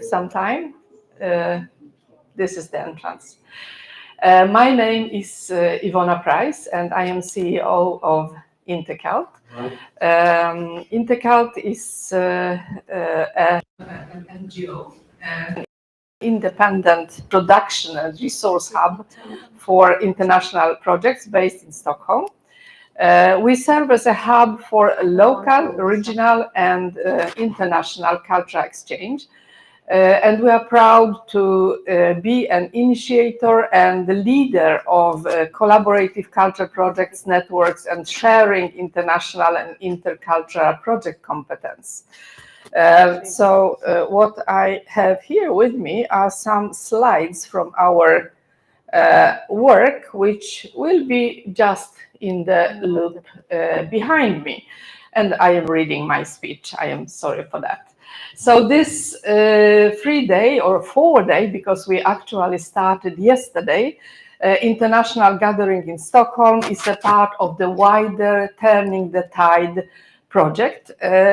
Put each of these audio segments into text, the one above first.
some time. This is the entrance. My name is Ivona Price, and I am CEO of Intercult. Intercult is an NGO, an independent production and resource hub for international projects based in Stockholm. We serve as a hub for local, regional, and international cultural exchange. And we are proud to be an initiator and the leader of collaborative cultural projects, networks, and sharing international and intercultural project competence. What I have here with me are some slides from our work, which will be just in the loop behind me. And I am reading my speech. I am sorry for that. So this 3-day or 4-day, because we actually started yesterday, international gathering in Stockholm is a part of the wider Turning the Tide project,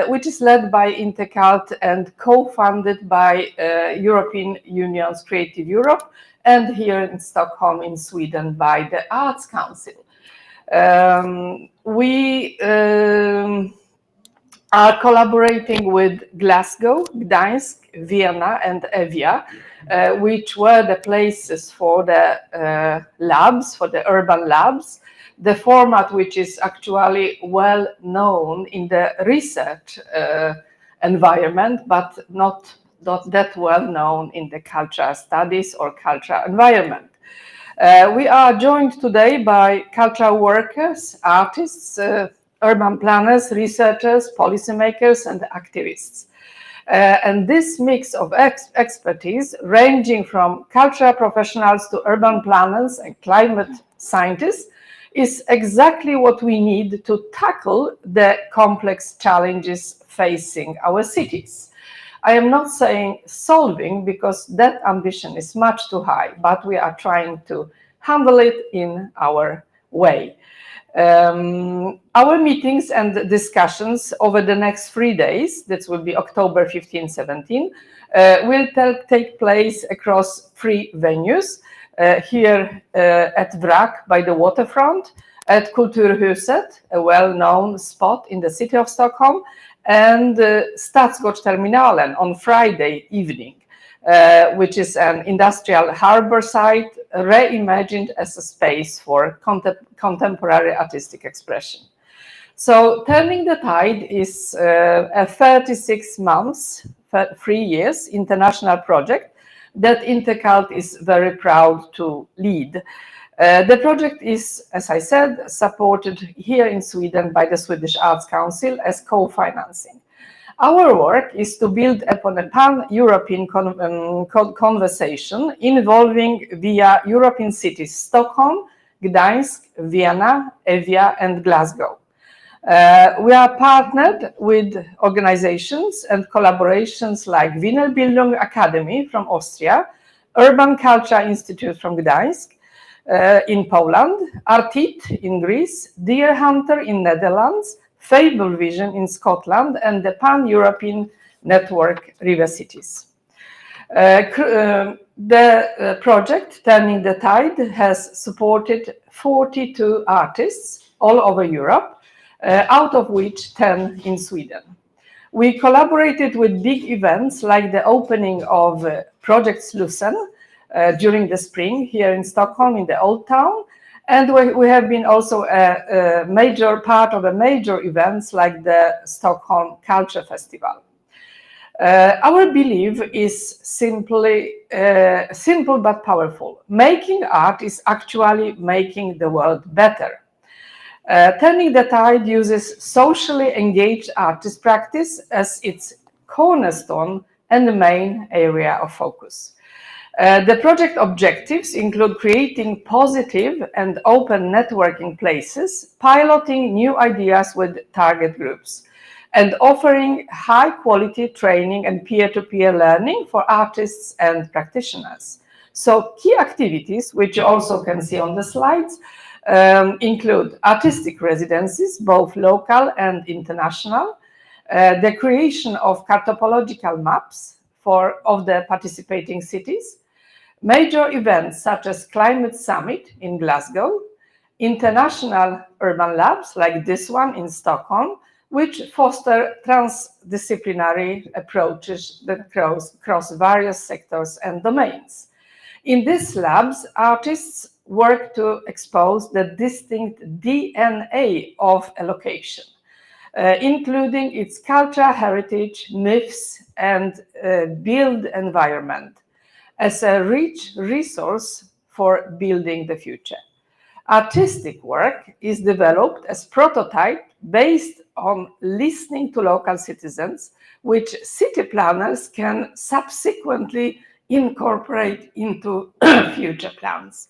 which is led by Intercult and co-funded by European Union's Creative Europe, and here in Stockholm in Sweden by the Arts Council. We are collaborating with Glasgow, Gdańsk, Vienna, and Evia, which were the places for the labs, for the urban labs, the format which is actually well known in the research environment, but not that well known in the cultural studies or cultural environment. We are joined today by cultural workers, artists, urban planners, researchers, policymakers, and activists. And this mix of expertise, ranging from cultural professionals to urban planners and climate scientists, is exactly what we need to tackle the complex challenges facing our cities. I am not saying solving, because that ambition is much too high, but we are trying to handle it in our way. Our meetings and discussions over the next 3 days, that will be October 15-17, will take place across 3 venues. Here at Vrak by the waterfront, at Kulturhuset, a well-known spot in the city of Stockholm, and Stadsgårdsterminalen on Friday evening, which is an industrial harbor site reimagined as a space for contemporary artistic expression. So Turning the Tide is a 36 months, 3 years international project that Intercult is very proud to lead. The project is, as I said, supported here in Sweden by the Swedish Arts Council as co-financing. Our work is to build upon a pan-European conversation involving via European cities Stockholm, Gdańsk, Vienna, Evia, and Glasgow. We are partnered with organizations and collaborations like Wiener Bildung Academy from Austria, Urban Culture Institute from Gdańsk in Poland, Artit in Greece, Deer Hunter in Netherlands, Fable Vision in Scotland, and the Pan-European Network River Cities. The project Turning the Tide has supported 42 artists all over Europe, out of which 10 in Sweden. We collaborated with big events like the opening of Project Slussen during the spring here in Stockholm in the Old Town, and we have been also a major part of the major events like the Stockholm Culture Festival. Our belief is simply simple but powerful. Making art is actually making the world better. Turning the Tide uses socially engaged artist practice as its cornerstone and the main area of focus. The project objectives include creating positive and open networking places, piloting new ideas with target groups, and offering high-quality training and peer-to-peer learning for artists and practitioners. So key activities, which you also can see on the slides, include artistic residencies, both local and international, the creation of cartopological maps of the participating cities, major events such as Climate Summit in Glasgow, international urban labs like this one in Stockholm, which foster transdisciplinary approaches that cross various sectors and domains. In these labs, artists work to expose the distinct DNA of a location, including its culture, heritage, myths, and built environment as a rich resource for building the future. Artistic work is developed as prototype based on listening to local citizens, which city planners can subsequently incorporate into future plans.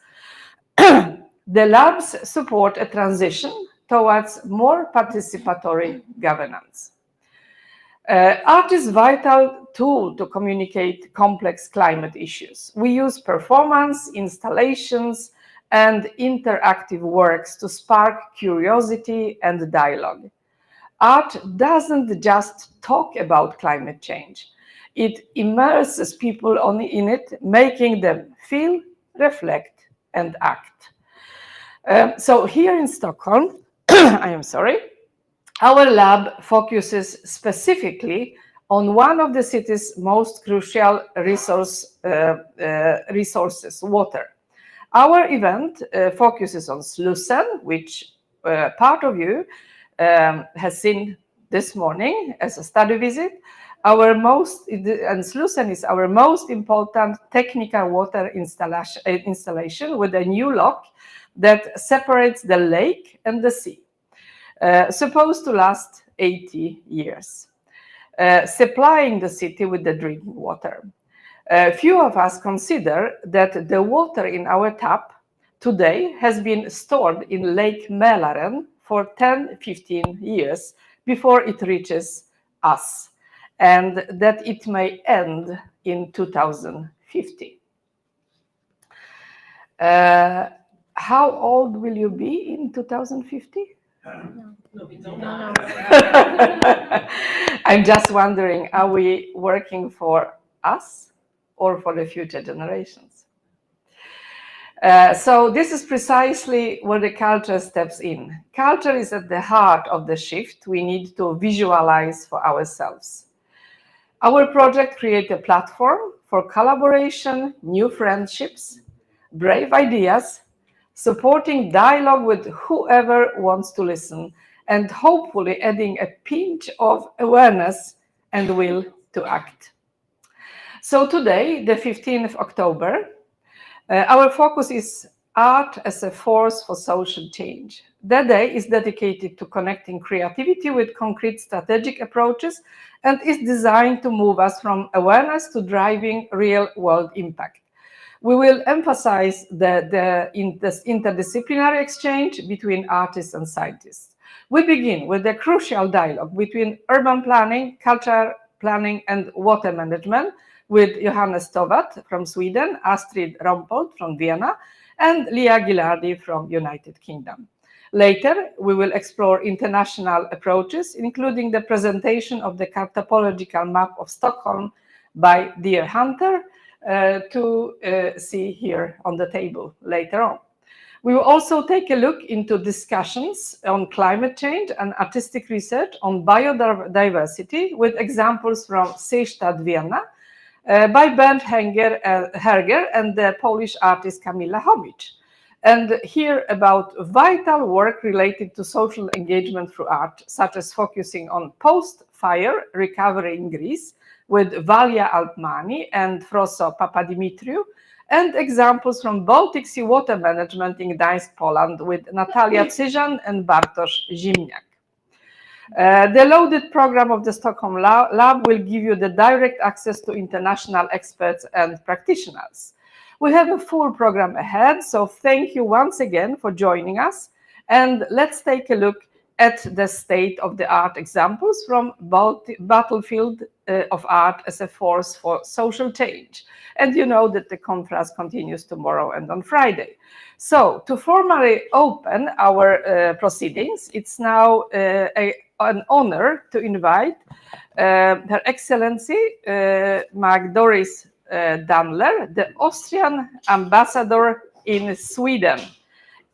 The labs support a transition towards more participatory governance. Art is a vital tool to communicate complex climate issues. We use performance, installations, and interactive works to spark curiosity and dialogue. Art doesn't just talk about climate change. It immerses people in it, making them feel, reflect, and act. So here in Stockholm, I am sorry, our lab focuses specifically on one of the city's most crucial resources, water. Our event focuses on Slussen, which part of you has seen this morning as a study visit. And Slussen is our most important technical water installation with a new lock that separates the lake and the sea, supposed to last 80 years, supplying the city with the drinking water. Few of us consider that the water in our tap today has been stored in Lake Mälaren for 10-15 years before it reaches us, and that it may end in 2050. How old will you be in 2050? No, we don't know. I'm just wondering, are we working for us or for the future generations? So this is precisely where the culture steps in. Culture is at the heart of the shift we need to visualize for ourselves. Our project creates a platform for collaboration, new friendships, brave ideas, supporting dialogue with whoever wants to listen, and hopefully adding a pinch of awareness and will to act. So today, the 15th of October, our focus is art as a force for social change. That day is dedicated to connecting creativity with concrete strategic approaches and is designed to move us from awareness to driving real-world impact. We will emphasize the interdisciplinary exchange between artists and scientists. We begin with the crucial dialogue between urban planning, cultural planning, and water management with Johannes Tovat from Sweden, Astrid Rompold from Vienna, and Lia Gilardi from United Kingdom. Later, we will explore international approaches, including the presentation of the cartopological map of Stockholm by Dear Hunter, to see here on the table later on. We will also take a look into discussions on climate change and artistic research on biodiversity with examples from Seestadt Vienna by Bernd Herger and the Polish artist Kamila Homicz, and hear about vital work related to social engagement through art, such as focusing on post-fire recovery in Greece with Valia Altmani and Froso Papadimitriou, and examples from Baltic Sea water management in Gdańsk, Poland with Natalia Cyzan and Bartosz Zimniak. The loaded program of the Stockholm Lab will give you the direct access to international experts and practitioners. We have a full program ahead, so thank you once again for joining us. And let's take a look at the state-of-the-art examples from Battlefield of Art as a force for social change. And you know that the conference continues tomorrow and on Friday. So to formally open our proceedings, it's now an honor to invite Her Excellency Mag Doris Danler, the Austrian ambassador in Sweden,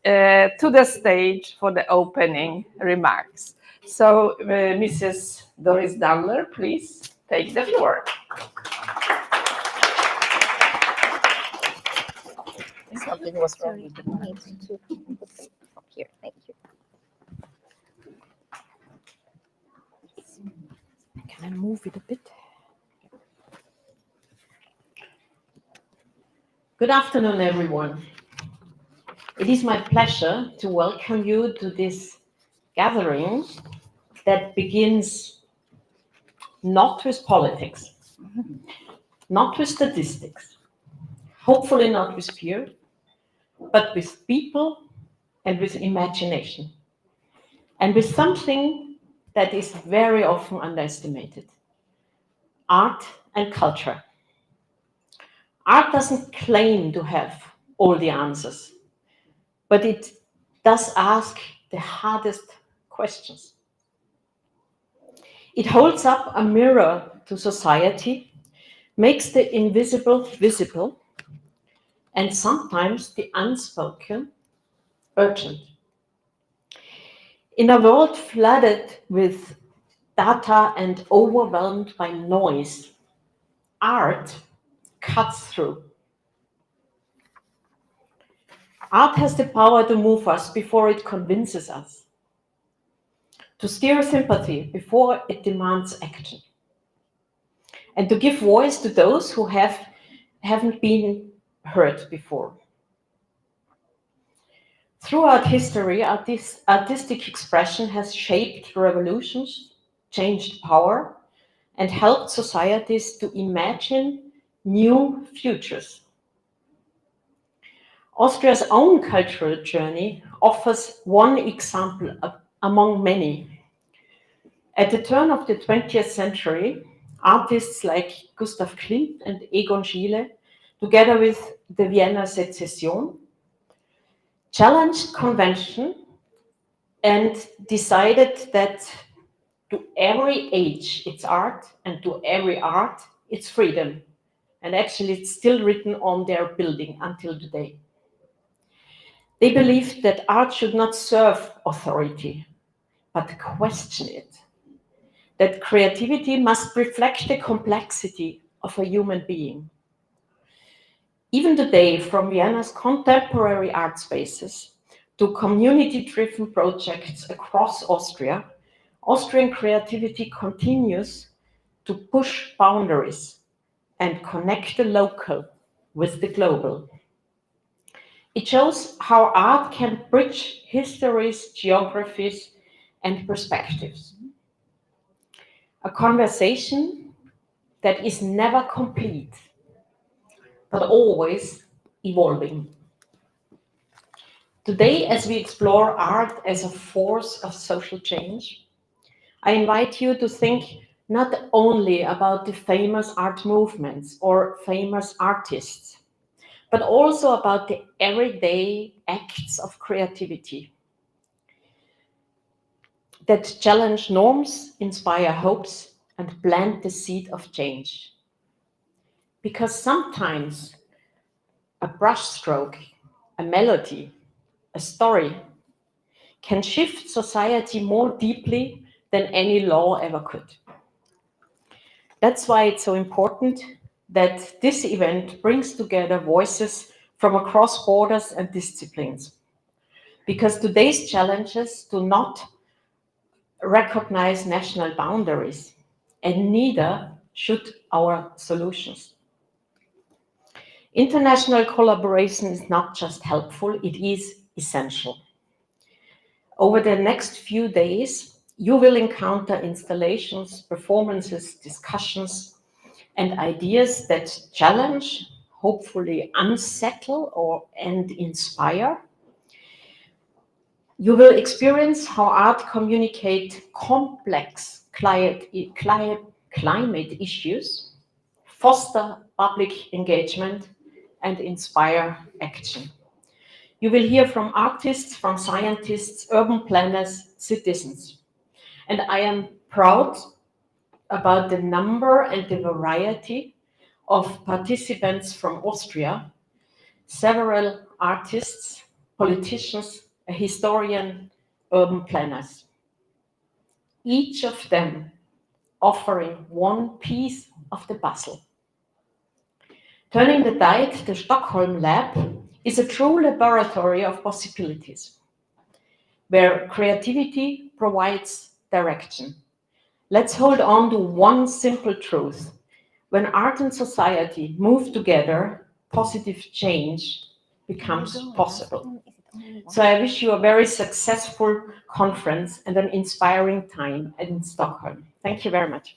to the stage for the opening remarks. So, Mrs. Doris Danler, please take the floor. Something was wrong with the need to put them up here. Thank you. Can I move it a bit? Good afternoon, everyone. It is my pleasure to welcome you to this gathering that begins not with politics, not with statistics, hopefully not with fear, but with people and with imagination, and with something that is very often underestimated: art and culture. Art doesn't claim to have all the answers, but it does ask the hardest questions. It holds up a mirror to society, makes the invisible visible, and sometimes the unspoken urgent. In a world flooded with data and overwhelmed by noise, art cuts through. Art has the power to move us before it convinces us, to stir sympathy before it demands action, and to give voice to those who haven't been heard before. Throughout history, artistic expression has shaped revolutions, changed power, and helped societies to imagine new futures. Austria's own cultural journey offers one example among many. At the turn of the 20th century, artists like Gustav Klimt and Egon Schiele, together with the Vienna Secession, challenged convention and decided that to every age it's art, and to every art it's freedom. And actually it's still written on their building until today. They believed that art should not serve authority, but question it. That creativity must reflect the complexity of a human being. Even today, from Vienna's contemporary art spaces to community-driven projects across Austria, Austrian creativity continues to push boundaries and connect the local with the global. It shows how art can bridge histories, geographies, and perspectives. A conversation that is never complete, but always evolving. Today, as we explore art as a force of social change, I invite you to think not only about the famous art movements or famous artists, but also about the everyday acts of creativity that challenge norms, inspire hopes, and plant the seed of change. Because sometimes a brushstroke, a melody, a story can shift society more deeply than any law ever could. That's why it's so important that this event brings together voices from across borders and disciplines. Because today's challenges do not recognize national boundaries, and neither should our solutions. International collaboration is not just helpful, it is essential. Over the next few days, you will encounter installations, performances, discussions, and ideas that challenge, hopefully unsettle and inspire. You will experience how art communicates complex climate issues, foster public engagement, and inspire action. You will hear from artists, from scientists, urban planners, citizens. And I am proud about the number and the variety of participants from Austria, several artists, politicians, a historian, urban planners. Each of them offering one piece of the puzzle. Turning the Tide, the Stockholm lab, is a true laboratory of possibilities, where creativity provides direction. Let's hold on to one simple truth. When art and society move together, positive change becomes possible. So I wish you a very successful conference and an inspiring time in Stockholm. Thank you very much.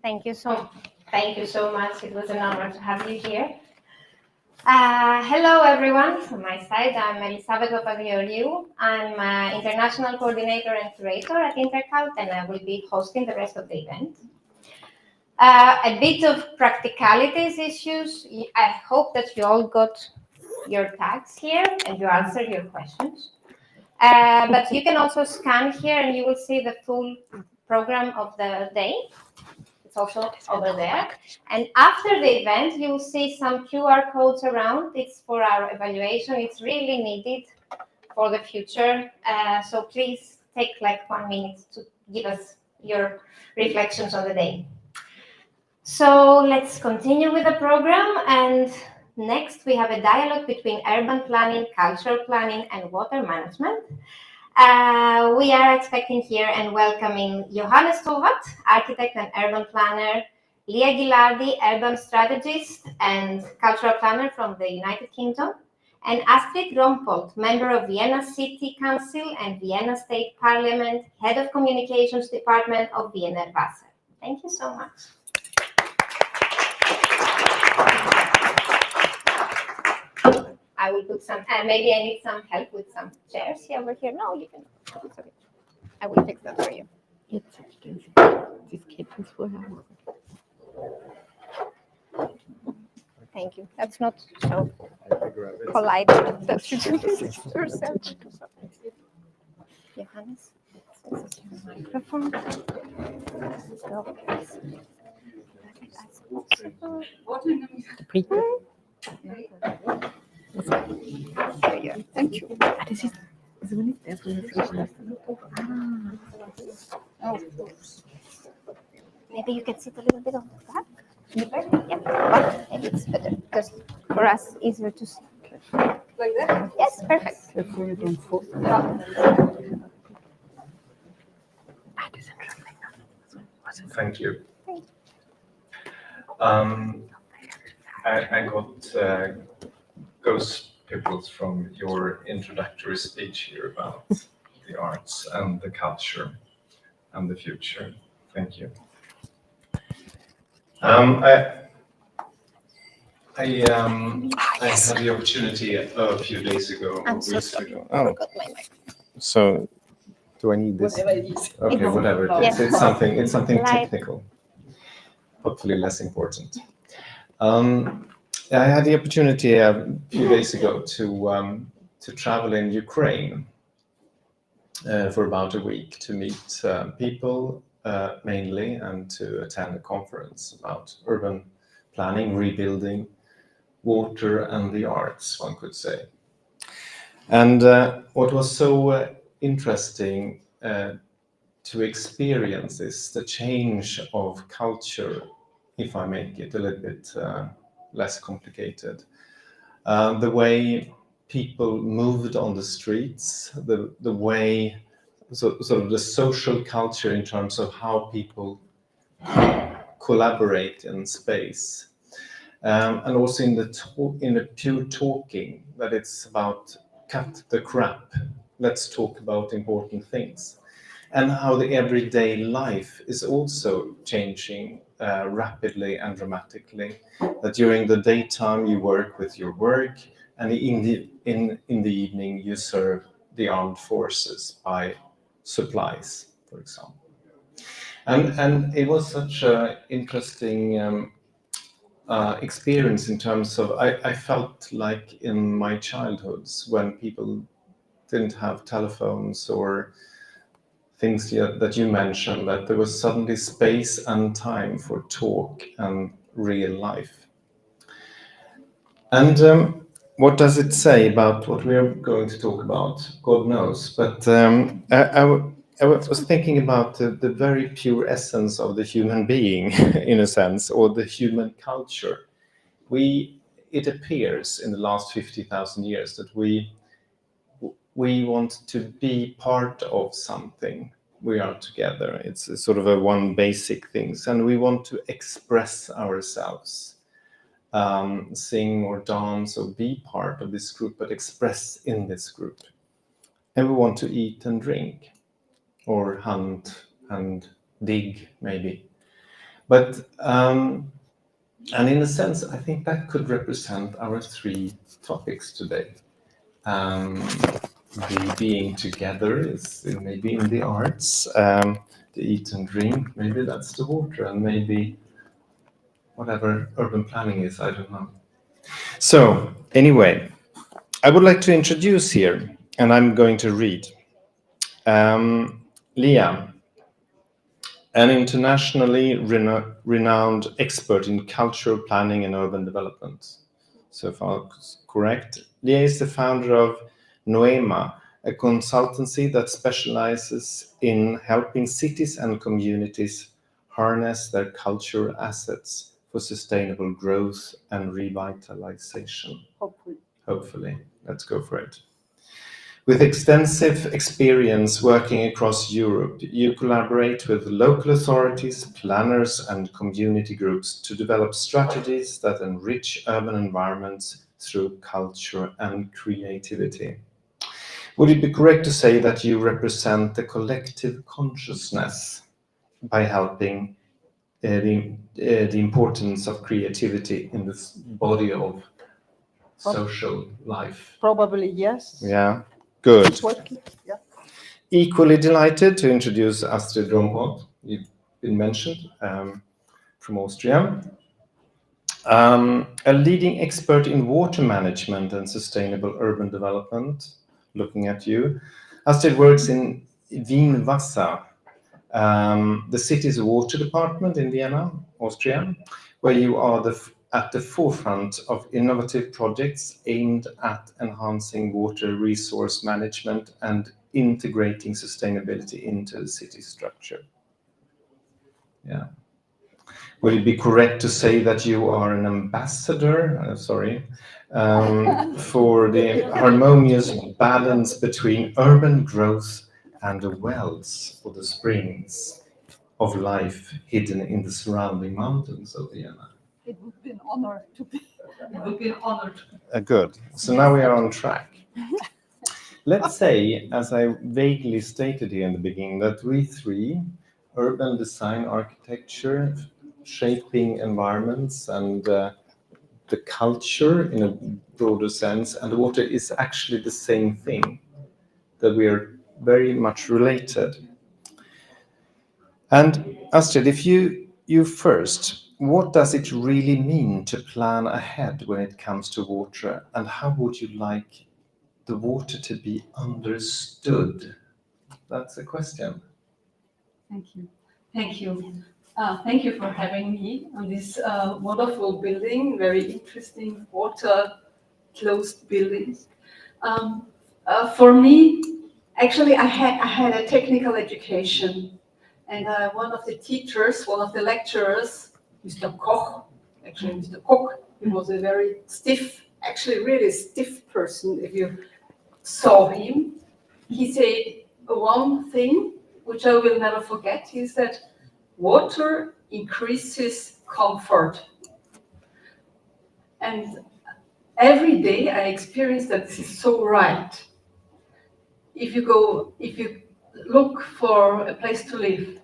Thank you so much. It was an honor to have you here. Hello, everyone. From my side, I'm Elisabeth Papageorgiou. I'm International Coordinator and Curator at Intercult, and I will be hosting the rest of the event. A bit of practicalities issues. I hope that you all got your tags here and you answered your questions. But you can also scan here and you will see the full program of the day. It's also over there. And after the event, you will see some QR codes around. It's for our evaluation. It's really needed for the future. So please take like 1 minute to give us your reflections on the day. So let's continue with the program. And next, we have a dialogue between urban planning, cultural planning, and water management. We are expecting here and welcoming Johannes Tovat, architect and urban planner, Leah Gilardi, urban strategist and cultural planner from the United Kingdom, and Astrid Rompold, member of Vienna City Council and Vienna State Parliament, head of communications department of Wiener Wasser. Thank you so much. I will put some, maybe I need some help with some chairs here over here. No, you can. It's okay. I will fix that for you. Thank you. That's not so polite that you do this yourself. Johannes, this is your microphone. Thank you. Maybe you can sit a little bit on the back. Yeah, but maybe it's better because for us easier to see. Like that? Yes, perfect. Thank you. I got ghost pimples from your introductory speech here about the arts and the culture and the future. Thank you. I had the opportunity a few days ago. I'm so weeks sorry. ago. I forgot my mic. So, do I need this? Whatever it is. Okay, whatever it is. Yeah. It's something Light. technical. Hopefully less important. I had the opportunity a few days ago to travel in Ukraine for about a week to meet people mainly and to attend a conference about urban planning, rebuilding, water and the arts, one could say. And what was so interesting to experience is the change of culture, if I make it a little bit less complicated. The way people moved on the streets, the way, sort of the social culture in terms of how people collaborate in space. And also in the pure talking, that it's about cut the crap, let's talk about important things. And how the everyday life is also changing rapidly and dramatically. That during the daytime you work with your work, and in the evening you serve the armed forces by supplies, for example. And it was such an interesting experience in terms of I felt like in my childhoods when people didn't have telephones or things that you mentioned, that there was suddenly space and time for talk and real life. And what does it say about what we are going to talk about? God knows. But I was thinking about the very pure essence of the human being, in a sense, or the human culture. It appears in the last 50,000 years that we want to be part of something. We are together. It's a sort of a one basic things, and we want to express ourselves, sing or dance or be part of this group, but express in this group. And we want to eat and drink, or hunt and dig, maybe. But and in a sense, I think that could represent our three topics today. The being together is maybe in the arts, the eat and drink, maybe that's the water, and maybe whatever urban planning is, I don't know. So anyway, I would like to introduce here, and I'm going to read. Leah, an internationally renowned expert in cultural planning and urban development. So far, correct. Leah is the founder of Noema, a consultancy that specializes in helping cities and communities harness their cultural assets for sustainable growth and revitalization. Hopefully. Let's go for it. With extensive experience working across Europe, you collaborate with local authorities, planners, and community groups to develop strategies that enrich urban environments through culture and creativity. Would it be correct to say that you represent the collective consciousness by helping the importance of creativity in this body of social life? Probably yes. Yeah. Good. Yeah. Equally delighted to introduce Astrid Rompot, you've been mentioned, from Austria. A leading expert in water management and sustainable urban development, looking at you. Astrid works in Wien Wasser, the city's water department in Vienna, Austria, where you are at the forefront of innovative projects aimed at enhancing water resource management and integrating sustainability into the city structure. Yeah. Would it be correct to say that you are an ambassador, for the harmonious balance between urban growth and the wells or the springs of life hidden in the surrounding mountains of Vienna? It would be an honor to be. It would be an honor. Good. So now we are on track. Let's say, as I vaguely stated here in the beginning, that we three, urban design, architecture, shaping environments, and the culture in a broader sense, and water is actually the same thing, that we are very much related. And Astrid, if you first, what does it really mean to plan ahead when it comes to water, and how would you like the water to be understood? That's a question. Thank you. Thank you. Thank you for having me on this wonderful building, very interesting water-closed building. For me, actually, I had a technical education, and one of the teachers, one of the lecturers, Mr. Koch, he was a very stiff, actually really stiff person. If you saw him, he said one thing which I will never forget, he said, water increases comfort. And every day I experience that this is so right. If you look for a place to live,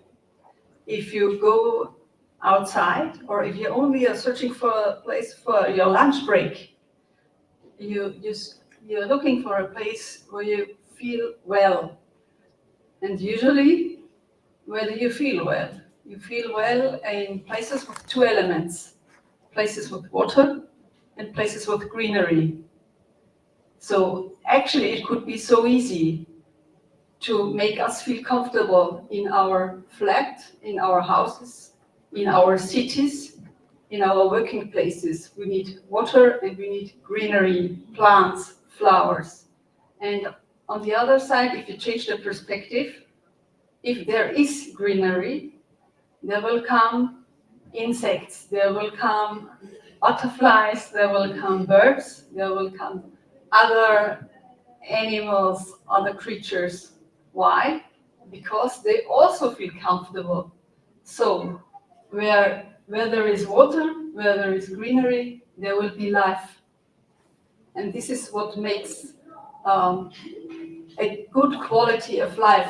if you go outside, or if you only are searching for a place for your lunch break, you're looking for a place where you feel well. And usually, where do you feel well? You feel well in places with two elements. places with water and places with greenery. So actually it could be so easy to make us feel comfortable in our flat, in our houses, in our cities, in our working places. We need water and we need greenery, plants, flowers. And on the other side, if you change the perspective, if there is greenery, there will come insects, there will come butterflies, there will come birds, there will come other animals, other creatures. Why? Because they also feel comfortable. So where there is water, where there is greenery, there will be life. And this is what makes a good quality of life.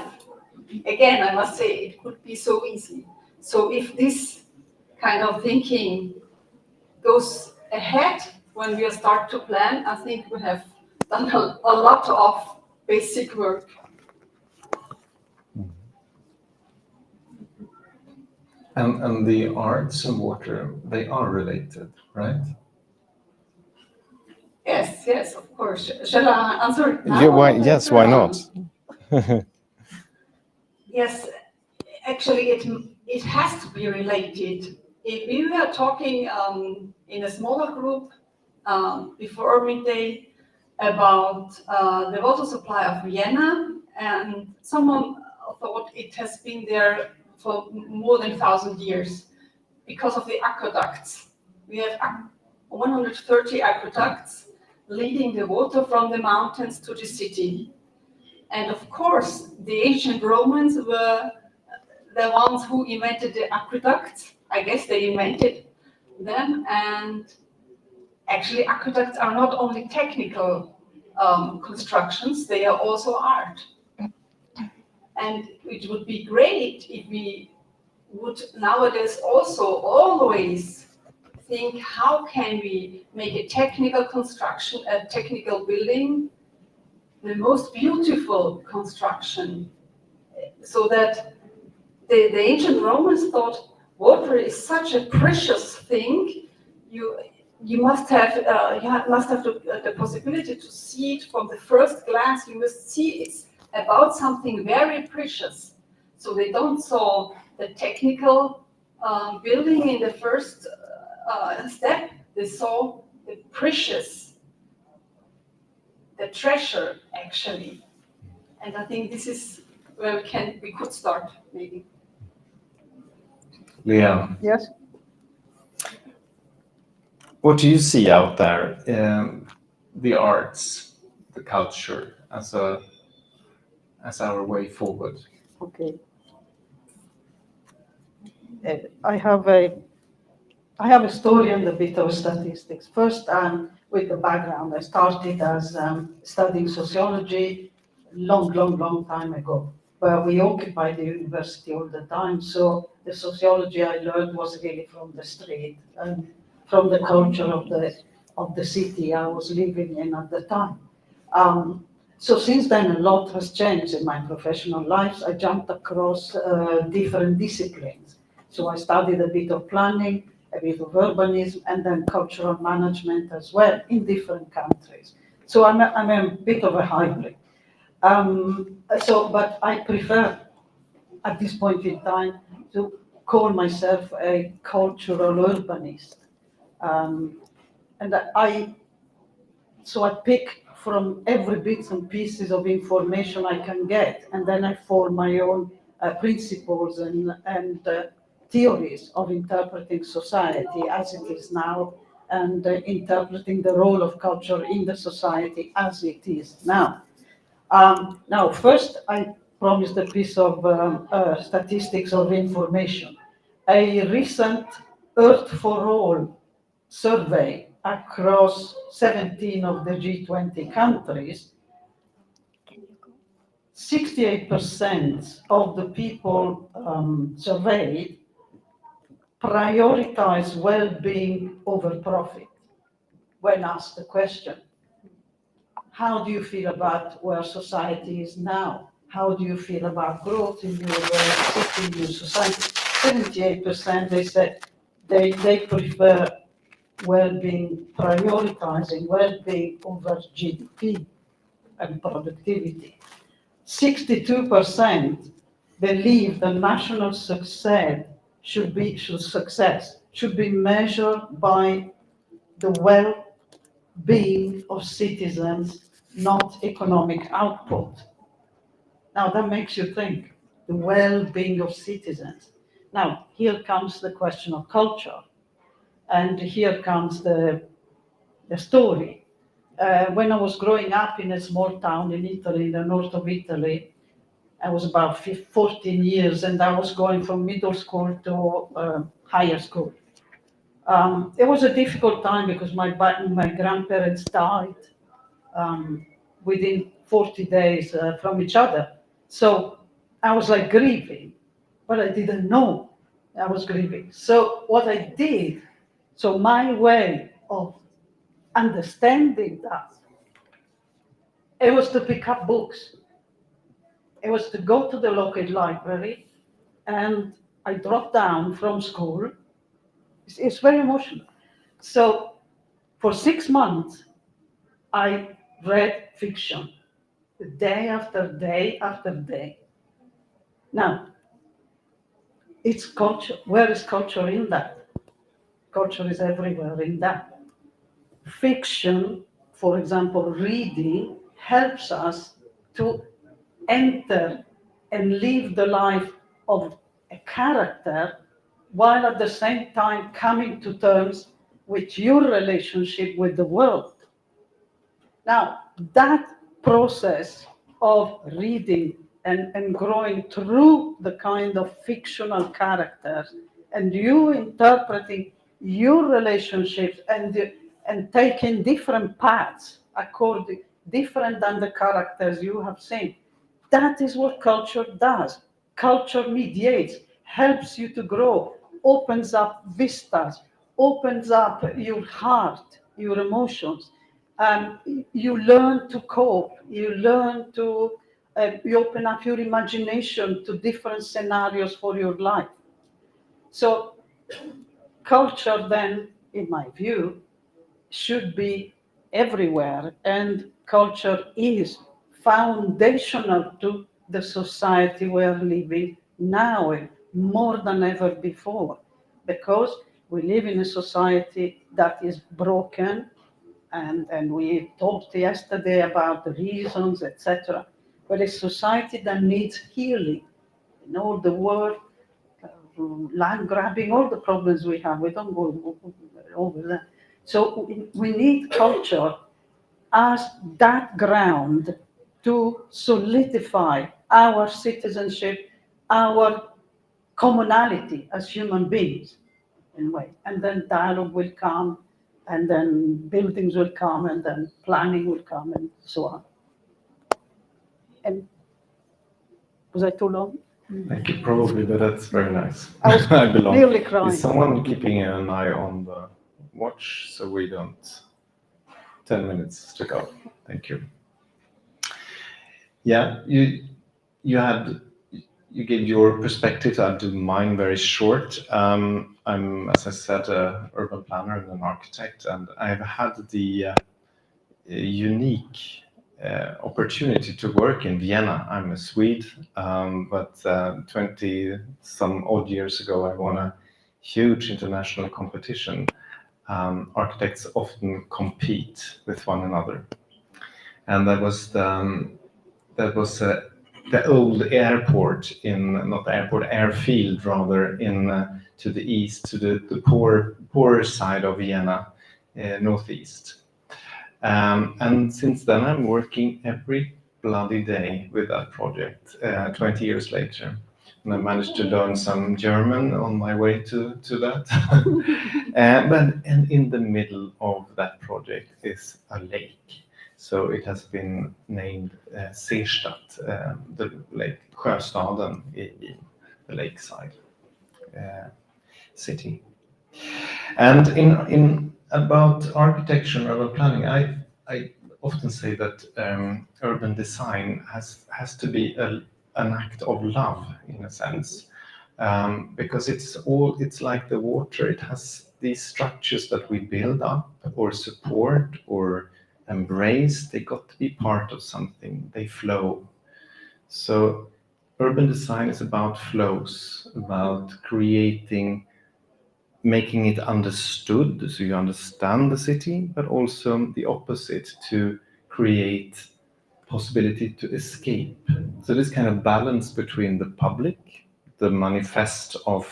Again, I must say, it could be so easy. So if this kind of thinking goes ahead when we start to plan, I think we have done a lot of basic work. And the arts and water, they are related, right? Yes, of course. Shall I answer now? Yeah, yes, why not? Yes, actually, it has to be related. If we were talking in a smaller group before midday about the water supply of Vienna, and someone thought it has been there for more than 1,000 years because of the aqueducts. We have 130 aqueducts leading the water from the mountains to the city. And of course, the ancient Romans were the ones who invented the aqueducts. I guess they invented them. And actually, aqueducts are not only technical constructions, they are also art. And it would be great if we would nowadays also always think, how can we make a technical construction, a technical building, the most beautiful construction, so that the ancient Romans thought water is such a precious thing. You must have the possibility to see it from the first glance. You must see it's about something very precious. So they don't saw the technical building in the first step. They saw the precious, the treasure, actually. And I think this is where we could start, maybe. Leah, Yes. what do you see out there in the arts, the culture, as our way forward? Okay. I have a story and a bit of statistics. First, with the background, I started as studying sociology long time ago, where we occupied the university all the time. So the sociology I learned was really from the street and from the culture of the city I was living in at the time. So since then, a lot has changed in my professional life. I jumped across different disciplines. So I studied a bit of planning, a bit of urbanism, and then cultural management as well in different countries. So I'm a bit of a hybrid. But I prefer, at this point in time, to call myself a cultural urbanist. So I pick from every bits and pieces of information I can get, and then I form my own principles and theories of interpreting society as it is now, and interpreting the role of culture in the society as it is now. Now, first, I promised a piece of statistics of information. A recent Earth for All survey across 17 of the G20 countries, 68% of the people surveyed prioritize well-being over profit when asked the question, how do you feel about where society is now? How do you feel about growth in your city, in your society? 78% they said they prefer well-being, prioritizing well-being over GDP and productivity. 62% believe the national success should be measured by the well-being of citizens, not economic output. Now that makes you think, the well-being of citizens. Now, here comes the question of culture, and here comes the story. When I was growing up in a small town in Italy, in the north of Italy, I was about 14 years, and I was going from middle school to higher school. It was a difficult time because my grandparents died within 40 days from each other. So I was like grieving, but I didn't know I was grieving. So what I did, so my way of understanding that, it was to pick up books. It was to go to the local library, and I dropped down from school. It's very emotional. So for 6 months, I read fiction, day after day after day. Now, it's culture. Where is culture in that? Culture is everywhere in that. Fiction, for example, reading, helps us to enter and live the life of a character while at the same time coming to terms with your relationship with the world. Now, that process of reading and growing through the kind of fictional characters and you interpreting your relationships and taking different paths according different than the characters you have seen. That is what culture does. Culture mediates, helps you to grow, opens up vistas, opens up your heart, your emotions. You learn to cope, you learn to, you open up your imagination to different scenarios for your life. So culture then, in my view, should be everywhere, and culture is foundational to the society we're living now, more than ever before, because we live in a society that is broken, and we talked yesterday about the reasons, etc. But a society that needs healing. In all the world, land grabbing, all the problems we have, we don't go over that. So we need culture as that ground to solidify our citizenship, our commonality as human beings, in a way. And then dialogue will come, and then buildings will come, and then planning will come, and so on. And was I too long? Thank you, probably, but that's very nice. I was belong. nearly crying. Is someone keeping an eye on the watch so we don't? 10 minutes to go. Thank you. Yeah, you gave your perspective. I'll do mine very short. I'm, as I said, an urban planner and an architect, and I've had the unique opportunity to work in Vienna. I'm a Swede, but 20 some odd years ago, I won a huge international competition. Architects often compete with one another, and that was the old airport not the airport, airfield rather, in to the east, to the poorer side of Vienna, northeast. And since then, I'm working every bloody day with that project. 20 years later. And I managed to learn some German on my way to that. And in the middle of that project is a lake. So it has been named Seestadt, the lake, Sjöstaden, the lakeside city. And in about architecture and urban planning, I often say that urban design has to be an act of love, in a sense, because it's like the water. It has these structures that we build up or support or embrace, they got to be part of something. They flow. So urban design is about flows, about creating, making it understood, so you understand the city, but also the opposite, to create possibility to escape. So this kind of balance between the public, the manifest of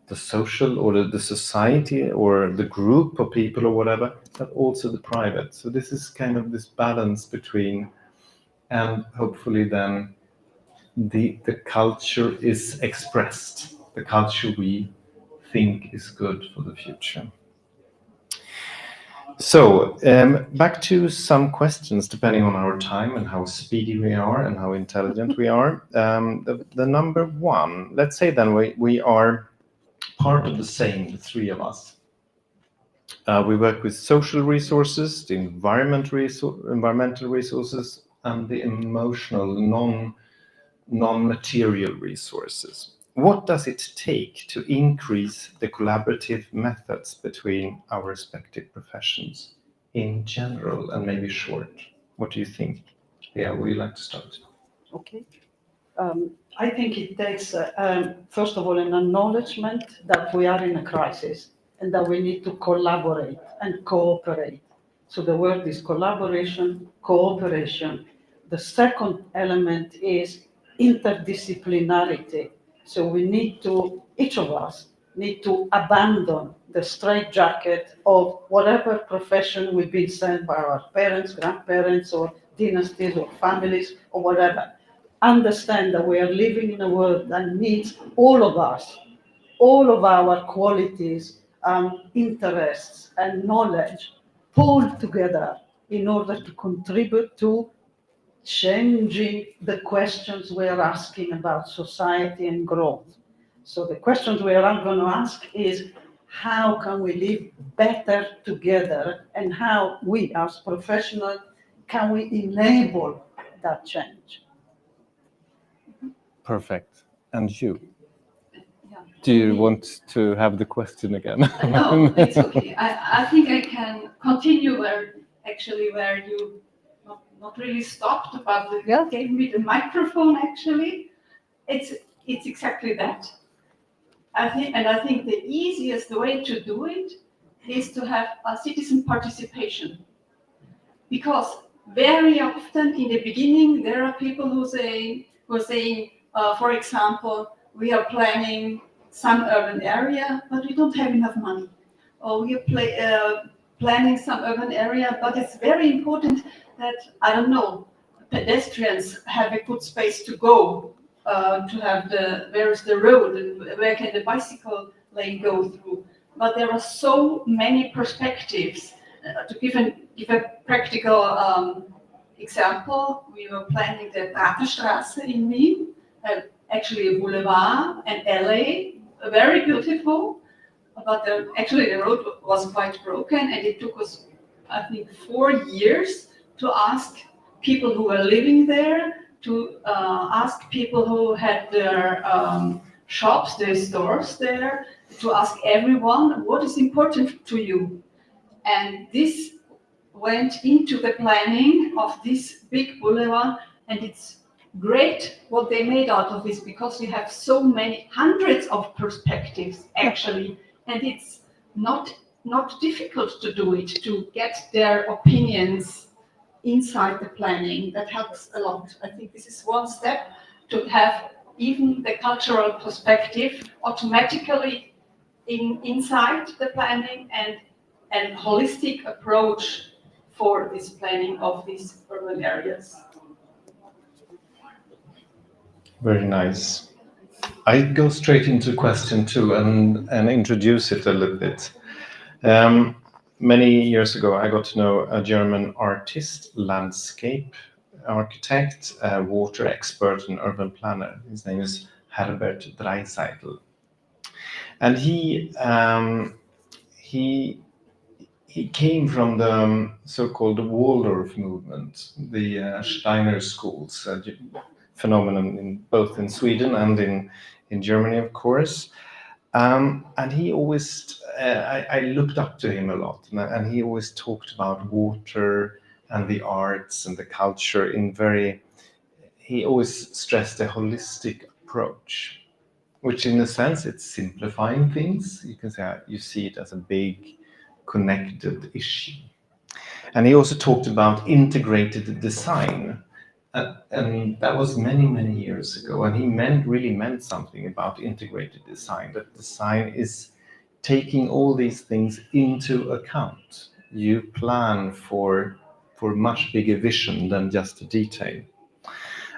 the social or the society or the group of people or whatever, but also the private. So this is kind of this balance between, and hopefully then the culture is expressed, the culture we think is good for the future. So back to some questions, depending on our time and how speedy we are and how intelligent we are. The number one, let's say then we are part of the same, the three of us. We work with social resources, the environmental resources, and the emotional, non-material resources. What does it take to increase the collaborative methods between our respective professions in general and maybe short? What do you think? Yeah, would you like to start? Okay. I think it takes, first of all, an acknowledgement that we are in a crisis and that we need to collaborate and cooperate. So the word is collaboration, cooperation. The second element is interdisciplinarity. So we need to, each of us, need to abandon the straitjacket of whatever profession we've been sent by our parents, grandparents, or dynasties, or families, or whatever. Understand that we are living in a world that needs all of us, all of our qualities, interests, and knowledge pulled together in order to contribute to changing the questions we are asking about society and growth. So the questions we are going to ask is, how can we live better together, and how we as professionals can we enable that change? Perfect. And you? Yeah. Do you want to have the question again? No, it's okay. I think I can continue where you not really stopped, but Yeah. gave me the microphone. Actually, it's exactly that. I think the easiest way to do it is to have a citizen participation, because very often in the beginning there are people who are saying, for example, we are planning some urban area, but we don't have enough money. Or we are planning some urban area, but it's very important that, I don't know, pedestrians have a good space to go, to have where is the road and where can the bicycle lane go through. But there are so many perspectives. To give a practical example, we were planning the Praterstraße in Wien, actually a boulevard, and alley, very beautiful, but actually the road was quite broken, and it took us, I think, 4 years to ask people who were living there, to ask people who had their shops, their stores there, to ask everyone, what is important to you? And this went into the planning of this big boulevard, and it's great what they made out of this, because we have so many hundreds of perspectives actually, and it's not difficult to do it, to get their opinions inside the planning. That helps a lot. I think this is one step, to have even the cultural perspective automatically inside the planning, and holistic approach for this planning of these urban areas. Very nice. I go straight into question 2 and introduce it a little bit. Many years ago, I got to know a German artist, landscape architect, water expert, and urban planner. His name is Herbert Dreiseitel. And he came from the so-called Waldorf movement, the Steiner schools, phenomenon both in Sweden and in Germany, of course. And he always, I looked up to him a lot, and he always talked about water and the arts and the culture he always stressed a holistic approach, which in a sense it's simplifying things. You can say you see it as a big connected issue. And he also talked about integrated design. And that was many, many years ago. And he really meant something about integrated design, that design is taking all these things into account. You plan for much bigger vision than just a detail.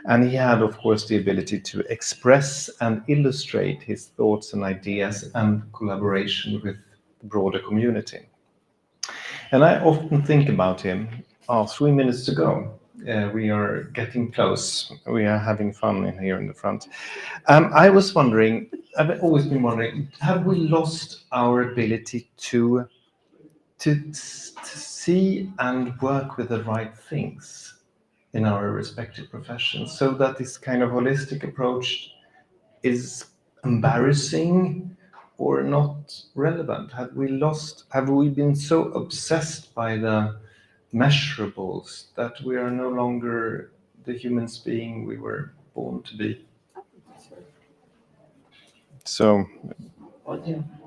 And he had, of course, the ability to express and illustrate his thoughts and ideas and collaboration with the broader community. And I often think about him. 3 minutes to go. We are getting close. We are having fun in here in the front. I've always been wondering, have we lost our ability to see and work with the right things in our respective professions, so that this kind of holistic approach is embarrassing or not relevant? Have we been so obsessed by the measurables that we are no longer the human being we were born to be? So,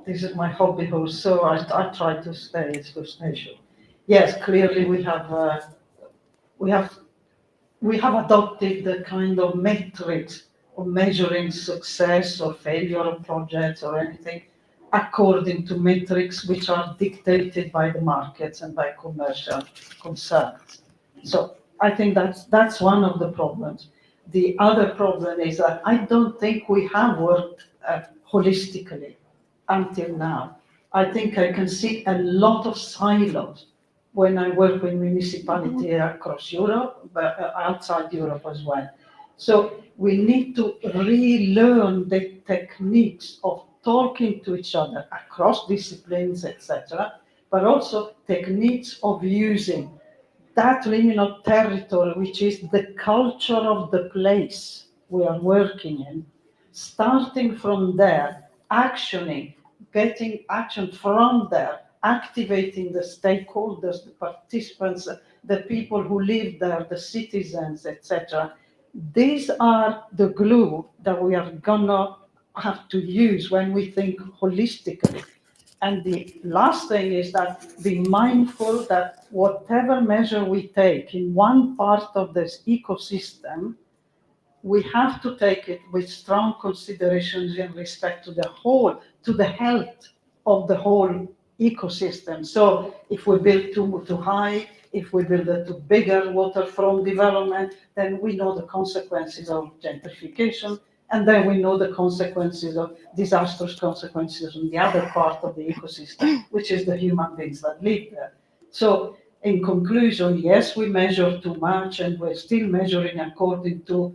this is my hobby horse, so I try to stay as substantial. Yes, clearly we have adopted the kind of metrics of measuring success or failure of projects or anything according to metrics which are dictated by the markets and by commercial concerns. So I think that's one of the problems. The other problem is that I don't think we have worked holistically until now. I think I can see a lot of silos when I work with municipality across Europe, but outside Europe as well. So we need to relearn the techniques of talking to each other across disciplines, etc., but also techniques of using that liminal territory, which is the culture of the place we are working in, starting from there, actioning, getting action from there, activating the stakeholders, the participants, the people who live there, the citizens, etc. These are the glue that we are gonna have to use when we think holistically. And the last thing is that be mindful that whatever measure we take in one part of this ecosystem, we have to take it with strong considerations in respect to the whole, to the health of the whole ecosystem. So if we build too high, if we build a too bigger waterfront development, then we know the consequences of gentrification, and then we know the consequences of disastrous consequences on the other part of the ecosystem, which is the human beings that live there. So in conclusion, yes, we measure too much, and we're still measuring according to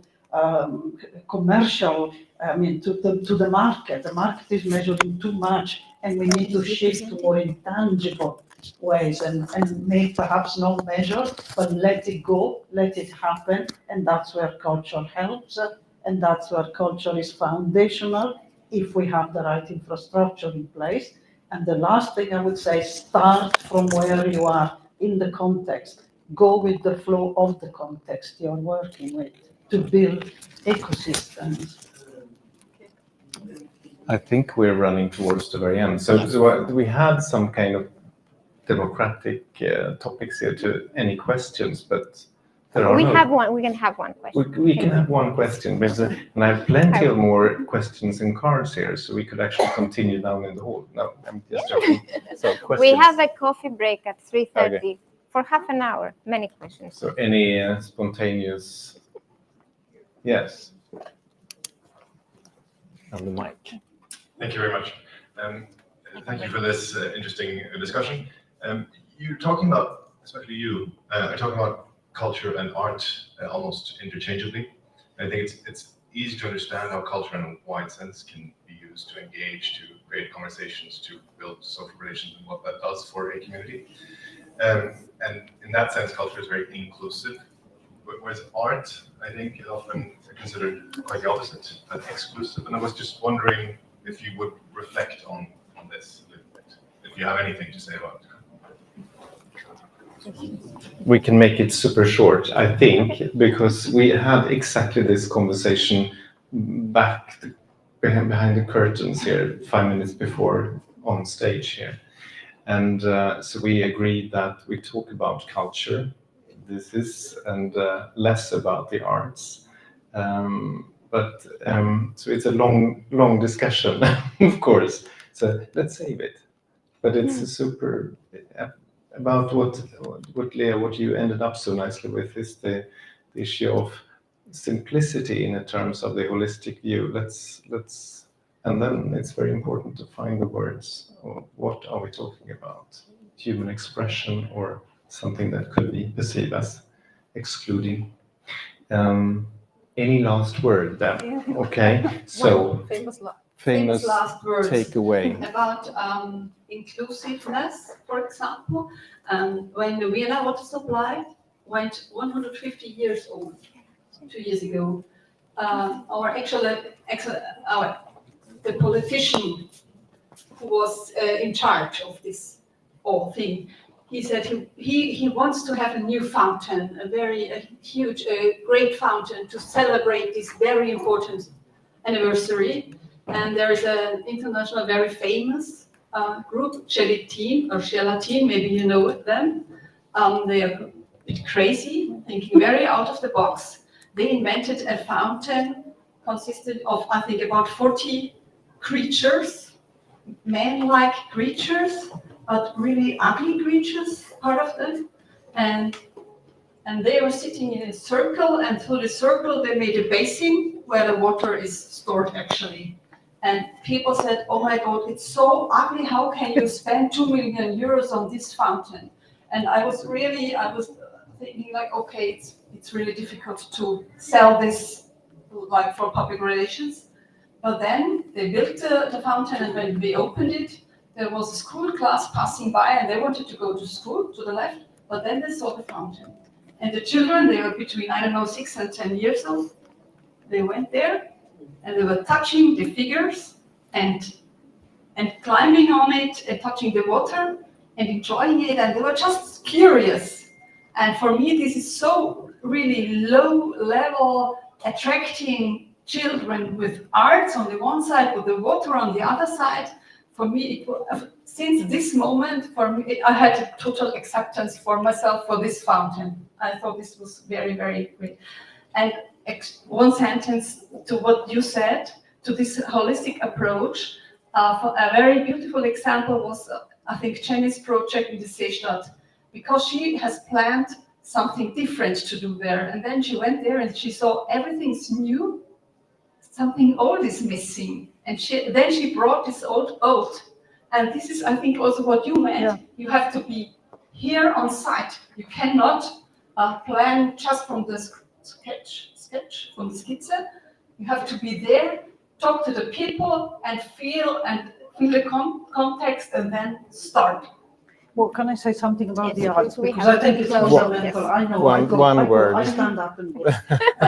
commercial, to the market. The market is measuring too much, and we need to shift to more intangible ways and make perhaps no measure, but let it go, let it happen, and that's where culture helps, and that's where culture is foundational if we have the right infrastructure in place. And the last thing I would say, start from where you are in the context. Go with the flow of the context you're working with to build ecosystems. I think we're running towards the very end. So we had some kind of democratic topics here. To any questions, but there are we can have one question. We can have one question, and I have plenty of more questions and cards here, so we could actually continue down in the hall. No, I'm just joking. So questions. We have a coffee break at 3:30 Okay. for half an hour. Many questions. So any spontaneous? Yes. On the mic. Thank you very much. Thank you for this interesting discussion. You're talking about, especially you, are talking about culture and art almost interchangeably. I think it's easy to understand how culture in a wide sense can be used to engage, to create conversations, to build social relations, and what that does for a community. And in that sense, culture is very inclusive. Whereas art, I think, is often considered quite the opposite, exclusive. And I was just wondering if you would reflect on this a little bit, if you have anything to say about it. We can make it super short, I think, because we had exactly this conversation back behind the curtains here 5 minutes before on stage here. And so we agreed that we talk about culture, and less about the arts. So it's a long discussion, of course. So let's save it. But it's a super about what Lea, what you ended up so nicely with is the issue of simplicity in terms of the holistic view. And then it's very important to find the words. What are we talking about? Human expression or something that could be perceived as excluding. Any last word then? Okay, so famous last words takeaway. about inclusiveness, for example. When the Vienna water supply went 150 years old, 2 years ago, the politician who was in charge of this whole thing, he said he wants to have a new fountain, a huge, great fountain to celebrate this very important anniversary. And there is an international, very famous group, Gelatin, maybe you know them. They are a bit crazy, thinking very out of the box. They invented a fountain consisted of, I think, about 40 creatures, man-like creatures, but really ugly creatures, part of them. And they were sitting in a circle, and through the circle they made a basin where the water is stored actually. And people said, oh my God, it's so ugly, how can you spend 2 million euros on this fountain? And I was thinking like, okay, it's really difficult to sell this like for public relations. But then they built the fountain, and when they opened it, there was a school class passing by, and they wanted to go to school to the left, but then they saw the fountain. And the children, they were between, 6 and 10 years old. They went there, and they were touching the figures and climbing on it and touching the water and enjoying it, and they were just curious. And for me, this is so really low level, attracting children with arts on the one side, with the water on the other side. For me, since this moment, for me, I had a total acceptance for myself for this fountain. I thought this was very, very great. And one sentence to what you said, to this holistic approach. A very beautiful example was, I think, Jenny's project in the Seestadt, because she has planned something different to do there. And then she went there and she saw everything's new, something old is missing. And then she brought this old boat. And this is, I think, also what you meant. Yeah. You have to be here on site. You cannot plan just from the sketch, from the skizze. You have to be there, talk to the people, and feel the context, and then start. Well, can I say something about the arts? Because I think it's fundamental. Yes. I know. One word. I stand up and go.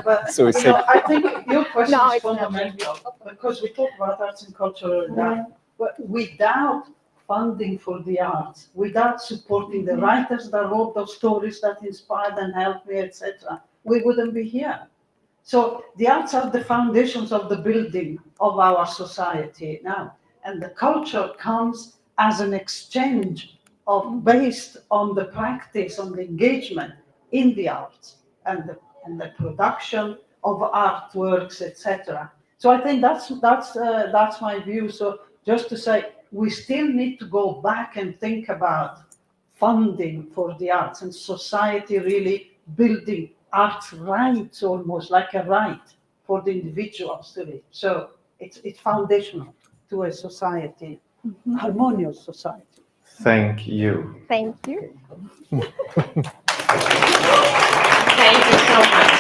But so I think your question is fundamental, because we talk about arts and culture, but without funding for the arts, without supporting the writers that wrote those stories that inspired and helped me, etc., we wouldn't be here. So the arts are the foundations of the building of our society now, and the culture comes as an exchange based on the practice, on the engagement in the arts and the production of artworks, etc. So I think that's my view. So just to say, we still need to go back and think about funding for the arts and society really building arts rights, almost like a right for the individuals to live. So it's foundational to a society, harmonious society. Thank you. Thank you. Thank you so much.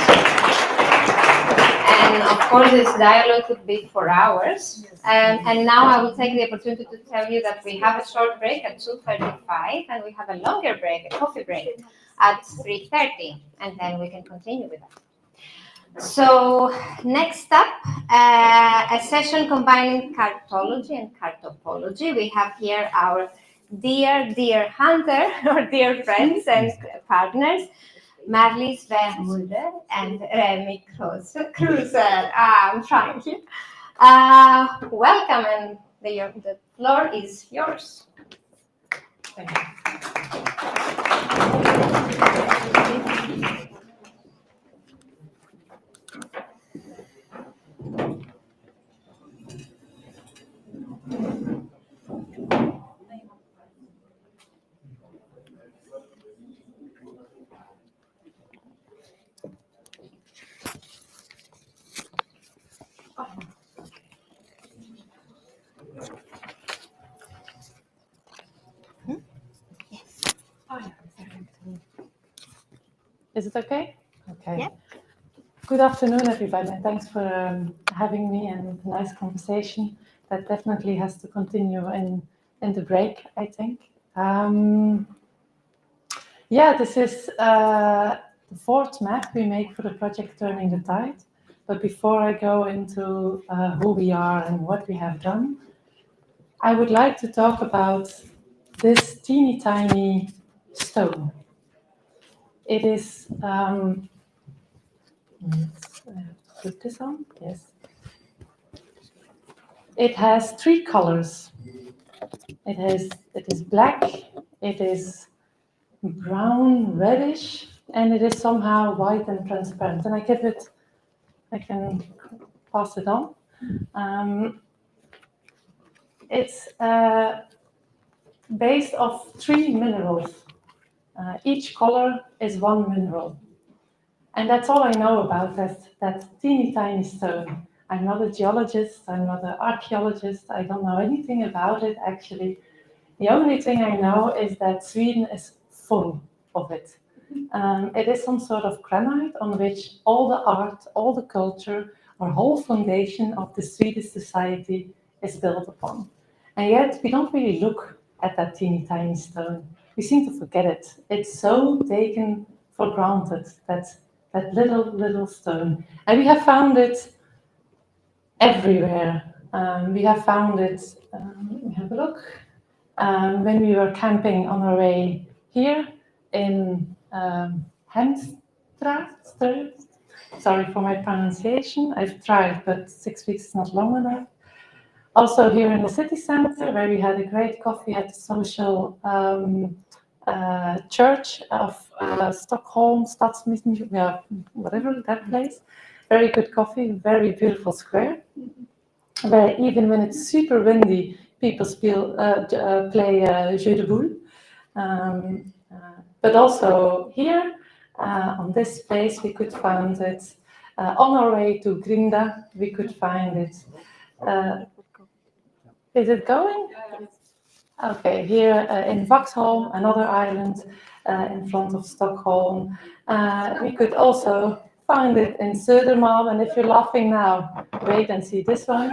And of course, this dialogue could be for hours. And now I will take the opportunity to tell you that we have a short break at 2:35, and we have a longer break, a coffee break, at 3:30, and then we can continue with that. So next up, a session combining cartology and cartopology. We have here our dear hunter or dear friends and partners, Marlies Vermulder and Remy Cruiser. I'm trying here. Welcome, and the floor is yours. Thank you. Is it okay? Okay. Yeah. Good afternoon, everybody. And thanks for having me and a nice conversation. That definitely has to continue in the break, I think. Yeah, this is the fourth map we make for the project Turning the Tide. But before I go into who we are and what we have done, I would like to talk about this teeny tiny stone. It is, let's put this on, yes. It has three colors. It is black, it is brown, reddish, and it is somehow white and transparent. And I can pass it on. It's based off three minerals. Each color is one mineral. And that's all I know about that teeny tiny stone. I'm not a geologist, I'm not an archaeologist, I don't know anything about it actually. The only thing I know is that Sweden is full of it. It is some sort of granite on which all the art, all the culture, our whole foundation of the Swedish society is built upon. And yet we don't really look at that teeny tiny stone. We seem to forget it. It's so taken for granted, that little stone. And we have found it everywhere. We have found it, let me have a look, when we were camping on our way here in Hemstraat. Sorry for my pronunciation. I've tried, but 6 weeks is not long enough. Also here in the city center, where we had a great coffee at the social church of Stockholm, Stadsmuseum, yeah, whatever that place. Very good coffee, very beautiful square. Where even when it's super windy, people play jeu de boule. But also here, on this place, we could find it. On our way to Grinda, we could find it. Is it going? Okay, here in Vaxholm, another island in front of Stockholm. We could also find it in Södermalm, and if you're laughing now, wait and see this one.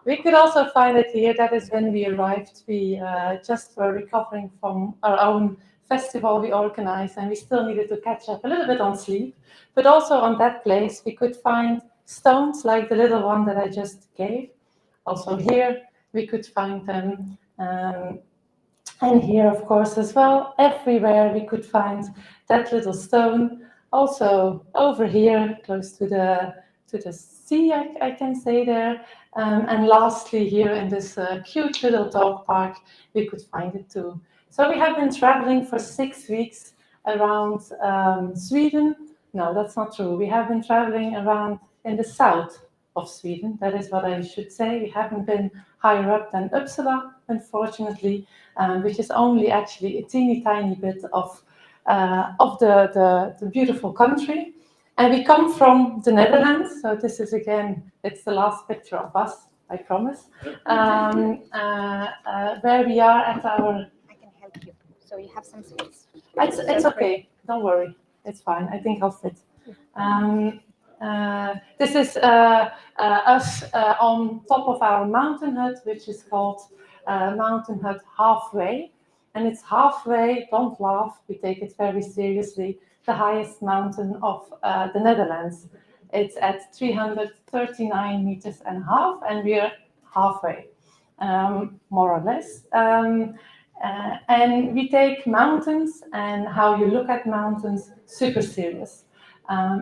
We could also find it here. That is when we arrived. We just were recovering from our own festival we organized, and we still needed to catch up a little bit on sleep. But also on that place, we could find stones like the little one that I just gave. Also here, we could find them. And here, of course, as well, everywhere we could find that little stone. Also over here, close to the sea, I can say there. And lastly, here in this cute little dog park, we could find it too. So we have been traveling for 6 weeks around Sweden. No, that's not true. We have been traveling around in the south of Sweden. That is what I should say. We haven't been higher up than Uppsala, unfortunately, which is only actually a teeny tiny bit of the beautiful country. And we come from the Netherlands. So this is again, it's the last picture of us, I promise. Where we are at our... I can help you. So you have some space. It's okay. Don't worry. It's fine. I think I'll fit. This is us on top of our mountain hut, which is called Mountain Hut Halfway. And it's halfway, don't laugh, we take it very seriously, the highest mountain of the Netherlands. It's at 339 meters and a half, and we're halfway, more or less. And we take mountains and how you look at mountains super serious.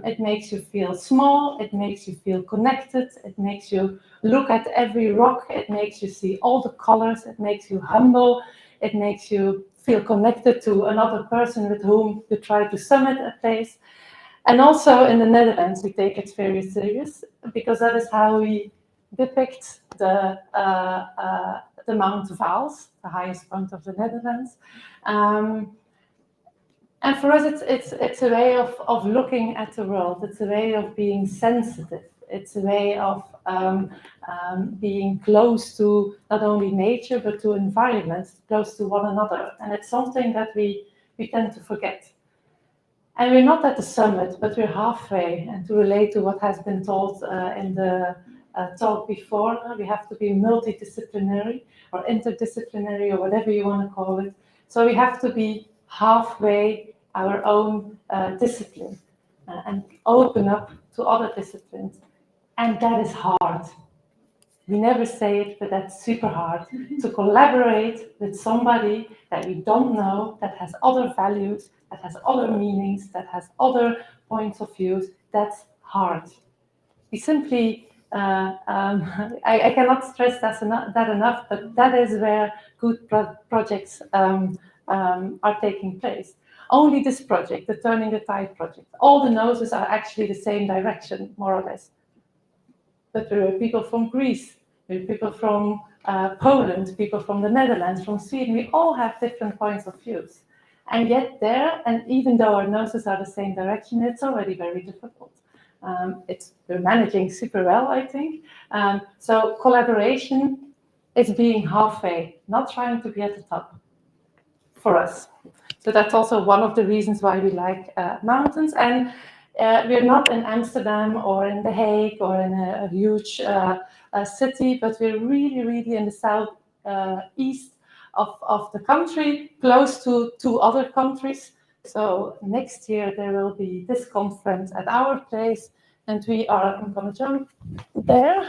It makes you feel small, it makes you feel connected, it makes you look at every rock, it makes you see all the colors, it makes you humble, it makes you feel connected to another person with whom you try to summit a place. And also in the Netherlands, we take it very serious because that is how we depict the Mount Vaals, the highest point of the Netherlands. And for us, it's a way of looking at the world. It's a way of being sensitive. It's a way of being close to not only nature, but to environments, close to one another. And it's something that we tend to forget. And we're not at the summit, but we're halfway. And to relate to what has been told in the talk before, we have to be multidisciplinary or interdisciplinary or whatever you want to call it. So we have to be halfway our own discipline and open up to other disciplines. And that is hard. We never say it, but that's super hard. To collaborate with somebody that we don't know, that has other values, that has other meanings, that has other points of views, that's hard. We simply, I cannot stress that enough, but that is where good projects are taking place. Only this project, the Turning the Tide project, all the noses are actually the same direction, more or less. But there are people from Greece, there are people from Poland, people from the Netherlands, from Sweden. We all have different points of views. And yet there, and even though our noses are the same direction, it's already very difficult. We're managing super well, I think. So collaboration is being halfway, not trying to be at the top for us. So that's also one of the reasons why we like mountains. And we're not in Amsterdam or in The Hague or in a huge city, but we're really, really in the south east of the country, close to two other countries. So next year there will be this conference at our place, and I'm going to jump there,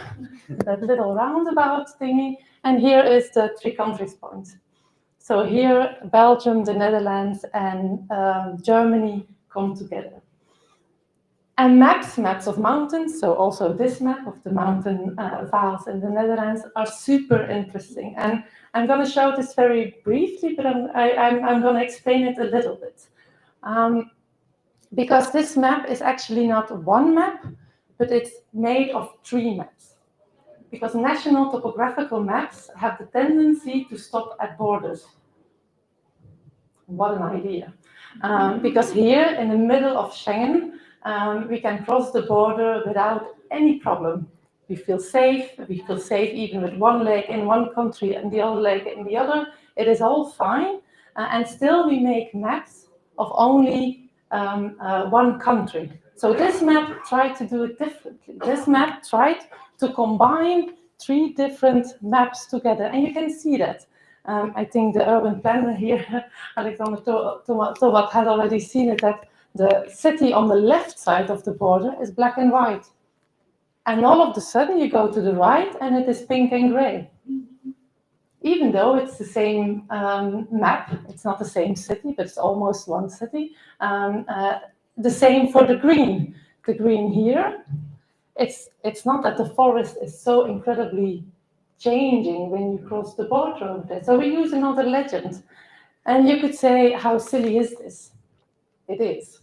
that little roundabout thingy, and here is the three countries point. So here, Belgium, the Netherlands, and Germany come together. And maps of mountains, so also this map of the mountain Vaals in the Netherlands, are super interesting. And I'm going to show this very briefly, but I'm going to explain it a little bit. Because this map is actually not one map, but it's made of three maps. Because national topographical maps have the tendency to stop at borders. What an idea. Because here in the middle of Schengen, we can cross the border without any problem. We feel safe even with one leg in one country and the other leg in the other. It is all fine. And still we make maps of only one country. So this map tried to do it differently. This map tried to combine three different maps together. And you can see that. I think the urban planner here, Alexander Tomat, had already seen it, that the city on the left side of the border is black and white. And all of a sudden you go to the right and it is pink and gray. Even though it's the same map, it's not the same city, but it's almost one city. The same for the green. The green here, it's not that the forest is so incredibly changing when you cross the border over there. So we use another legend. And you could say, how silly is this? It is.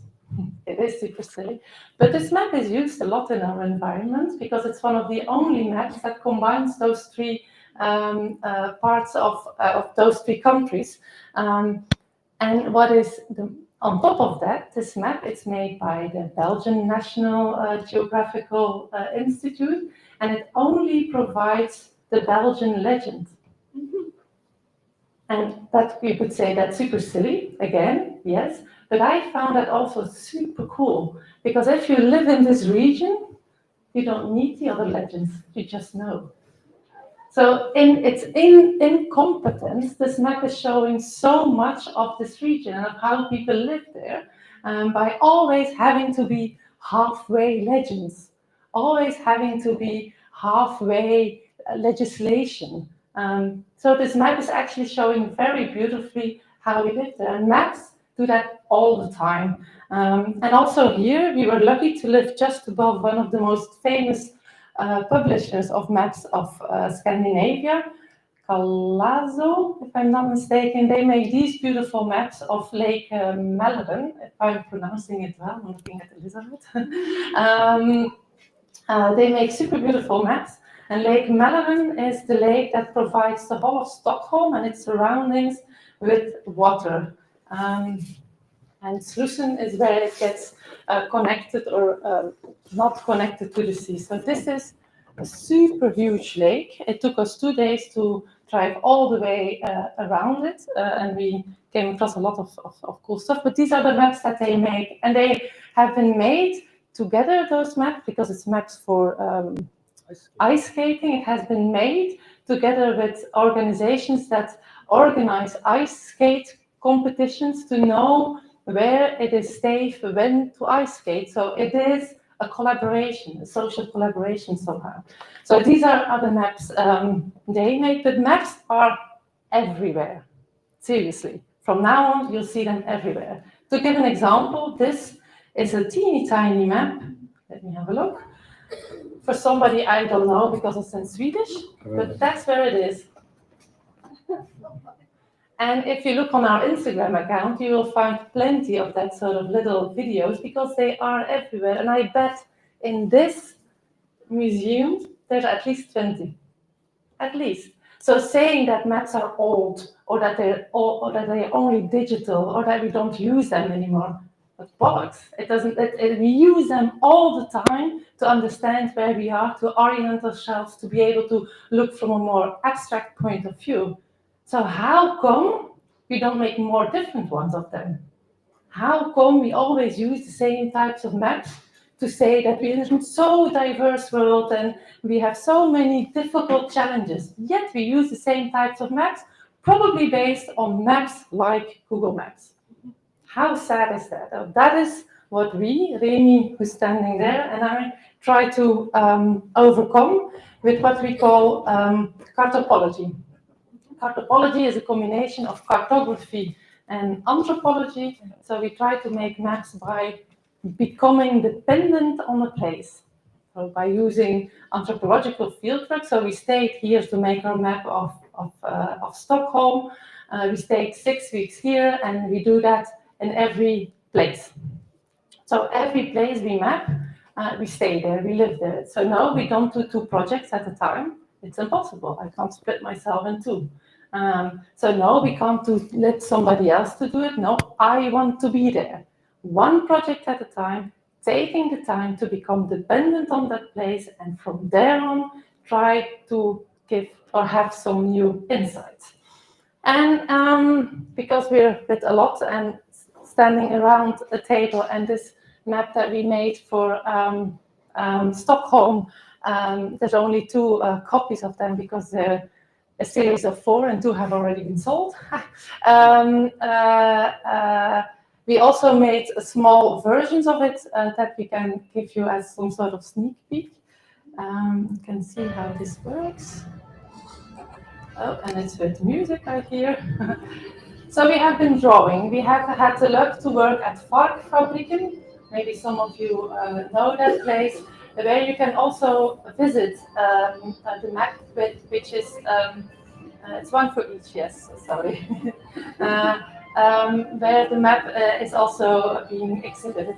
It is super silly. But this map is used a lot in our environment because it's one of the only maps that combines those three parts of those three countries. And what is on top of that, this map is made by the Belgian National Geographical Institute, and it only provides the Belgian legend. And that you could say that's super silly, again, yes, but I found that also super cool, because if you live in this region, you don't need the other legends, you just know. So in its incompetence, this map is showing so much of this region and of how people live there. by always having to be halfway legends, always having to be halfway legislation. So this map is actually showing very beautifully how we live there. And maps do that all the time. And also here, we were lucky to live just above one of the most famous publishers of maps of Scandinavia, Calazo, if I'm not mistaken. They make these beautiful maps of Lake Mälaren, if I'm pronouncing it well, I'm looking at Elizabeth. They make super beautiful maps. And Lake Mälaren is the lake that provides the whole of Stockholm and its surroundings with water. And Slussen is where it gets connected or not connected to the sea. So this is a super huge lake. It took us 2 days to drive all the way around it, and we came across a lot of cool stuff. But these are the maps that they make, and they have been made together, those maps, because it's maps for ice skating. It has been made together with organizations that organize ice skate competitions to know where it is safe when to ice skate. So it is a collaboration, a social collaboration somehow. So these are other maps they make, but maps are everywhere. Seriously. From now on, you'll see them everywhere. To give an example, this is a teeny tiny map. Let me have a look. For somebody I don't know because it's in Swedish, but that's where it is. And if you look on our Instagram account, you will find plenty of that sort of little videos because they are everywhere. And I bet in this museum, there's at least 20, at least. So saying that maps are old or that they're only digital or that we don't use them anymore, but bollocks. We use them all the time to understand where we are, to orient ourselves, to be able to look from a more abstract point of view. So how come we don't make more different ones of them? How come we always use the same types of maps to say that we live in so diverse world and we have so many difficult challenges, yet we use the same types of maps, probably based on maps like Google Maps? How sad is that? That is what Remy, who's standing there, and I try to overcome with what we call cartopology. Cartopology is a combination of cartography and anthropology. So we try to make maps by becoming dependent on a place. So by using anthropological fieldwork. So we stayed here to make our map of Stockholm. We stayed 6 weeks here, and we do that in every place. So every place we map, we stay there, we live there. So no, we don't do 2 projects at a time. It's impossible. I can't split myself in 2. So no, we can't let somebody else to do it. No, I want to be there. 1 project at a time, taking the time to become dependent on that place, and from there on, try to give or have some new insights. And because we're with a lot and standing around a table, and this map that we made for Stockholm, there's only 2 copies of them because they're a series of 4 and 2 have already been sold. We also made small versions of it that we can give you as some sort of sneak peek. You can see how this works. Oh, and it's with music right here. So we have been drawing. We have had the luck to work at Varkfabriken. Maybe some of you know that place, where you can also visit the map, which is, it's 1 for each, yes, sorry. Where the map is also being exhibited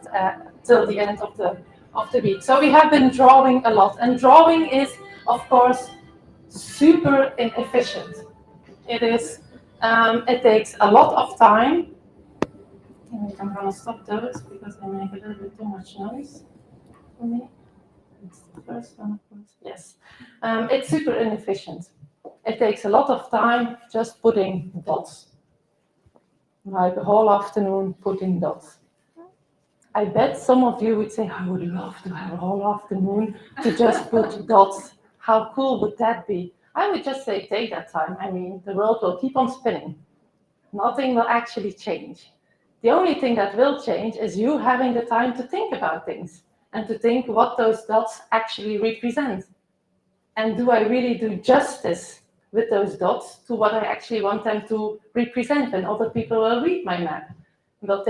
till the end of the week. So we have been drawing a lot, and drawing is, of course, super inefficient. It takes a lot of time. I'm gonna stop those because they make a little bit too much noise for me. It's the first one, of course. Yes, it's super inefficient. It takes a lot of time just putting dots. Like a whole afternoon putting dots. I bet some of you would say, I would love to have a whole afternoon to just put dots. How cool would that be? I would just say, take that time. I mean, the world will keep on spinning. Nothing will actually change. The only thing that will change is you having the time to think about things and to think what those dots actually represent. And do I really do justice with those dots to what I actually want them to represent? And other people will read my map. Will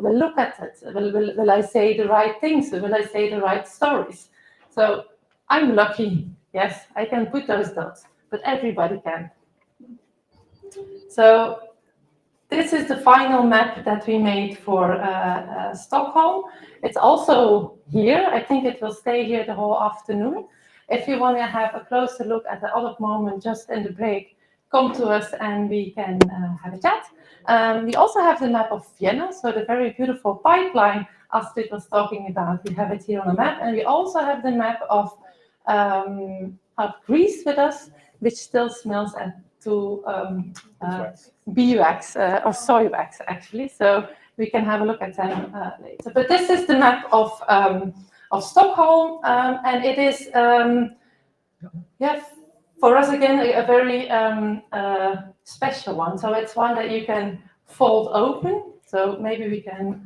look at it. Will I say the right things? Will I say the right stories? So I'm lucky. Yes, I can put those dots, but everybody can. So this is the final map that we made for Stockholm. It's also here. I think it will stay here the whole afternoon. If you want to have a closer look at the other moment, just in the break, come to us and we can have a chat. We also have the map of Vienna, so the very beautiful pipeline Astrid was talking about. We have it here on the map, and we also have the map of Greece with us, which still smells to beeswax or soy wax, actually. So we can have a look at them later. But this is the map of Stockholm, and it is, for us again, a very special one. So it's one that you can fold open. So maybe we can,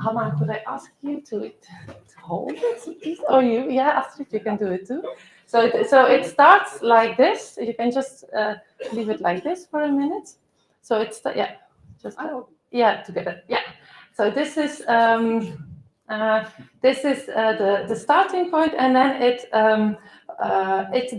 Hannah, could I ask you to hold it, please? Or you, yeah, Astrid, you can do it too. So it starts like this. You can just leave it like this for a minute. So it's, together, yeah. So this is the starting point, and then it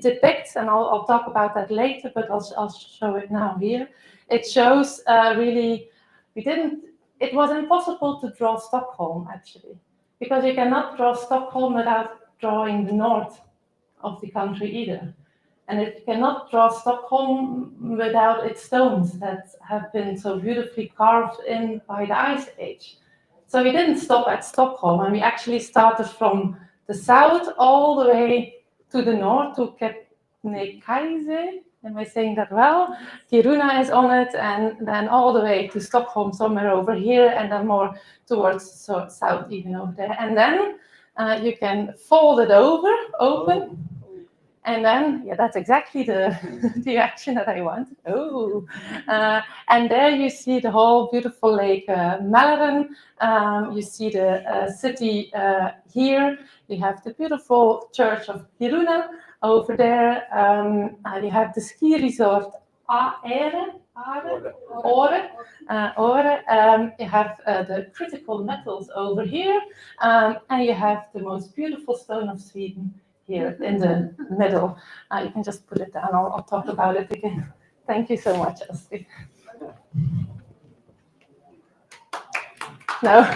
depicts, and I'll talk about that later, but I'll show it now here. It shows really, it was impossible to draw Stockholm, actually, because you cannot draw Stockholm without drawing the north of the country either. And it cannot draw Stockholm without its stones that have been so beautifully carved in by the Ice Age. So we didn't stop at Stockholm, and we actually started from the south all the way to the north to Kebnekaise. Am I saying that well? Kiruna is on it, and then all the way to Stockholm, somewhere over here, and then more towards south, even over there. And then you can fold it open. And then, yeah, that's exactly the action that I want. Oh, and there you see the whole beautiful lake Mälaren. You see the city here. You have the beautiful church of Kiruna over there. You have the ski resort Åre. You have the critical metals over here, and you have the most beautiful stone of Sweden here in the middle. You can just put it down. I'll talk about it again. Thank you so much, Astrid. No.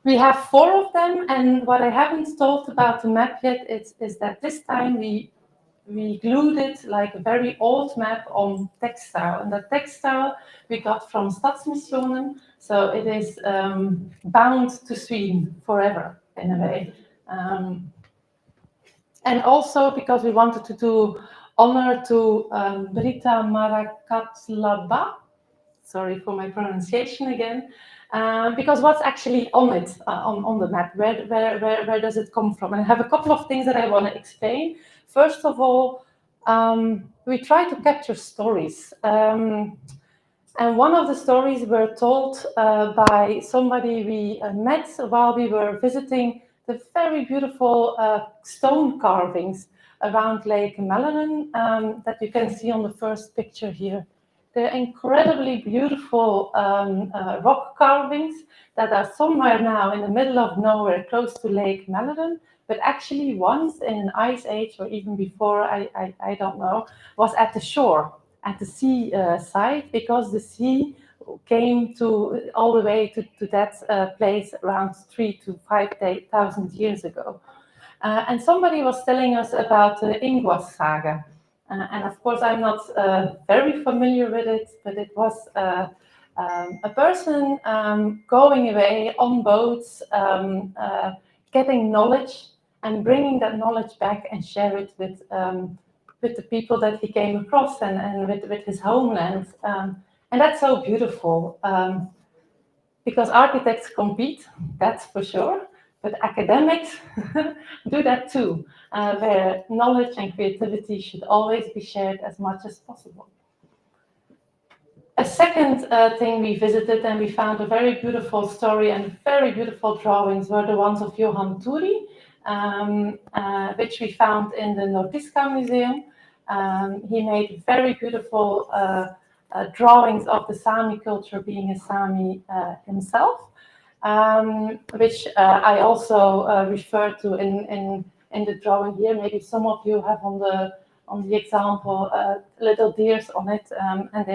We have 4 of them, and what I haven't told about the map yet is that this time we glued it like a very old map on textile, and the textile we got from Stadsmissionen, so it is bound to Sweden forever in a way. And also because we wanted to do honor to Britta Marakatlaba, sorry for my pronunciation again, because what's actually on it, on the map, where does it come from? And I have a couple of things that I want to explain. First of all, we try to capture stories. And one of the stories were told by somebody we met while we were visiting the very beautiful stone carvings around Lake Mälaren that you can see on the first picture here. They're incredibly beautiful rock carvings that are somewhere now in the middle of nowhere, close to Lake Mälaren, but actually once in an ice age or even before, I don't know, was at the shore, at the sea side, because the sea came to all the way to that place around 3,000 to 5,000 years ago. And somebody was telling us about the Ingwas saga. And of course, I'm not very familiar with it, but it was a person going away on boats, getting knowledge and bringing that knowledge back and share it with the people that he came across and with his homeland. And that's so beautiful, because architects compete, that's for sure. But academics do that too, where knowledge and creativity should always be shared as much as possible. A second thing we visited, and we found a very beautiful story and very beautiful drawings, were the ones of Johan Turi, which we found in the Nordiska Museum. He made very beautiful drawings of the Sami culture, being a Sami himself, which I also refer to in the drawing here. Maybe some of you have on the example little deers on it, and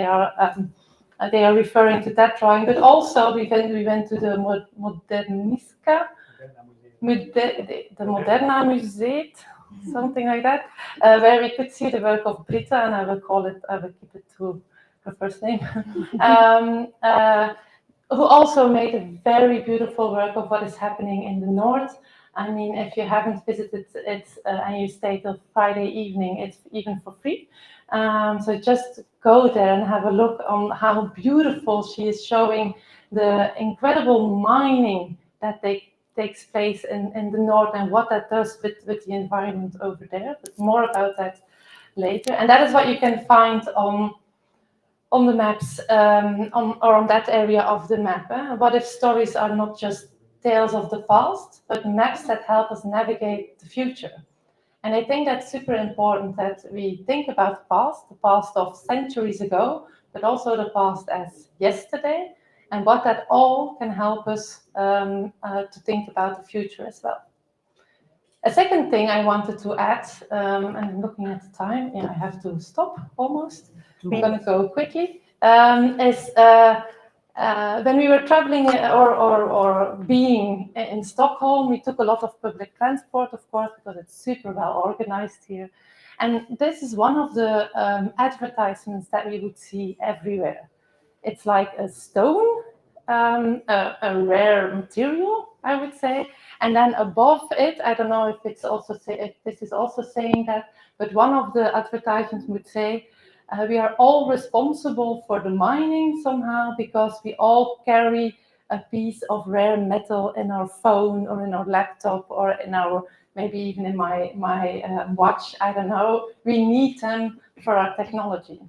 they are referring to that drawing. But also we went to the Moderniska, the Moderna Museet, something like that, where we could see the work of Britta, and I will keep it to her first name, who also made a very beautiful work of what is happening in the north. I mean, if you haven't visited it and you stay till Friday evening, it's even for free. So just go there and have a look on how beautiful she is showing the incredible mining that takes place in the north and what that does with the environment over there. But more about that later. And that is what you can find on the maps, on that area of the map. What if stories are not just tales of the past, but maps that help us navigate the future? And I think that's super important that we think about the past of centuries ago, but also the past as yesterday, and what that all can help us to think about the future as well. A second thing I wanted to add, and I'm looking at the time, I have to stop almost. I'm going to go quickly. Is when we were traveling or being in Stockholm, we took a lot of public transport, of course, because it's super well organized here. And this is one of the advertisements that we would see everywhere. It's like a stone, a rare material, I would say. And then above it, I don't know if this is also saying that, but one of the advertisements would say, we are all responsible for the mining somehow because we all carry a piece of rare metal in our phone or in our laptop or in our, maybe even in my watch, I don't know. We need them for our technology.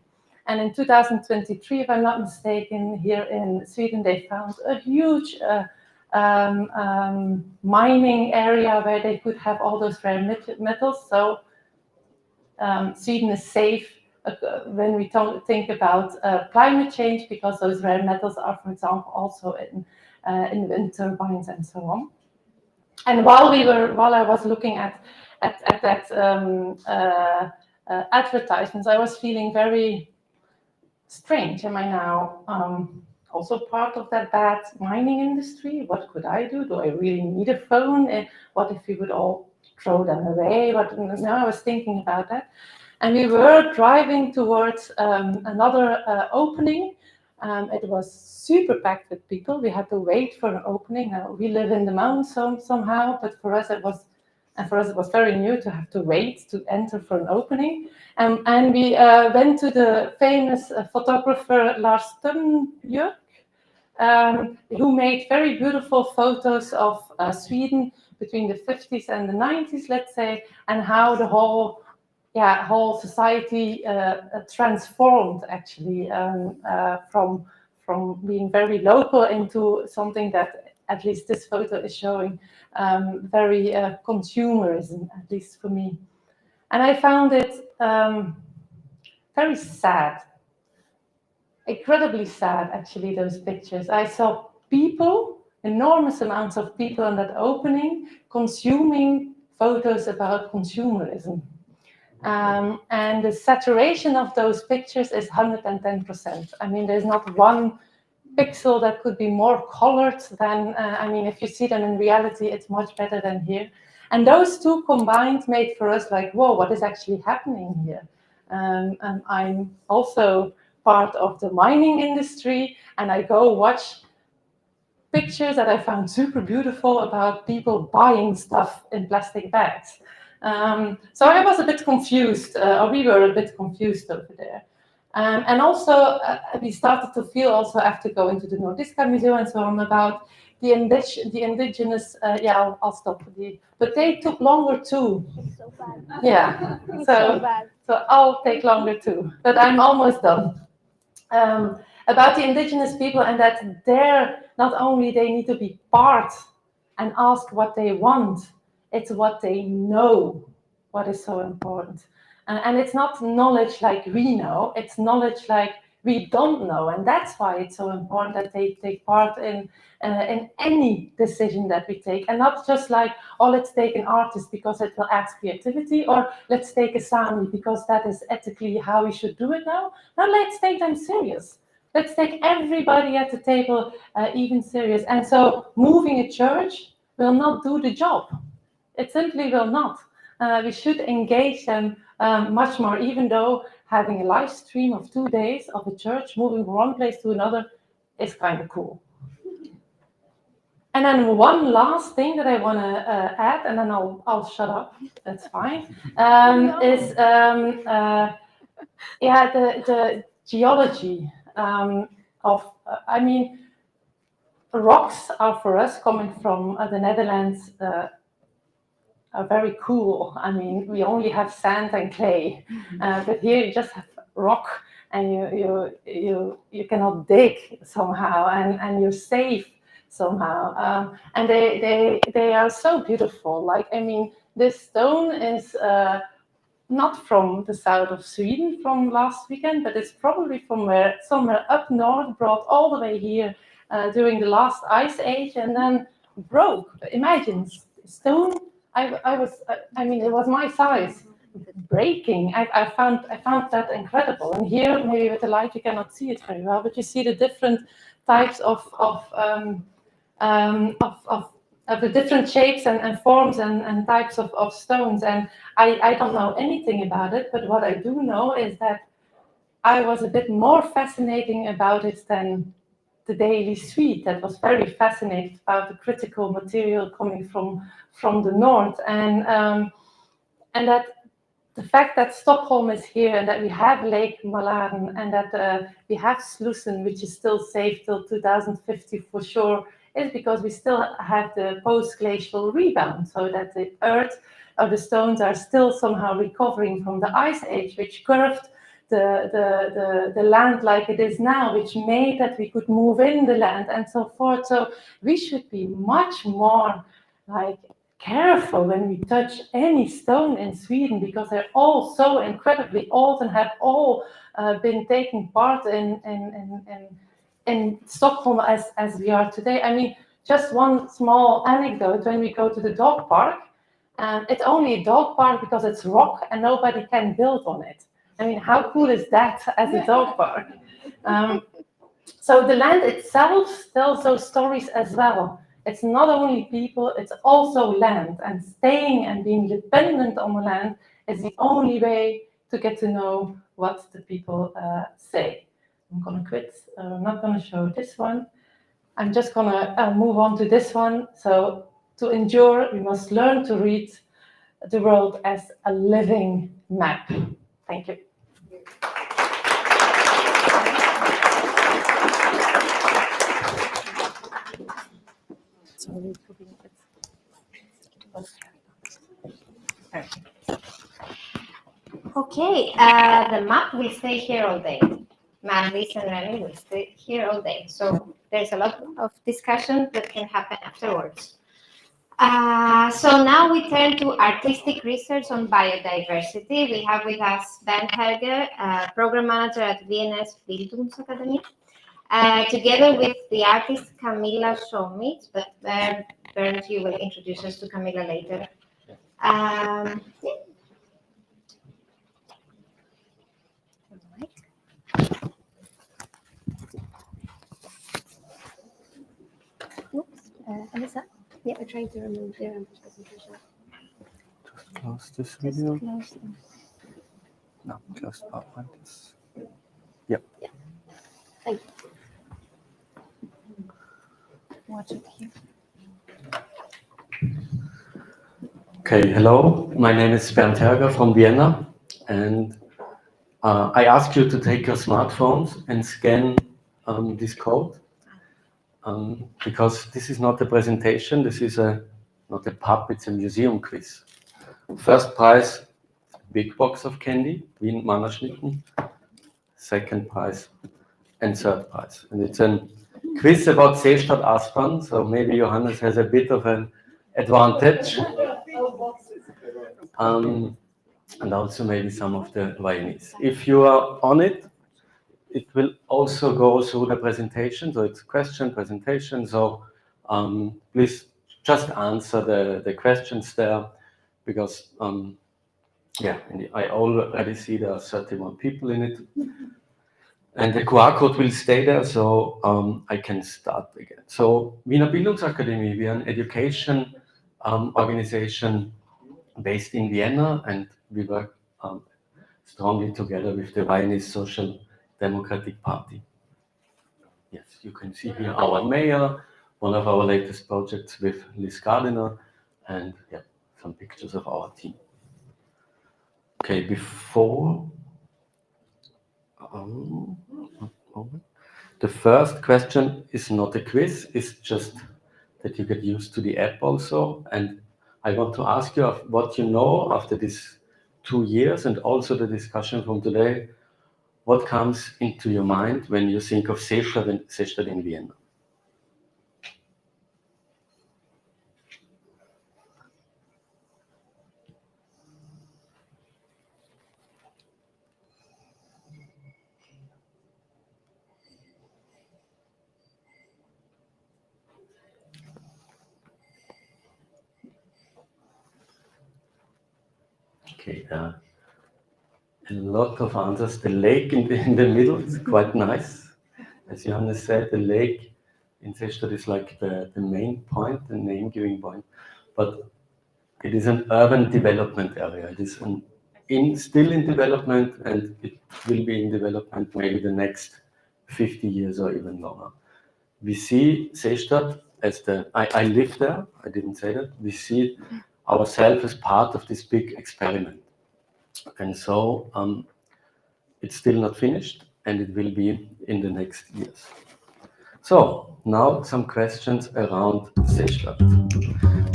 And in 2023, if I'm not mistaken, here in Sweden, they found a huge mining area where they could have all those rare metals. So Sweden is safe when we think about climate change, because those rare metals are, for example, also in wind turbines and so on. And while I was looking at that advertisements, I was feeling very strange. Am I now also part of that bad mining industry? What could I do? Do I really need a phone? And what if we would all throw them away? I was thinking about that. And we were driving towards another opening. It was super packed with people. We had to wait for an opening. Now, we live in the mountains somehow, but for us it was very new to have to wait to enter for an opening. And we went to the famous photographer Lars Sternbjörk, who made very beautiful photos of Sweden between the 50s and the 90s, let's say, and how the whole society transformed actually from being very local into something that, at least this photo is showing, very consumerism, at least for me. And I found it very sad, incredibly sad, actually, those pictures. I saw people, enormous amounts of people in that opening, consuming photos about consumerism. And the saturation of those pictures is 110%. I mean, there's not one pixel that could be more colored than, if you see them in reality, it's much better than here. And those two combined made for us like, whoa, what is actually happening here? And I'm also part of the mining industry, and I go watch pictures that I found super beautiful about people buying stuff in plastic bags. So I was a bit confused, or we were a bit confused over there. And also, we started to feel also after going to the Nordiska Museum and so on about the indigenous, I'll stop. But they took longer too. It's so bad. Yeah, It's so bad. so I'll take longer too, but I'm almost done. about the indigenous people, and that they're not only they need to be part and ask what they want, it's what they know, what is so important. And it's not knowledge like we know, it's knowledge like we don't know, and that's why it's so important that they take part in any decision that we take, and not just like, oh, let's take an artist because it will add creativity, or let's take a Sami because that is ethically how we should do it now. No, let's take them serious. Let's take everybody at the table even serious. And so moving a church will not do the job. It simply will not. We should engage them much more, even though having a live stream of 2 days of a church moving from one place to another is kind of cool. And then one last thing that I want to add, and then I'll shut up. That's fine. Is the geology of. I mean, rocks are for us coming from the Netherlands. Are very cool. I mean, we only have sand and clay, but here you just have rock, and you cannot dig somehow, and you're safe somehow, and they are so beautiful. Like, I mean, this stone is not from the south of Sweden from last weekend, but it's probably from somewhere up north, brought all the way here during the last ice age, and then broke. Imagine stone. I mean, it was my size, breaking. I found that incredible. And here, maybe with the light, you cannot see it very well, but you see the different types of the different shapes and forms and types of stones. And I don't know anything about it, but what I do know is that I was a bit more fascinating about it than the Daily Suite, that was very fascinated about the critical material coming from the north, and that the fact that Stockholm is here and that we have Lake Malaren and that we have Slussen, which is still safe till 2050 for sure, is because we still have the post-glacial rebound, so that the earth or the stones are still somehow recovering from the ice age, which curved the land like it is now, which made that we could move in the land and so forth. So we should be much more like careful when we touch any stone in Sweden, because they're all so incredibly old and have all been taking part in Stockholm as we are today. I mean, just one small anecdote: when we go to the dog park, it's only a dog park because it's rock and nobody can build on it. I mean, how cool is that as a dog park? So the land itself tells those stories as well. It's not only people, it's also land. And staying and being dependent on the land is the only way to get to know what the people say. I'm going to quit. I'm not going to show this one. I'm just going to move on to this one. So to endure, we must learn to read the world as a living map. Thank you. Okay, the map will stay here all day. Maris and Remy will stay here all day. So there's a lot of discussion that can happen afterwards. So now we turn to artistic research on biodiversity. We have with us Bernd Helge, program manager at Vienna's Bildungsakademie, together with the artist Camilla Schomit, but Bernd, you will introduce us to Camilla later. Yeah. Oops, Alyssa? Yeah, we're trying to remove the presentation. Just close this video. Just close them. No, close PowerPoint. Yep. Yeah. Thank you. Watch it here. Okay, hello. My name is Bernd Helge from Vienna, and I ask you to take your smartphones and scan this code, because this is not a presentation. This is not a pub. It's a museum quiz. First prize, big box of candy, Wien Mannerschnitten. Second prize, and third prize. And it's a quiz about Seestadt Aspern, so maybe Johannes has a bit of an advantage. And also maybe some of the Viennese. If you are on it, it will also go through the presentation. So it's question, presentation. So please just answer the questions there, because yeah, I already see there are 31 people in it. And the QR code will stay there, so I can start again. So Wiener Bildungsakademie, we are an education organization based in Vienna, and we work strongly together with the Viennese Social Democratic Party. Yes, you can see here our mayor, one of our latest projects with Liz Gardiner, and yeah, some pictures of our team. Okay, before the first question is not a quiz, it's just that you get used to the app also. And I want to ask you what you know after these 2 years, and also the discussion from today. What comes into your mind when you think of Seestadt in Vienna? Okay, a lot of answers. The lake in the middle is quite nice. As Johannes said, the lake in Seestadt is like the main point, the name-giving point. But it is an urban development area. It is still in development, and it will be in development maybe the next 50 years or even longer. We see Seestadt as I live there, I didn't say that. We see ourselves as part of this big experiment. And so it's still not finished, and it will be in the next years. So now some questions around Seestadt.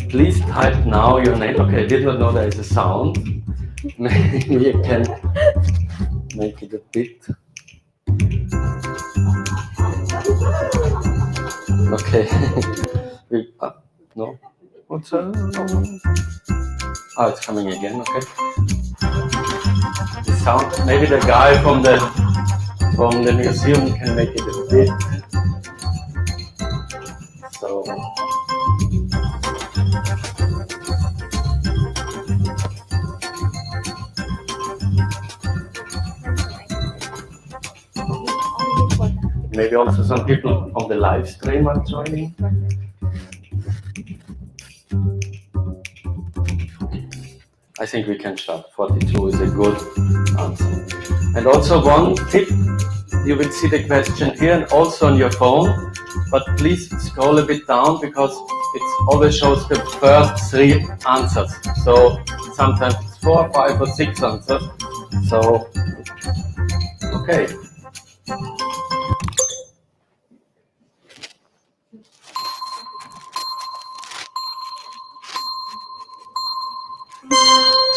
Please type now your name. Okay, I did not know there is a sound. Maybe you can make it a bit. Okay. No? What's that? Oh, it's coming again, okay. The sound, maybe the guy from the museum can make it a bit. So. Maybe also some people on the live stream are joining. I think we can start. 42 is a good answer. And also one tip, you will see the question here and also on your phone, but please scroll a bit down because it always shows the first 3 answers. So sometimes it's 4, 5 or 6 answers. So, okay.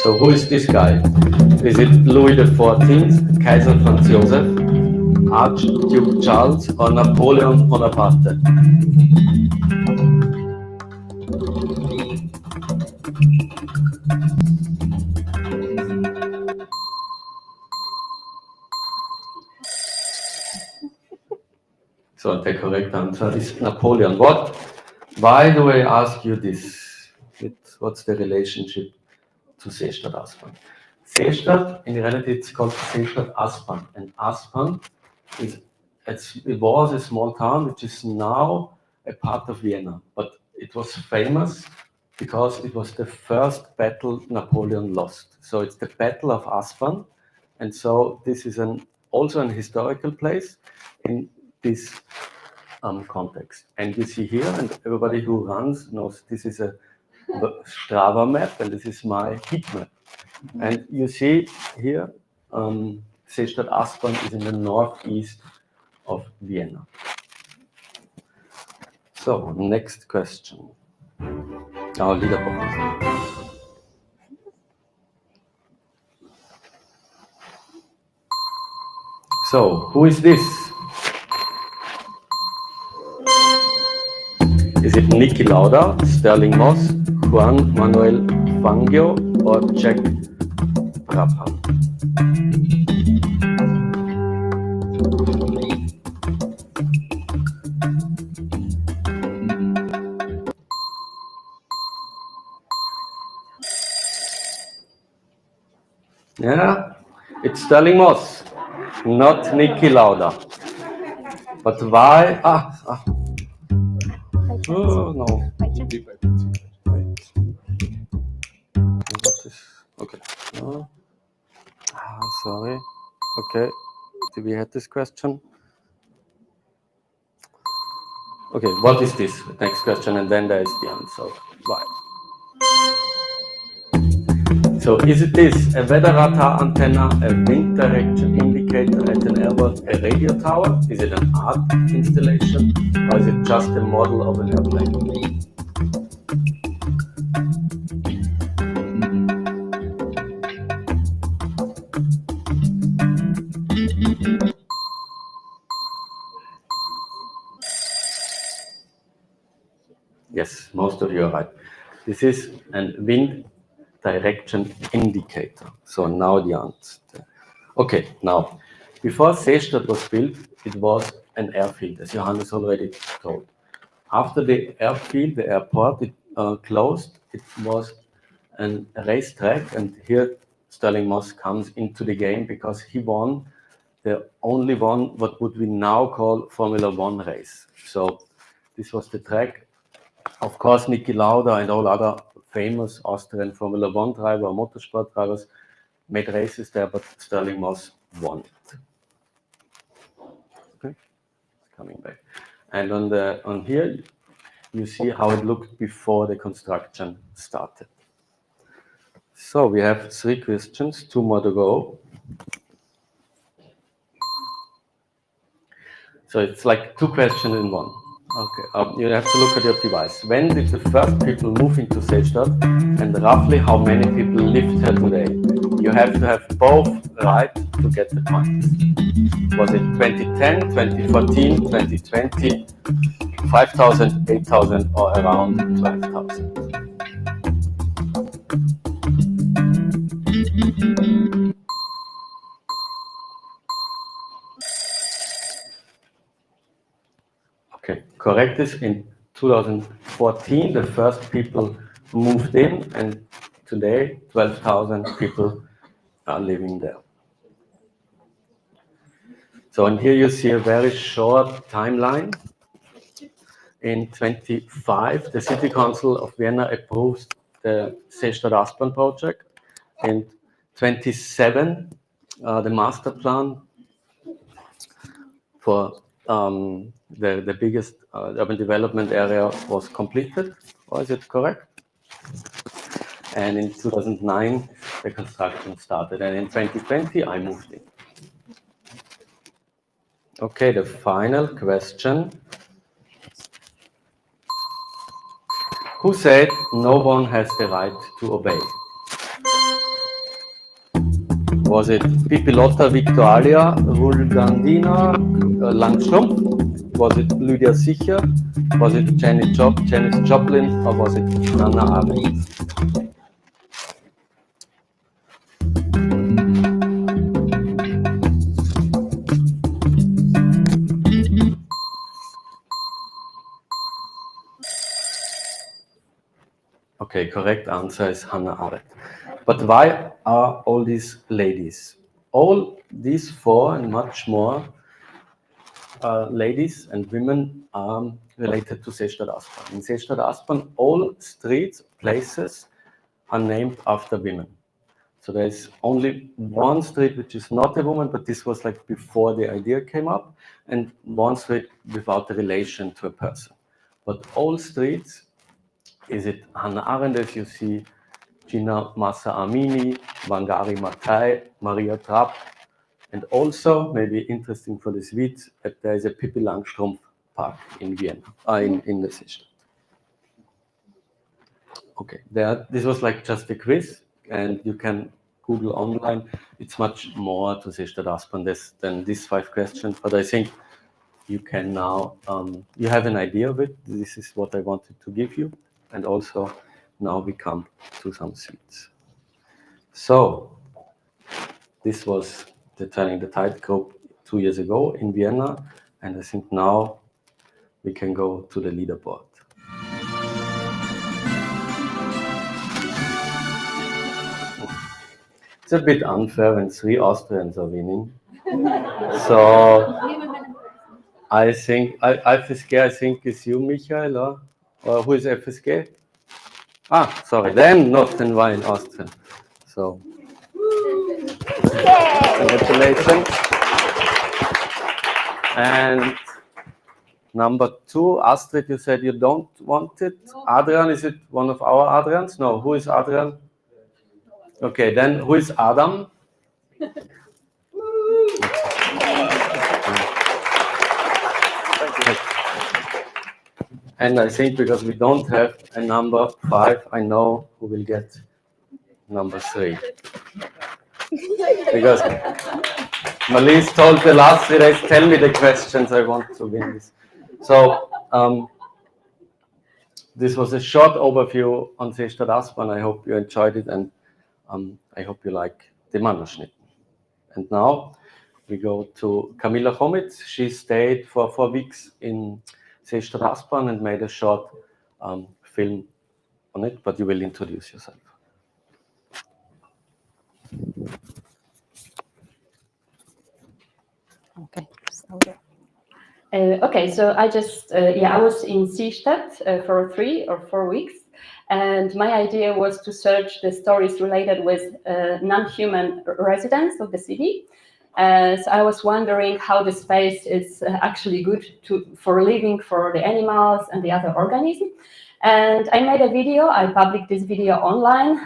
So who is this guy? Is it Louis XIV, Kaiser Franz Joseph, Archduke Charles, or Napoleon Bonaparte? So the correct answer is Napoleon. Why do I ask you this? What's the relationship to Seestadt Aspern? Seestadt, in reality, it's called Seestadt Aspern, and Aspern it was a small town which is now a part of Vienna, but it was famous because it was the first battle Napoleon lost. So it's the Battle of Aspern, and so this is also an historical place in this context. And you see here, and everybody who runs knows this is a Strava map, and this is my heat map. And you see here, Seestadt Aspern is in the northeast of Vienna. So, next question. Our leaderboard. So, who is this? Is it Niki Lauda, Sterling Moss, Juan Manuel Fangio, or Jack Brabham? Yeah, it's Sterling Moss, not Niki Lauda. But why? Oh no. Okay. Oh. Sorry. Okay. Did we have this question? Okay, what is this? Next question, and then there is the answer. Why? So is it this, a weather radar antenna, a wind direction indicator at an airport, a radio tower? Is it an art installation, or is it just a model of an airplane? Yes, most of you are right. This is a wind direction indicator. So now the answer. Okay, now, before Seestadt was built, it was an airfield, as Johannes already told. After the airfield, the airport, closed, it was a racetrack, and here Sterling Moss comes into the game because he won the only one, what would we now call Formula One race. So this was the track. Of course, Niki Lauda and all other famous Austrian Formula One driver, motorsport drivers made races there, but Sterling Moss won it. Okay, it's coming back. And on here, you see how it looked before the construction started. So we have 3 questions, 2 more to go. So it's like 2 questions in one. Okay, you have to look at your device. When did the first people move into Seestadt, and roughly how many people live here today? You have to have both right to get the points. Was it 2010, 2014, 2020, 5,000, 8,000, or around 12,000? Okay, correct is in 2014, the first people moved in, and today 12,000 people are living there. So, and here you see a very short timeline. In 25, the City Council of Vienna approves the Seestadt-Aspern project. In 27, the master plan for the biggest urban development area was completed. Or is it correct? And in 2009, the construction started. And in 2020, I moved in. Okay, the final question. Who said no one has the right to obey? Was it Pipilotta Victualia, Vulgandina Langstrumpf? Was it Lydia Sicher? Was it Janis Joplin? Or was it Hannah Arendt? Okay, correct answer is Hannah Arendt. But why are all these ladies? All these 4 and much more ladies and women are related to Seestadt-Aspern. In Seestadt-Aspern, all streets, places are named after women. So there's only one street which is not a woman, but this was like before the idea came up, and one street without a relation to a person. But all streets, is it Hannah Arendt, as you see, Gina Massa Amini, Wangari Maathai, Maria Trapp, and also, maybe interesting for the Swedes, there is a Pippi Langstrumpf park in Vienna, in the Seestadt. Okay, this was like just a quiz, and you can Google online. It's much more to Seestadt-Aspern than these 5 questions, but I think you can now, you have an idea of it. This is what I wanted to give you. And also now we come to some seats. So this was the Turning the Tide group 2 years ago in Vienna. And I think now we can go to the leaderboard. It's a bit unfair when 3 Austrians are winning. So I think, FSG, I think is you, Michael, or who is FSG? Ah, sorry, then Northern Wine, Austrian. So, congratulations. And number 2, Astrid, you said you don't want it. Adrian, is it one of our Adrians? No, who is Adrian? Okay, then who is Adam? And I think because we don't have a number 5, I know who will get number 3. Because Malise told the last 3 days, tell me the questions, I want to win this. So this was a short overview on Seestadt Aspern. I hope you enjoyed it, and I hope you like the Mannerschnitt. And now we go to Camilla Homitz. She stayed for 4 weeks in Seestadt Aspern and made a short film on it, but you will introduce yourself. Okay. Okay, so I just, I was in Seestadt for 3 or 4 weeks, and my idea was to search the stories related with non-human residents of the city. So I was wondering how the space is actually good for living for the animals and the other organisms. And I made a video, I published this video online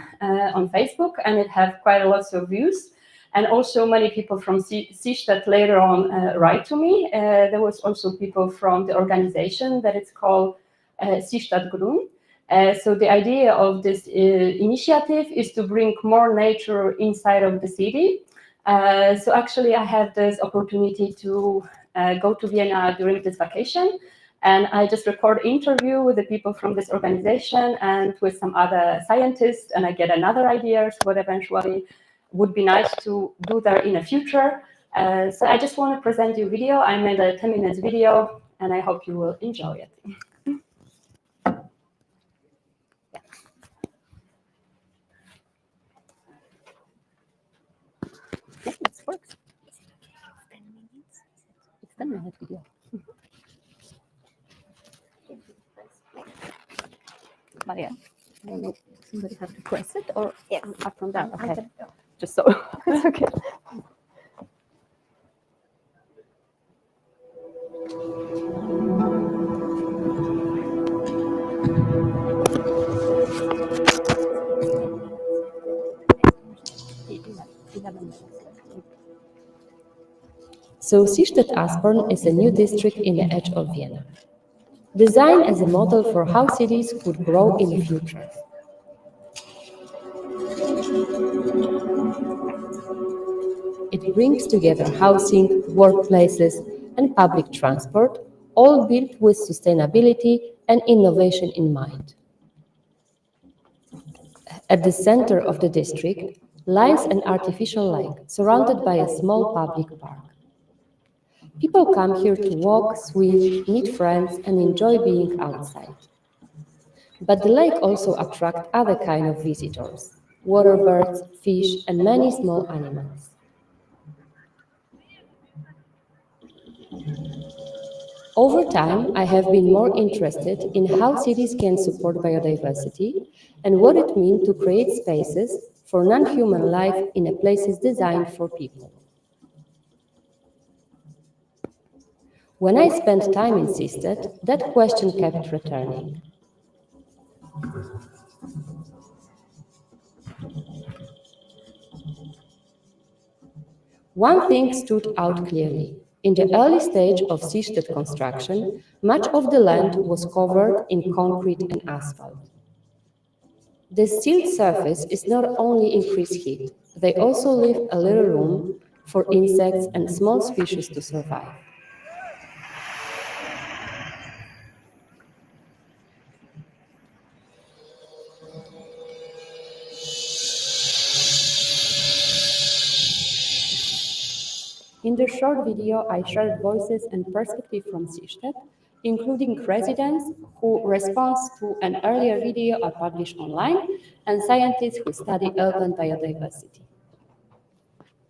on Facebook, and it had quite a lot of views. And also many people from Seestadt later on write to me. There was also people from the organization that it's called Seestadt Grün. So the idea of this initiative is to bring more nature inside of the city. So actually I had this opportunity to go to Vienna during this vacation, and I just record interview with the people from this organization and with some other scientists, and I get another ideas what eventually would be nice to do there in the future. So I just want to present you a video. I made a 10 minutes video, and I hope you will enjoy it. Yeah, it works. 10 minutes. It's 10 minute video. Maria, I don't know, somebody have to press it or up from down? Okay, just so. It's okay. So Seestadt Aspern is a new district in the edge of Vienna, designed as a model for how cities could grow in the future. It brings together housing, workplaces, and public transport, all built with sustainability and innovation in mind. At the center of the district lies an artificial lake surrounded by a small public park. People come here to walk, swim, meet friends, and enjoy being outside. But the lake also attracts other kinds of visitors: water birds, fish, and many small animals. Over time, I have been more interested in how cities can support biodiversity and what it means to create spaces for non-human life in a places designed for people. When I spent time in Seestadt, that question kept returning. One thing stood out clearly. In the early stage of Seestadt construction, much of the land was covered in concrete and asphalt. The sealed surface is not only increased heat, they also leave a little room for insects and small species to survive. in the short video I shared voices and perspectives from Seestadt, including residents who respond to an earlier video I published online, and scientists who study urban biodiversity.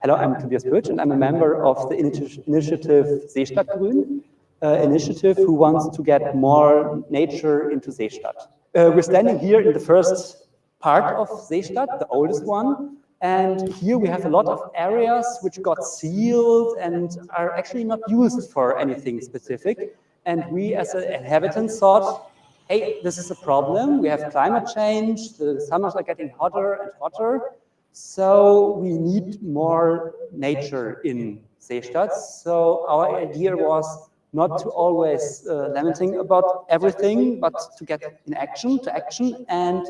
Hello, I'm Tobias Birch, and I'm a member of the initiative Seestadtgrün, initiative who wants to get more nature into Seestadt. We're standing here in the first part of Seestadt, the oldest one, and here we have a lot of areas which got sealed and are actually not used for anything specific. And we as inhabitants thought, hey, this is a problem. We have climate change, the summers are getting hotter and hotter, so we need more nature in Seestadt. So our idea was not to always lamenting about everything, but to get in action, and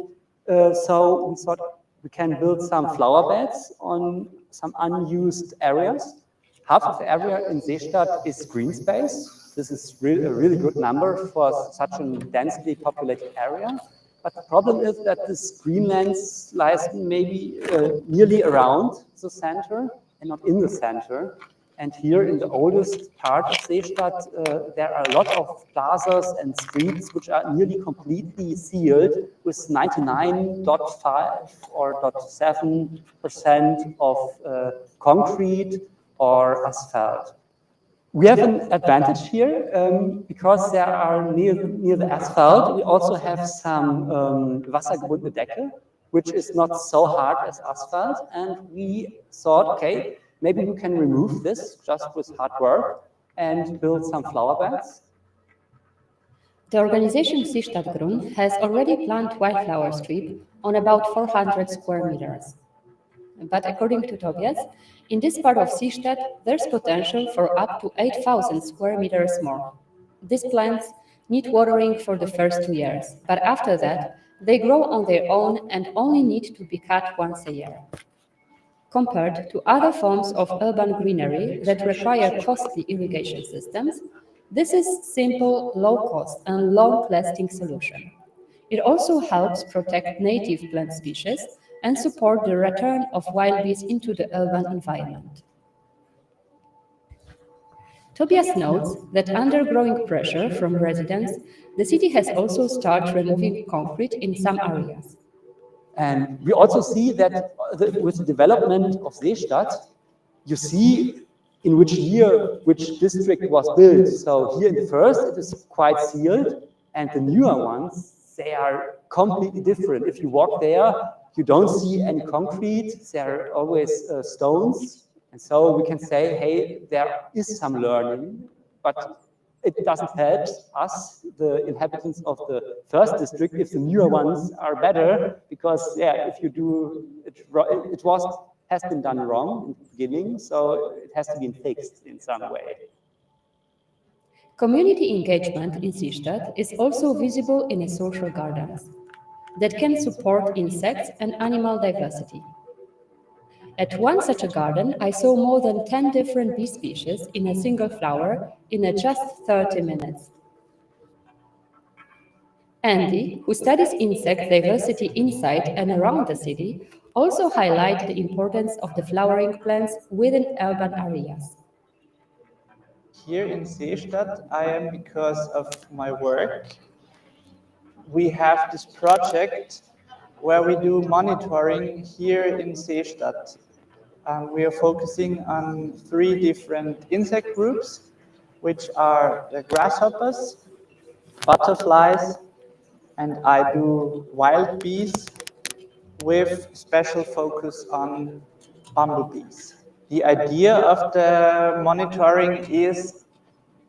so we thought we can build some flower beds on some unused areas. Half of the area in Seestadt is green space. This is a really good number for such a densely populated area. But the problem is that this greenland lies maybe nearly around the center and not in the center. And here in the oldest part of Seestadt, there are a lot of plazas and streets which are nearly completely sealed with 99.5 or 0.7% of concrete or asphalt. We have an advantage here because there are near the asphalt, we also have some wassergebundene Decke, which is not so hard as asphalt. And we thought, okay, maybe we can remove this just with hard work and build some flower beds. The organization Seestadtgrün has already planted wildflower strip on about 400 square meters. But according to Tobias, in this part of Seestadt, there's potential for up to 8,000 square meters more. These plants need watering for the first 2 years, but after that, they grow on their own and only need to be cut once a year. Compared to other forms of urban greenery that require costly irrigation systems, this is simple, low-cost and long-lasting solution. It also helps protect native plant species and support the return of wild bees into the urban environment. Tobias notes that under growing pressure from residents, the city has also started removing concrete in some areas. And we also see that with the development of Seestadt, you see in which year which district was built. So here in the first, it is quite sealed, and the newer ones, they are completely different. If you walk there, you don't see any concrete, there are always stones. And so we can say, hey, there is some learning, but it doesn't help us, the inhabitants of the first district, if the newer ones are better, because yeah, if you do it, has been done wrong in the beginning, so it has to be fixed in some way. Community engagement in Seestadt is also visible in social gardens that can support insects and animal diversity. At one such a garden, I saw more than 10 different bee species in a single flower in just 30 minutes. Andy, who studies insect diversity inside and around the city, also highlighted the importance of the flowering plants within urban areas. Here in Seestadt, I am because of my work. We have this project where we do monitoring here in Seestadt. We are focusing on 3 different insect groups, which are the grasshoppers, butterflies, and I do wild bees with special focus on bumblebees. The idea of the monitoring is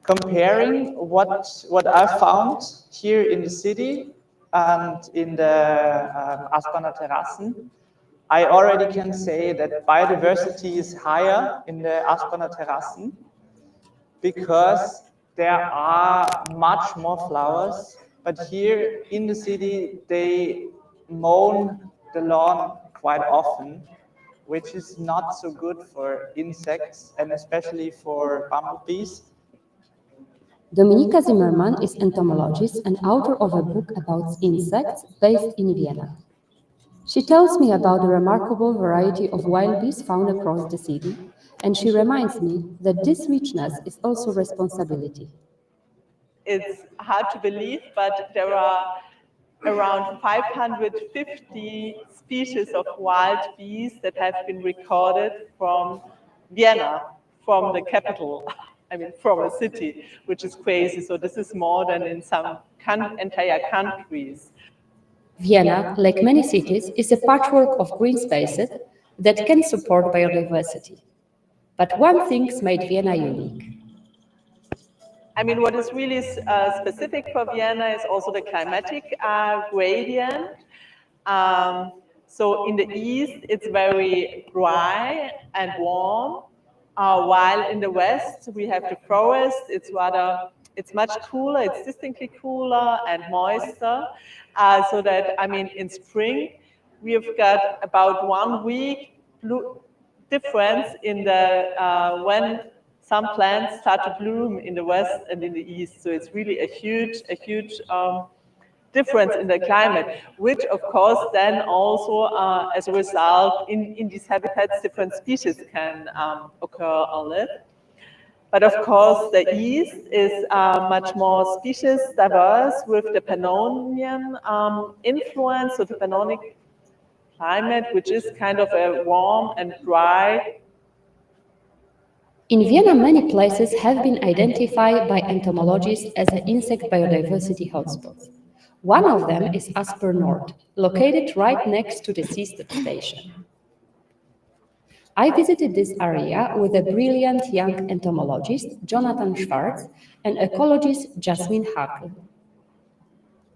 comparing what I found here in the city and in the Aspaner Terrassen. I already can say that biodiversity is higher in the Aspaner Terrassen because there are much more flowers, but here in the city they mow the lawn quite often, which is not so good for insects and especially for bumblebees. Dominika Zimmermann is entomologist and author of a book about insects based in Vienna. She tells me about the remarkable variety of wild bees found across the city, and she reminds me that this richness is also responsibility. It's hard to believe, but there are around 550 species of wild bees that have been recorded from Vienna, from the capital, I mean, from a city, which is crazy. So this is more than in some entire countries. Vienna, like many cities, is a patchwork of green spaces that can support biodiversity. But one thing made Vienna unique. I mean, what is really specific for Vienna is also the climatic gradient. So in the east, it's very dry and warm, while in the west, we have the forest. It's much cooler, it's distinctly cooler and moister. So that, I mean, in spring, we've got about 1 week difference in the when some plants start to bloom in the west and in the east. So it's really a huge difference in the climate, which of course then also, as a result, in these habitats, different species can occur or live. But of course, the east is much more species diverse with the Pannonian influence, so the Pannonic climate, which is kind of a warm and dry. In Vienna, many places have been identified by entomologists as insect biodiversity hotspots. One of them is Asper Nord, located right next to the Seestadt station. I visited this area with a brilliant young entomologist, Jonathan Schwartz, and ecologist Jasmine Hackl,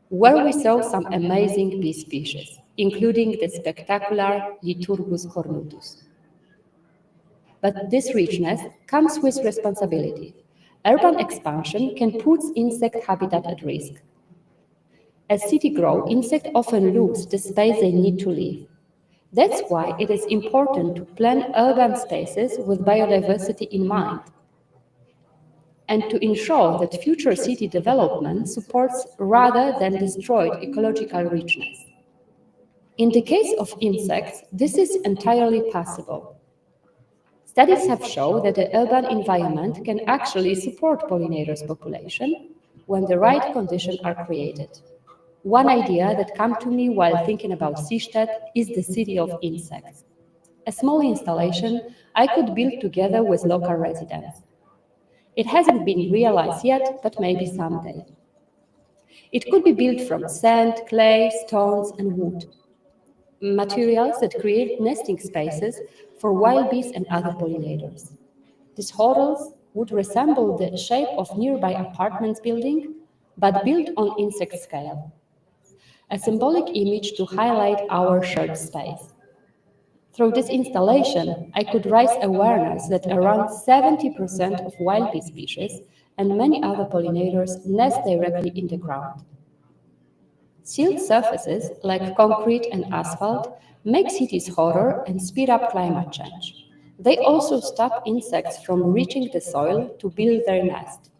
where we saw some amazing bee species, including the spectacular Lythurgus cornutus. But this richness comes with responsibility. Urban expansion can put insect habitat at risk. As cities grow, insects often lose the space they need to live. That's why it is important to plan urban spaces with biodiversity in mind, and to ensure that future city development supports rather than destroys ecological richness. In the case of insects, this is entirely possible. Studies have shown that the urban environment can actually support pollinators' population when the right conditions are created. One idea that came to me while thinking about Seestadt is the city of insects. A small installation I could build together with local residents. It hasn't been realized yet, but maybe someday. It could be built from sand, clay, stones, and wood, materials that create nesting spaces for wild bees and other pollinators. These hotels would resemble the shape of nearby apartments building, but built on insect scale. A symbolic image to highlight our shared space. Through this installation, I could raise awareness that around 70% of wild bee species and many other pollinators nest directly in the ground. Sealed surfaces like concrete and asphalt make cities hotter and speed up climate change. They also stop insects from reaching the soil to build their nest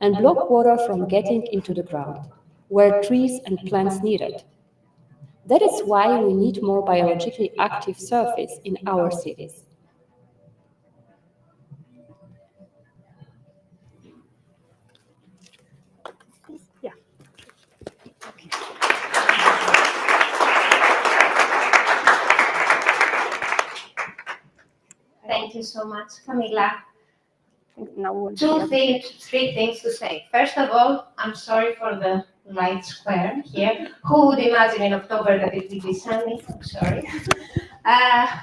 and block water from getting into the ground, where trees and plants need it. That is why we need more biologically active surface in our cities. Yeah. Thank you so much, Camila. Three things to say. First of all, I'm sorry for the light square here. Who would imagine in October that it would be sunny? I'm sorry.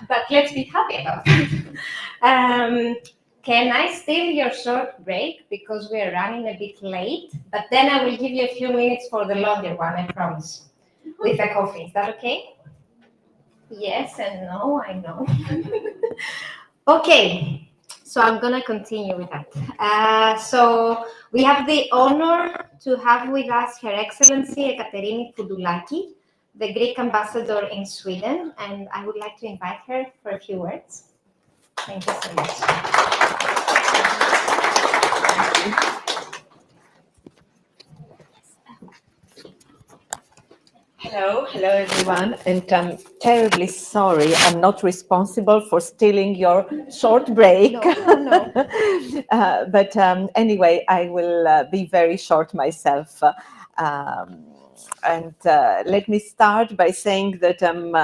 But let's be happy about it. Can I steal your short break because we are running a bit late? But then I will give you a few minutes for the longer one, I promise, with a coffee. Is that okay? Yes and no, I know. Okay. So I'm going to continue with that. So we have the honor to have with us Her Excellency Ekaterini Foudoulaki, the Greek ambassador in Sweden, and I would like to invite her for a few words. Thank you so much. Hello everyone, and I'm terribly sorry. I'm not responsible for stealing your short break. No. But anyway, I will be very short myself. And let me start by saying that I'm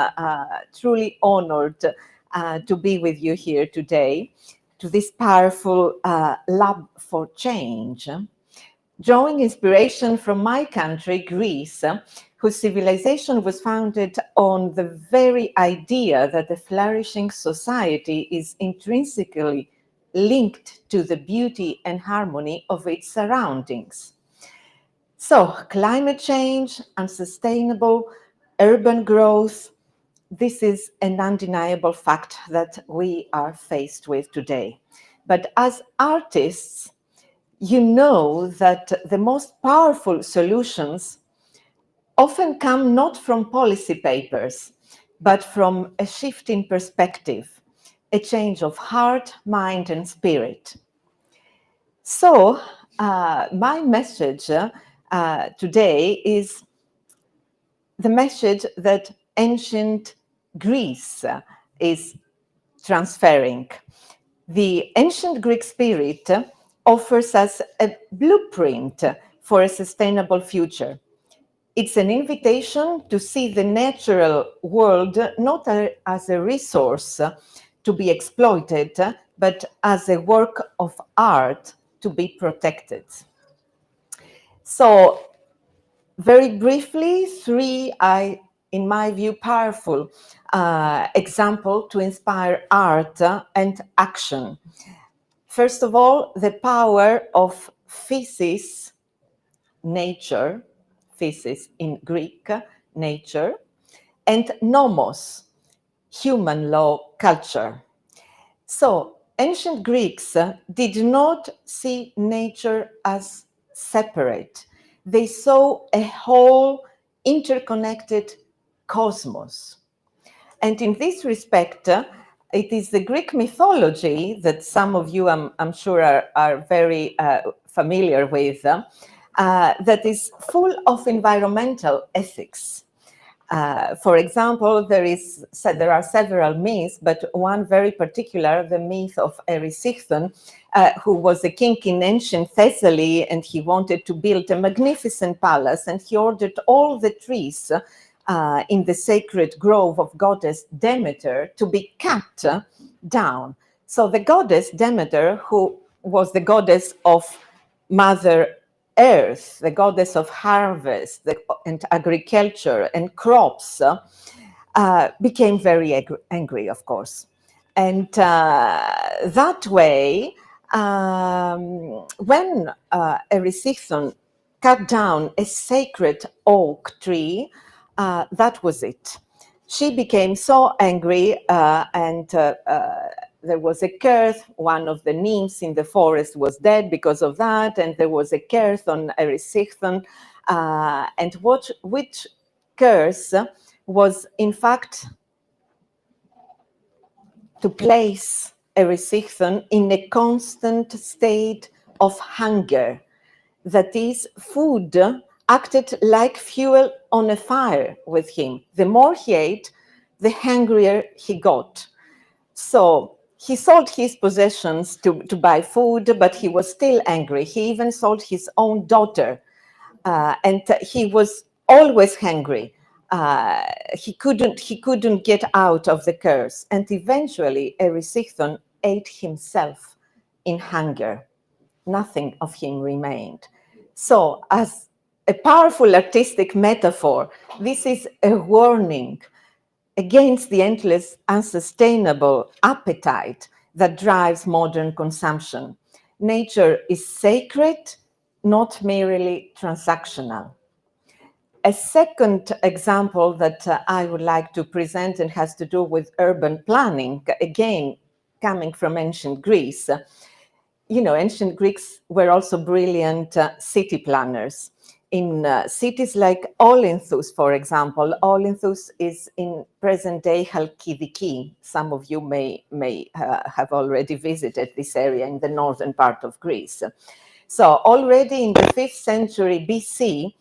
truly honored to be with you here today, to this powerful lab for change. Drawing inspiration from my country, Greece, whose civilization was founded on the very idea that a flourishing society is intrinsically linked to the beauty and harmony of its surroundings. So, climate change, unsustainable urban growth, this is an undeniable fact that we are faced with today. But as artists, you know that the most powerful solutions often come not from policy papers, but from a shift in perspective, a change of heart, mind, and spirit. So, my message today is the message that ancient Greece is transferring. The ancient Greek spirit offers us a blueprint for a sustainable future. It's an invitation to see the natural world not as a resource to be exploited, but as a work of art to be protected. So, very briefly, three, in my view, powerful examples to inspire art and action. First of all, the power of physis, nature, physis in Greek, nature, and nomos, human law, culture. So, ancient Greeks did not see nature as separate. They saw a whole interconnected cosmos. And in this respect, it is the Greek mythology that some of you, I'm sure, are very familiar with, that is full of environmental ethics. For example, there are several myths, but one very particular, the myth of Erysichthon, who was a king in ancient Thessaly, and he wanted to build a magnificent palace, and he ordered all the trees in the sacred grove of goddess Demeter to be cut down. So the goddess Demeter, who was the goddess of Mother Earth, the goddess of harvest and agriculture and crops, became very angry, of course. And that way, when Erysichthon cut down a sacred oak tree, that was it. She became so angry, and there was a curse. One of the nymphs in the forest was dead because of that, and there was a curse on Erysichthon. And which curse was, in fact, to place Erysichthon in a constant state of hunger. That is, food acted like fuel on a fire with him. The more he ate, the hungrier he got. So he sold his possessions to buy food, but he was still angry. He even sold his own daughter, and he was always hungry. He couldn't get out of the curse, and eventually Erysichthon ate himself in hunger. Nothing of him remained. So, as a powerful artistic metaphor, this is a warning against the endless, unsustainable appetite that drives modern consumption. Nature is sacred, not merely transactional. A second example that I would like to present and has to do with urban planning, again, coming from ancient Greece. You know, ancient Greeks were also brilliant city planners. In cities like Olynthus, for example, Olynthus is in present-day Halkidiki. Some of you may have already visited this area in the northern part of Greece. So already in the 5th century BC,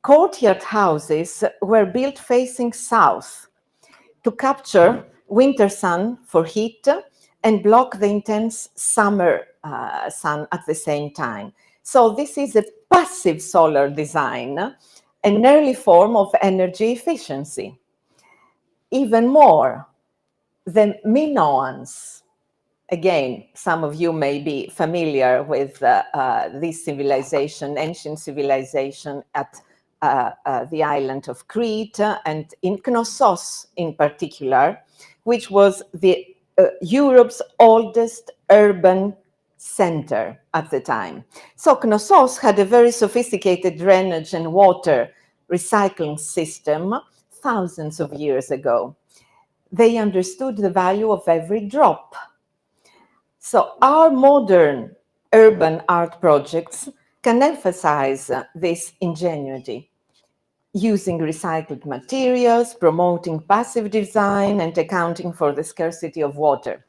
Courtyard houses were built facing south to capture winter sun for heat and block the intense summer sun at the same time. So this is a passive solar design, an early form of energy efficiency. Even more, the Minoans, again, some of you may be familiar with this civilization, ancient civilization at the island of Crete and in Knossos in particular, which was Europe's oldest urban center at the time. So Knossos had a very sophisticated drainage and water recycling system thousands of years ago. They understood the value of every drop. So our modern urban art projects can emphasize this ingenuity, using recycled materials, promoting passive design, and accounting for the scarcity of water.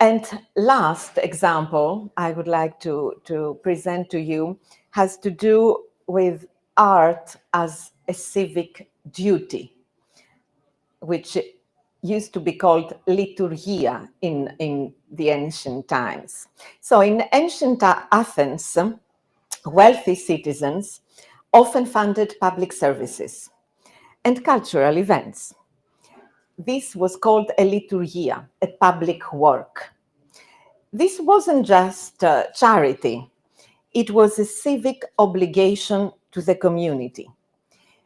And last example I would like to present to you has to do with art as a civic duty, which used to be called liturgia in the ancient times. So in ancient Athens, wealthy citizens often funded public services and cultural events. This was called a liturgia, a public work. This wasn't just charity, it was a civic obligation to the community.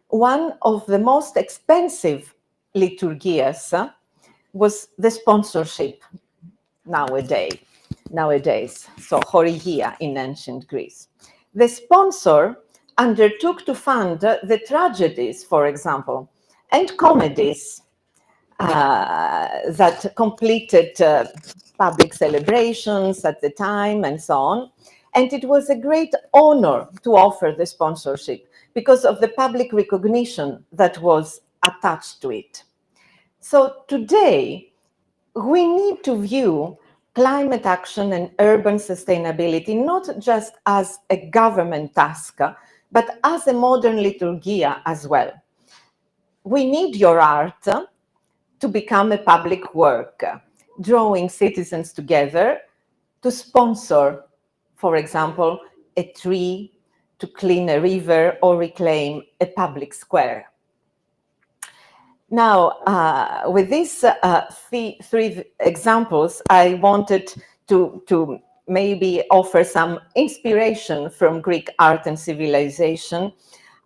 One of the most expensive liturgias was the sponsorship nowadays. So chorigia in ancient Greece. The sponsor undertook to fund the tragedies, for example, and comedies that completed public celebrations at the time and so on. And it was a great honor to offer the sponsorship because of the public recognition that was attached to it. So today, we need to view climate action and urban sustainability not just as a government task, but as a modern liturgia as well. We need your art to become a public work, drawing citizens together to sponsor, for example, a tree, to clean a river or reclaim a public square. Now, with these three examples, I wanted to maybe offer some inspiration from Greek art and civilization.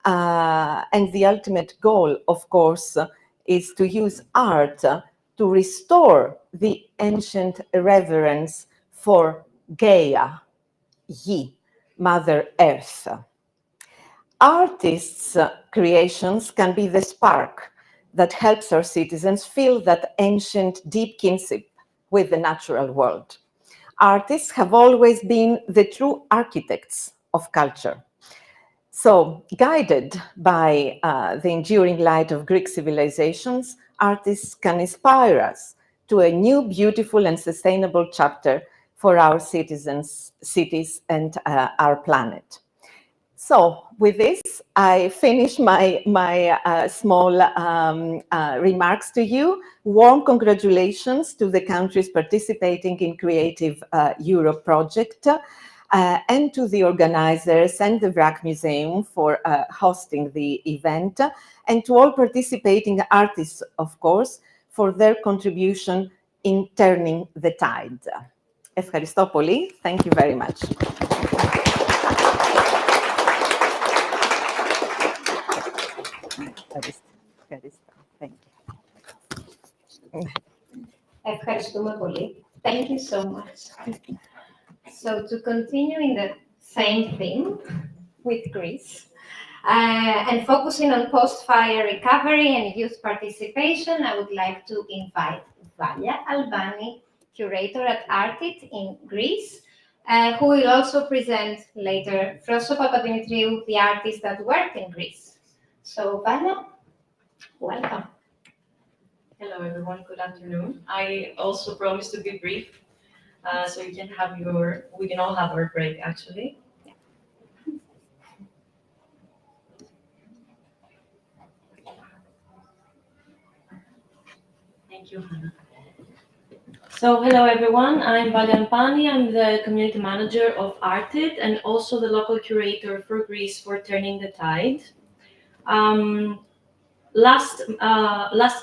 And the ultimate goal, of course, is to use art to restore the ancient reverence for Gaia, Yi, Mother Earth. Artists' creations can be the spark that helps our citizens feel that ancient deep kinship with the natural world. Artists have always been the true architects of culture. So, guided by the enduring light of Greek civilizations, artists can inspire us to a new, beautiful, and sustainable chapter for our citizens, cities, and our planet. So, with this, I finish my small remarks to you. Warm congratulations to the countries participating in Creative Europe project. And to the organizers and the WRAC Museum for hosting the event, and to all participating artists, of course, for their contribution in turning the tide. Ευχαριστώ πολύ. Thank you very much. Thank you. Ευχαριστούμε πολύ. Thank you so much. So to continue in the same theme with Greece, and focusing on post-fire recovery and youth participation, I would like to invite Valia Albani, curator at Artit in Greece, who will also present later Frosso Papadimitriou, the artist that worked in Greece. So Valia, welcome. Hello everyone, good afternoon. I also promise to be brief, so you can have we can all have our break actually. Thank you, Hannah. So, hello everyone, I'm Valia Pani, I'm the community manager of Artit and also the local curator for Greece for Turning the Tide. Last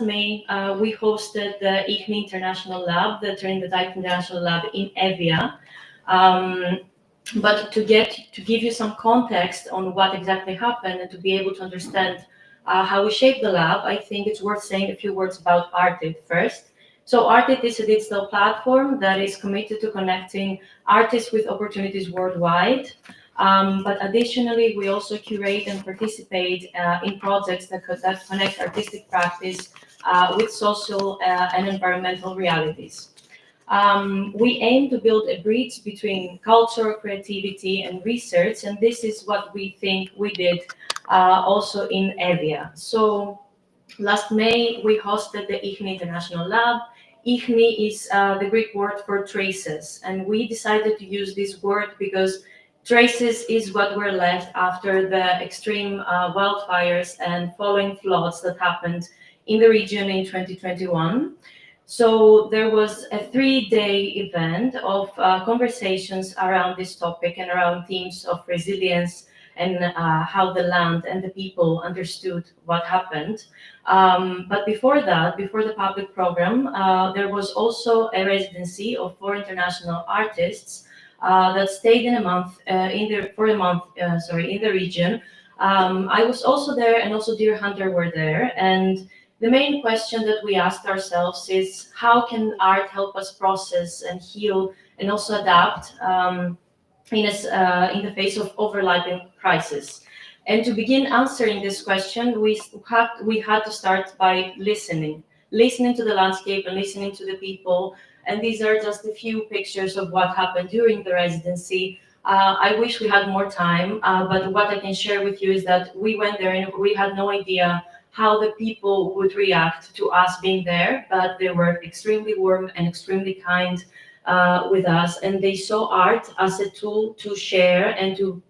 May, we hosted the ICHNI International Lab, the Turning the Tide International Lab in Evia. But to give you some context on what exactly happened and to be able to understand how we shaped the lab, I think it's worth saying a few words about Artit first. So Artit is a digital platform that is committed to connecting artists with opportunities worldwide. But additionally, we also curate and participate in projects that connect artistic practice with social and environmental realities. We aim to build a bridge between culture, creativity, and research, and this is what we think we did also in Evia. So last May, we hosted the ICHNI International Lab. ICHNI is the Greek word for traces, and we decided to use this word because traces is what were left after the extreme wildfires and following floods that happened in the region in 2021. So there was a 3-day event of conversations around this topic and around themes of resilience and how the land and the people understood what happened. But before that, before the public program, there was also a residency of 4 international artists that stayed in the region. I was also there, and also Dear Hunter were there. And the main question that we asked ourselves is, how can art help us process and heal and also adapt in the face of overlapping crisis? And to begin answering this question, we had to start by listening to the landscape and listening to the people. And these are just a few pictures of what happened during the residency. I wish we had more time, but what I can share with you is that we went there and we had no idea how the people would react to us being there, but they were extremely warm and extremely kind with us, and they saw art as a tool to share and to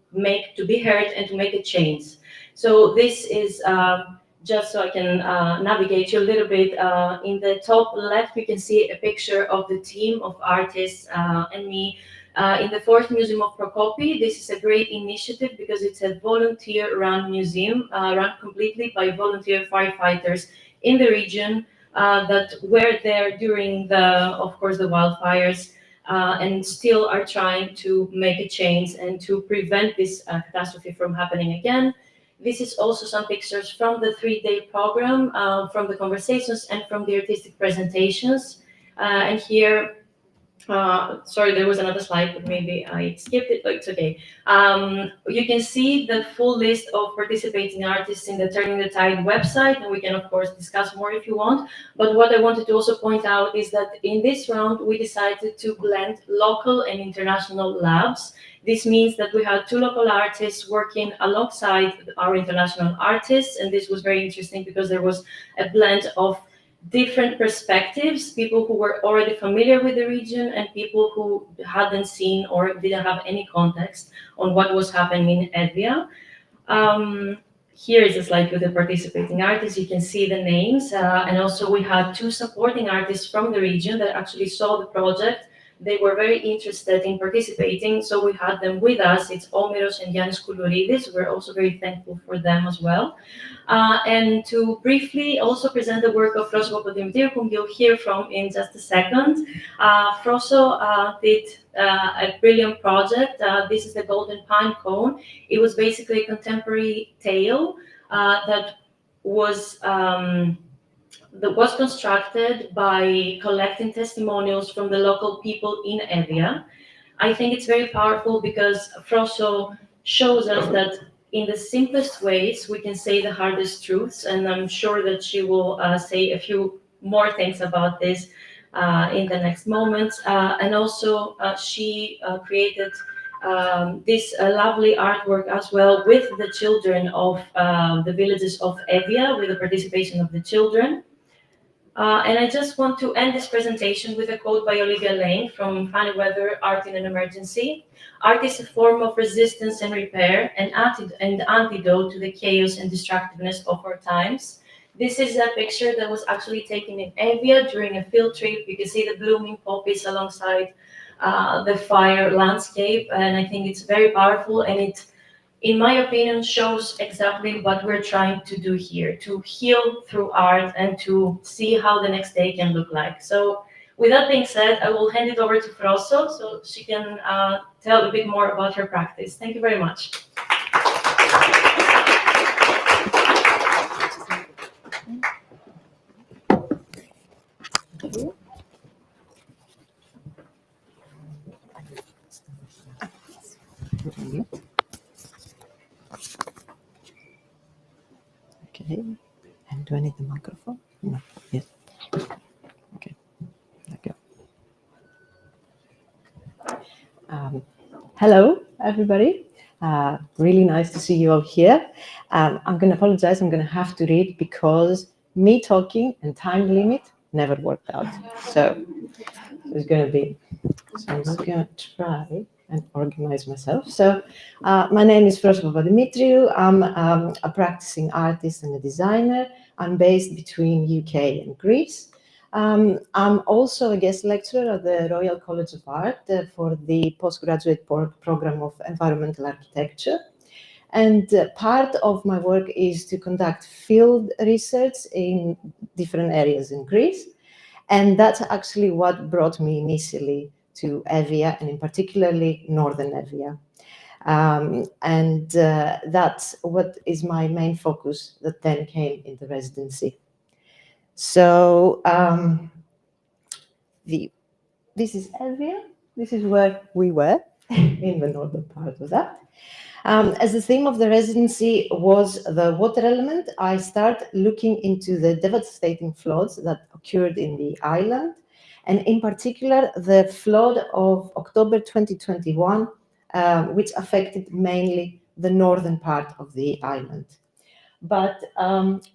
be heard and to make a change. So this is just so I can navigate you a little bit. In the top left, you can see a picture of the team of artists and me in the 4th Museum of Prokopi. This is a great initiative because it's a volunteer-run museum, run completely by volunteer firefighters in the region that were there during of course, the wildfires and still are trying to make a change and to prevent this catastrophe from happening again. This is also some pictures from the 3-day program, from the conversations and from the artistic presentations. And here, sorry, there was another slide, but maybe I skipped it, but it's okay. You can see the full list of participating artists in the Turning the Tide website, and we can, of course, discuss more if you want. But what I wanted to also point out is that in this round, we decided to blend local and international labs. This means that we had 2 local artists working alongside our international artists, and this was very interesting because there was a blend of different perspectives, people who were already familiar with the region and people who hadn't seen or didn't have any context on what was happening in Evia. Here is a slide with the participating artists. You can see the names, and also we had 2 supporting artists from the region that actually saw the project. They were very interested in participating, so we had them with us. It's Omiros and Yannis Koulouridis. We're also very thankful for them as well. And to briefly also present the work of Froso Papadimitriou, whom you'll hear from in just a second. Froso did a brilliant project. This is the Golden Pine Cone. It was basically a contemporary tale that was constructed by collecting testimonials from the local people in Evia. I think it's very powerful because Froso shows us that in the simplest ways we can say the hardest truths, and I'm sure that she will say a few more things about this in the next moments. And also she created this lovely artwork as well with the children of the villages of Evia, with the participation of the children. And I just want to end this presentation with a quote by Olivia Lane from Funny Weather, Art in an Emergency. Art is a form of resistance and repair, an antidote to the chaos and destructiveness of our times. This is a picture that was actually taken in Evia during a field trip. You can see the blooming poppies alongside the fire landscape, and I think it's very powerful, and it, in my opinion, shows exactly what we're trying to do here, to heal through art and to see how the next day can look like. So with that being said, I will hand it over to Frosso so she can tell a bit more about her practice. Thank you very much. Okay, and do I need the microphone? No, yes. Okay, thank you. Hello, everybody. Really nice to see you all here. I'm going to apologize, I'm going to have to read because me talking and time limit never worked out. So it's going to be, so I'm just going to try and organize myself. So my name is Frosso Papadimitriou. I'm a practicing artist and a designer. I'm based between UK and Greece. I'm also a guest lecturer at the Royal College of Art for the postgraduate program of environmental architecture. And part of my work is to conduct field research in different areas in Greece. And that's actually what brought me initially to Evia, and in particularly Northern Evia. That's what is my main focus that then came in the residency. So this is Evia. This is where we were in the northern part of that. As the theme of the residency was the water element, I started looking into the devastating floods that occurred in the island, and in particular the flood of October 2021, which affected mainly the northern part of the island. But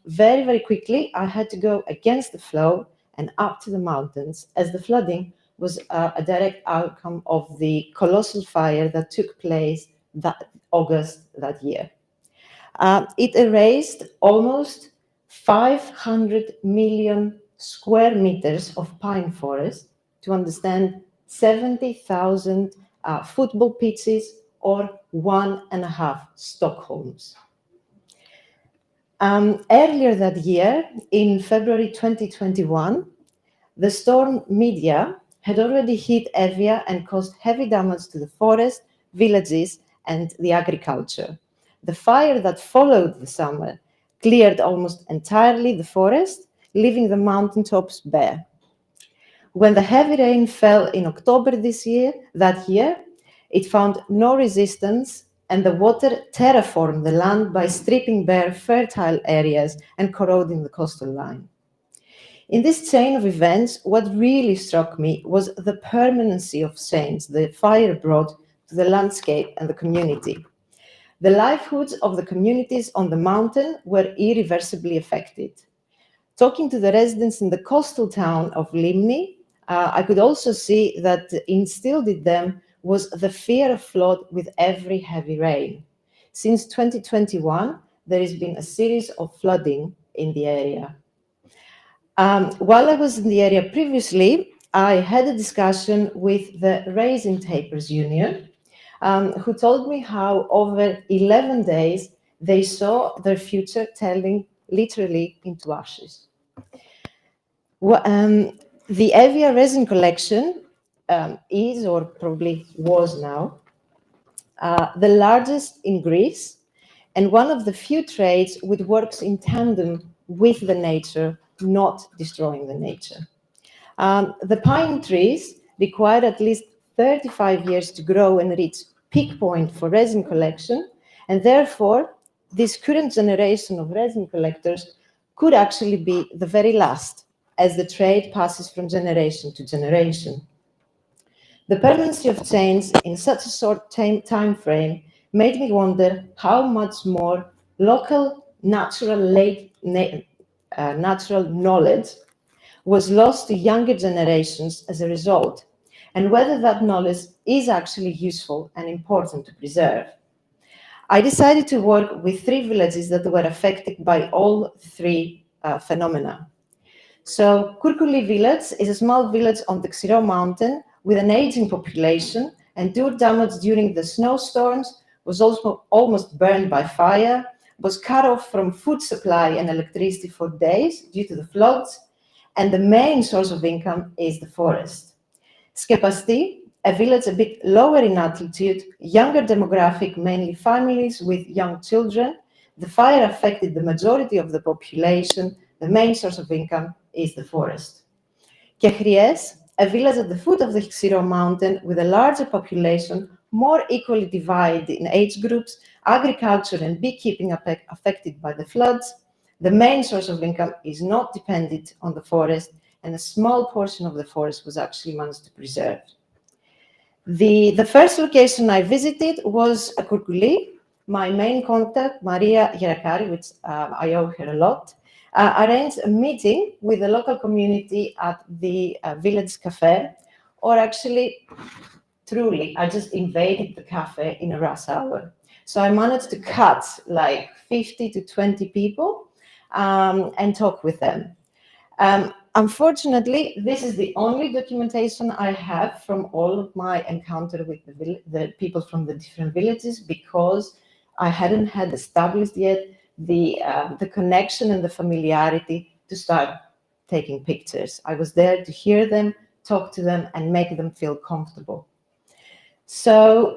very, very quickly, I had to go against the flow and up to the mountains, as the flooding was a direct outcome of the colossal fire that took place that August that year. It erased almost 500 million square meters of pine forest, to understand 70,000 football pitches or 1.5 Stockholms. Earlier that year, in February 2021, the storm Media had already hit Evia and caused heavy damage to the forest, villages, and the agriculture. The fire that followed the summer cleared almost entirely the forest, leaving the mountaintops bare. When the heavy rain fell in October that year, it found no resistance, and the water terraformed the land by stripping bare fertile areas and corroding the coastal line. In this chain of events, what really struck me was the permanency of change the fire brought to the landscape and the community. The livelihoods of the communities on the mountain were irreversibly affected. Talking to the residents in the coastal town of Limni, I could also see that instilled in them was the fear of flood with every heavy rain. Since 2021, there has been a series of flooding in the area. While I was in the area previously, I had a discussion with the Raisin Tapers Union, who told me how over 11 days they saw their future turning literally into ashes. The Evia resin collection is, or probably was now, the largest in Greece, and one of the few trades which works in tandem with the nature, not destroying the nature. The pine trees required at least 35 years to grow and reach peak point for resin collection, and therefore this current generation of resin collectors could actually be the very last, as the trade passes from generation to generation. The permanency of change in such a short time frame made me wonder how much more local natural knowledge was lost to younger generations as a result, and whether that knowledge is actually useful and important to preserve. I decided to work with 3 villages that were affected by all 3 phenomena. So Kurkuli village is a small village on the Xiro mountain with an aging population, and due damage during the snowstorms, was also almost burned by fire, was cut off from food supply and electricity for days due to the floods, and the main source of income is the forest. Skepasti, a village a bit lower in altitude, younger demographic, mainly families with young children. The fire affected the majority of the population. The main source of income is the forest. Kehries, a village at the foot of the Xiro mountain with a larger population, more equally divided in age groups, agriculture and beekeeping affected by the floods. The main source of income is not dependent on the forest, and a small portion of the forest was actually managed to preserve. The first location I visited was Kurkuli. My main contact, Maria Yerakari, which I owe her a lot, arranged a meeting with the local community at the village cafe, or actually, truly, I just invaded the cafe in a rush hour. So I managed to cut like 50 to 20 people and talk with them. Unfortunately, this is the only documentation I have from all of my encounter with the people from the different villages, because I hadn't had established yet the connection and the familiarity to start taking pictures. I was there to hear them, talk to them, and make them feel comfortable. So,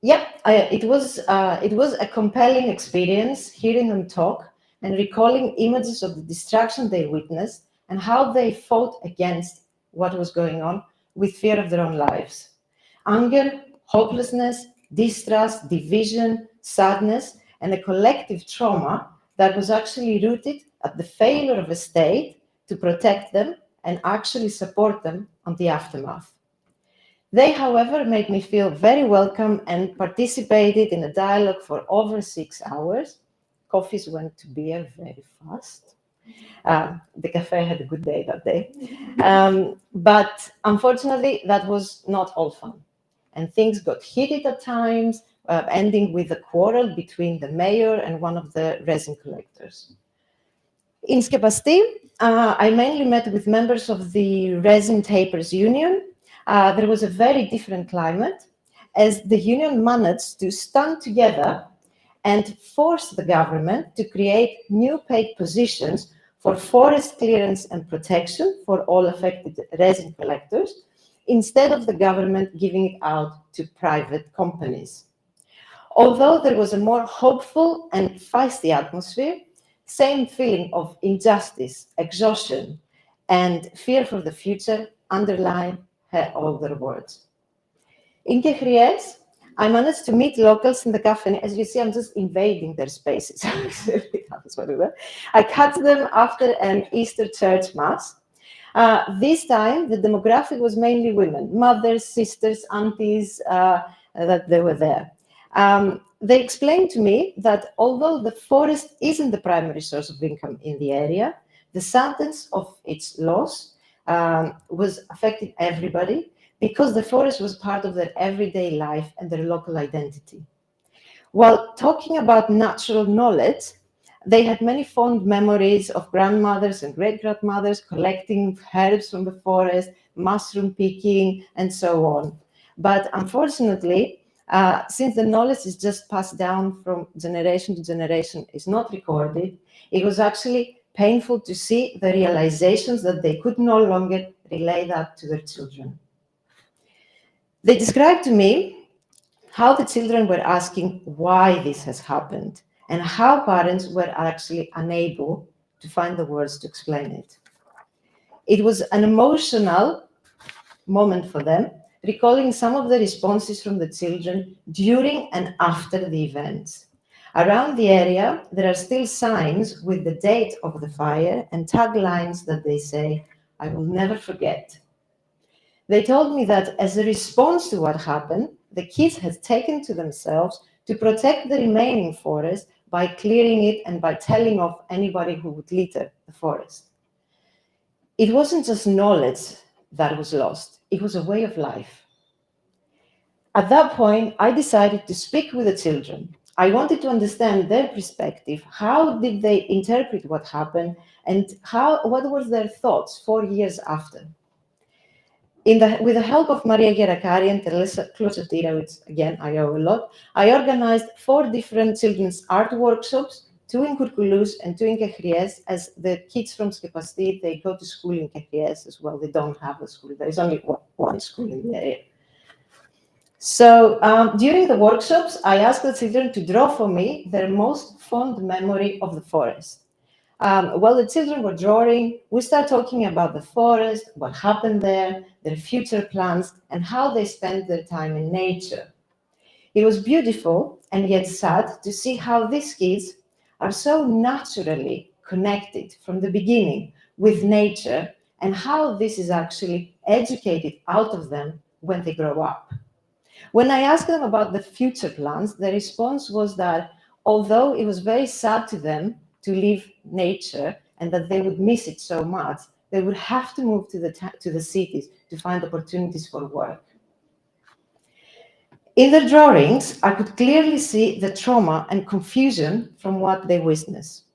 it was a compelling experience hearing them talk and recalling images of the destruction they witnessed and how they fought against what was going on with fear of their own lives. Anger, hopelessness, distrust, division, sadness, and a collective trauma that was actually rooted at the failure of a state to protect them and actually support them on the aftermath. They, however, made me feel very welcome and participated in a dialogue for over 6 hours. Coffees went to beer very fast. The cafe had a good day that day. But unfortunately, that was not all fun. And things got heated at times, ending with a quarrel between the mayor and one of the resin collectors. In Skepasti, I mainly met with members of the Resin Tapers Union. There was a very different climate, as the union managed to stand together and force the government to create new paid positions for forest clearance and protection for all affected resin collectors, instead of the government giving it out to private companies. Although there was a more hopeful and feisty atmosphere, same feeling of injustice, exhaustion, and fear for the future underline all their words. In Kehries, I managed to meet locals in the cafe. As you see, I'm just invading their spaces. I cut them after an Easter church mass. This time, the demographic was mainly women, mothers, sisters, aunties, that they were there. They explained to me that although the forest isn't the primary source of income in the area, the sentence of its loss was affecting everybody, because the forest was part of their everyday life and their local identity. While talking about natural knowledge, they had many fond memories of grandmothers and great-grandmothers collecting herbs from the forest, mushroom picking, and so on. But unfortunately, since the knowledge is just passed down from generation to generation, is not recorded, it was actually painful to see the realizations that they could no longer relay that to their children. They described to me how the children were asking why this has happened, and how parents were actually unable to find the words to explain it. It was an emotional moment for them, recalling some of the responses from the children during and after the events. Around the area, there are still signs with the date of the fire and taglines that they say, "I will never forget." They told me that as a response to what happened, the kids had taken to themselves to protect the remaining forest by clearing it and by telling off anybody who would litter the forest. It wasn't just knowledge that was lost, it was a way of life. At that point, I decided to speak with the children. I wanted to understand their perspective. How did they interpret what happened, and what were their thoughts 4 years after? With the help of Maria Gheracari and Teresa Closotira, which again I owe a lot, I organized 4 different children's art workshops, 2 in Curculus and 2 in Kechries, as the kids from Skepasti, they go to school in Kechries as well. They don't have a school. There is only one school in the area. So during the workshops, I asked the children to draw for me their most fond memory of the forest. While the children were drawing, we started talking about the forest, what happened there, their future plans, and how they spent their time in nature. It was beautiful and yet sad to see how these kids are so naturally connected from the beginning with nature, and how this is actually educated out of them when they grow up. When I asked them about the future plans, the response was that although it was very sad to them to leave nature and that they would miss it so much, they would have to move to the cities to find opportunities for work. In their drawings, I could clearly see the trauma and confusion from what they witnessed.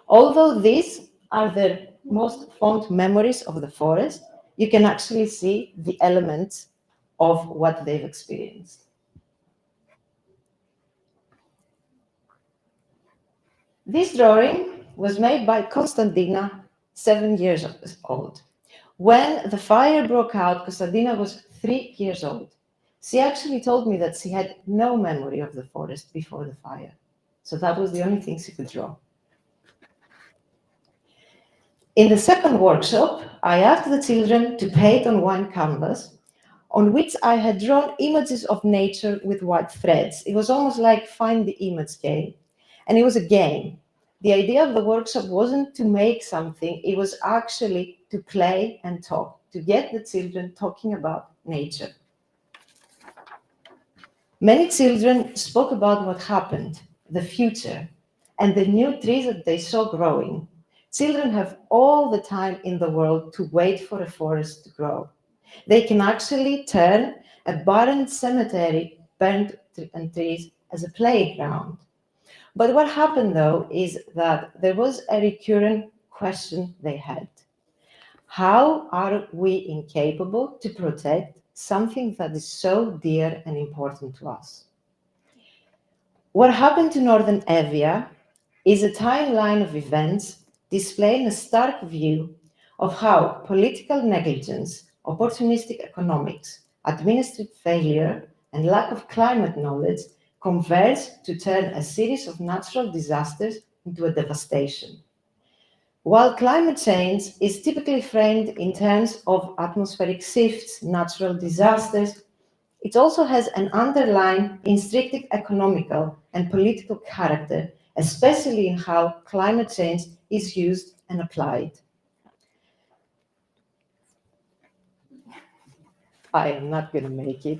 Although these are their most fond memories of the forest, you can actually see the elements of what they've experienced. This drawing was made by Konstantina, 7 years old. When the fire broke out, Konstantina was 3 years old. She actually told me that she had no memory of the forest before the fire. So that was the only thing she could draw. In the second workshop, I asked the children to paint on one canvas on which I had drawn images of nature with white threads. It was almost like find the image game. And it was a game. The idea of the workshop wasn't to make something, it was actually to play and talk, to get the children talking about nature. Many children spoke about what happened, the future, and the new trees that they saw growing. Children have all the time in the world to wait for a forest to grow. They can actually turn a barren cemetery, burnt and trees, as a playground. But what happened though is that there was a recurrent question they had. How are we incapable to protect something that is so dear and important to us? What happened to Northern Evia is a timeline of events displaying a stark view of how political negligence, opportunistic economics, administrative failure, and lack of climate knowledge converge to turn a series of natural disasters into a devastation. While climate change is typically framed in terms of atmospheric shifts, natural disasters, it also has an underlying intrinsic economical and political character, especially in how climate change is used and applied. I am not going to make it.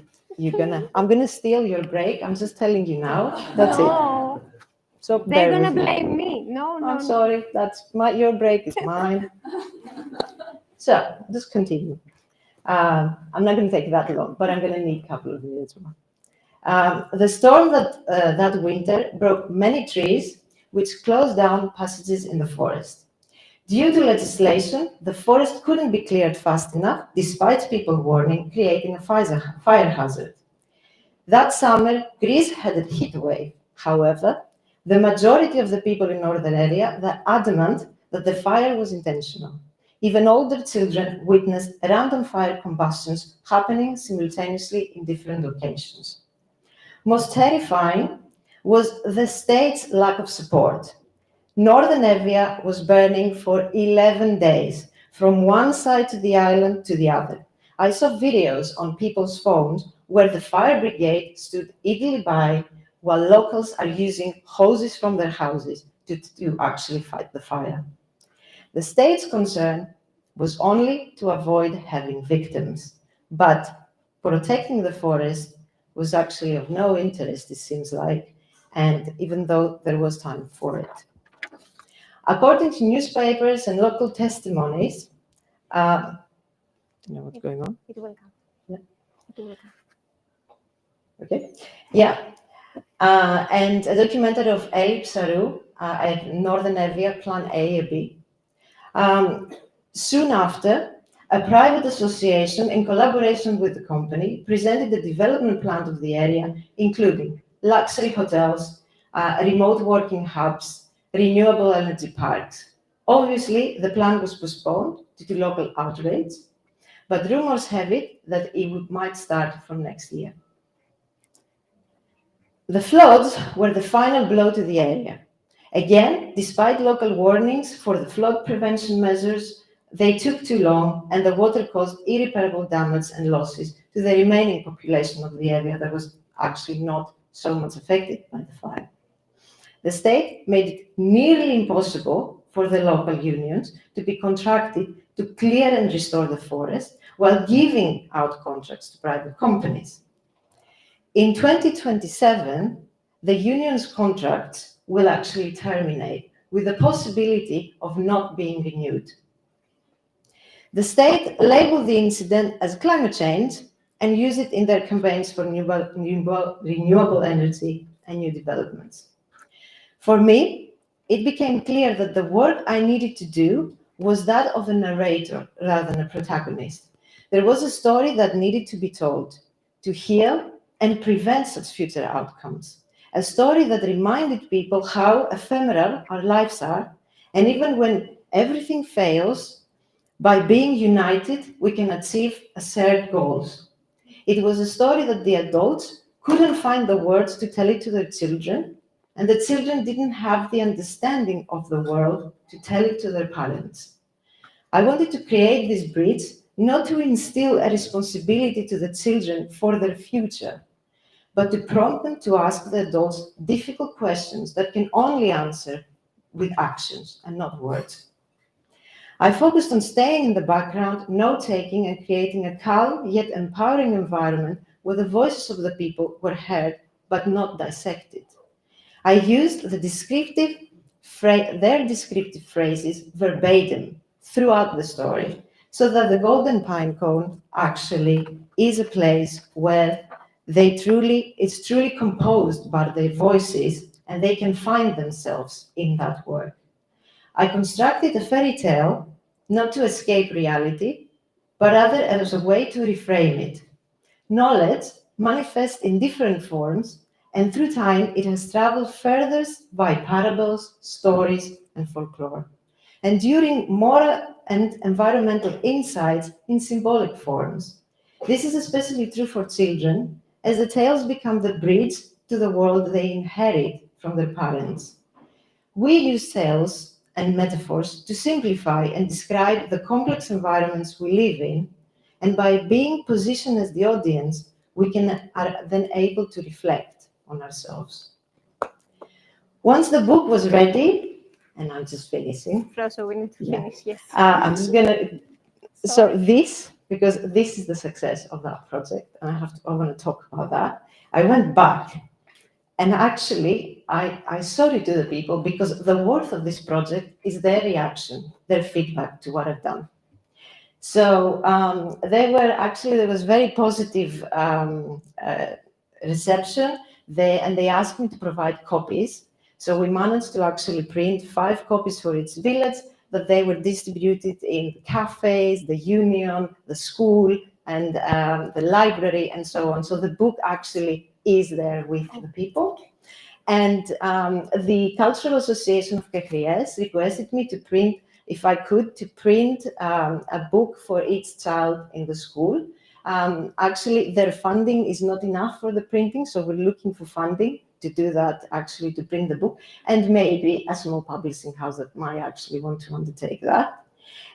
I'm going to steal your break. I'm just telling you now. That's it. So They're going to blame me. No, no. I'm sorry. Your break is mine. So just continue. I'm not going to take that long, but I'm going to need a couple of minutes more. The storm that winter broke many trees, which closed down passages in the forest. Due to legislation, the forest couldn't be cleared fast enough, despite people warning, creating a fire hazard. That summer, Greece had a heat wave. However, the majority of the people in northern area were adamant that the fire was intentional. Even older children witnessed random fire combustions happening simultaneously in different locations. Most terrifying was the state's lack of support. Northern Evia was burning for 11 days, from one side of the island to the other. I saw videos on people's phones where the fire brigade stood idly by while locals are using hoses from their houses to actually fight the fire. The state's concern was only to avoid having victims, but protecting the forest was actually of no interest, it seems like, and even though there was time for it. According to newspapers and local testimonies, you know what's going on? It will come. Yeah. It will come. Okay. Yeah. and a documentary of El Psaru at Northern Evia, Plan A or B. Soon after, a private association, in collaboration with the company, presented the development plan of the area, including luxury hotels, remote working hubs, renewable energy parks. Obviously, the plan was postponed due to local outrage, but rumors have it that it might start from next year. The floods were the final blow to the area. Again, despite local warnings for the flood prevention measures, they took too long and the water caused irreparable damage and losses to the remaining population of the area that was actually not so much affected by the fire. The state made it nearly impossible for the local unions to be contracted to clear and restore the forest while giving out contracts to private companies. In 2027, the union's contracts will actually terminate with the possibility of not being renewed. The state labeled the incident as climate change and used it in their campaigns for renewable energy and new developments. For me, it became clear that the work I needed to do was that of a narrator rather than a protagonist. There was a story that needed to be told to heal and prevent such future outcomes. A story that reminded people how ephemeral our lives are, and even when everything fails, by being united, we can achieve shared goals. It was a story that the adults couldn't find the words to tell it to their children, and the children didn't have the understanding of the world to tell it to their parents. I wanted to create this bridge not to instill a responsibility to the children for their future, but to prompt them to ask the adults difficult questions that can only answer with actions and not words. I focused on staying in the background, note-taking, and creating a calm yet empowering environment where the voices of the people were heard but not dissected. I used their descriptive phrases verbatim throughout the story, so that the Golden Pine Cone actually is a place where it's truly composed by their voices, and they can find themselves in that work. I constructed a fairy tale not to escape reality, but rather as a way to reframe it. Knowledge manifests in different forms, and through time it has traveled further by parables, stories, and folklore, enduring moral and environmental insights in symbolic forms. This is especially true for children, as the tales become the bridge to the world they inherit from their parents. We use tales and metaphors to simplify and describe the complex environments we live in, and by being positioned as the audience, we are then able to reflect on ourselves. Once the book was ready, and I'm just finishing. So we need to finish, yes. I'm just gonna, so this, because this is the success of that project, and I want to talk about that. I went back, and actually, I showed it to the people because the worth of this project is their reaction, their feedback to what I've done. So there was very positive reception, and they asked me to provide copies. So we managed to actually print 5 copies for each village, that they were distributed in cafes, the union, the school, and the library, and so on. So the book actually is there with the people. And the Cultural Association of Cacriès requested me to print, if I could, to print a book for each child in the school. Actually, their funding is not enough for the printing, so we're looking for funding to do that, actually, to print the book, and maybe a small publishing house that might actually want to undertake that.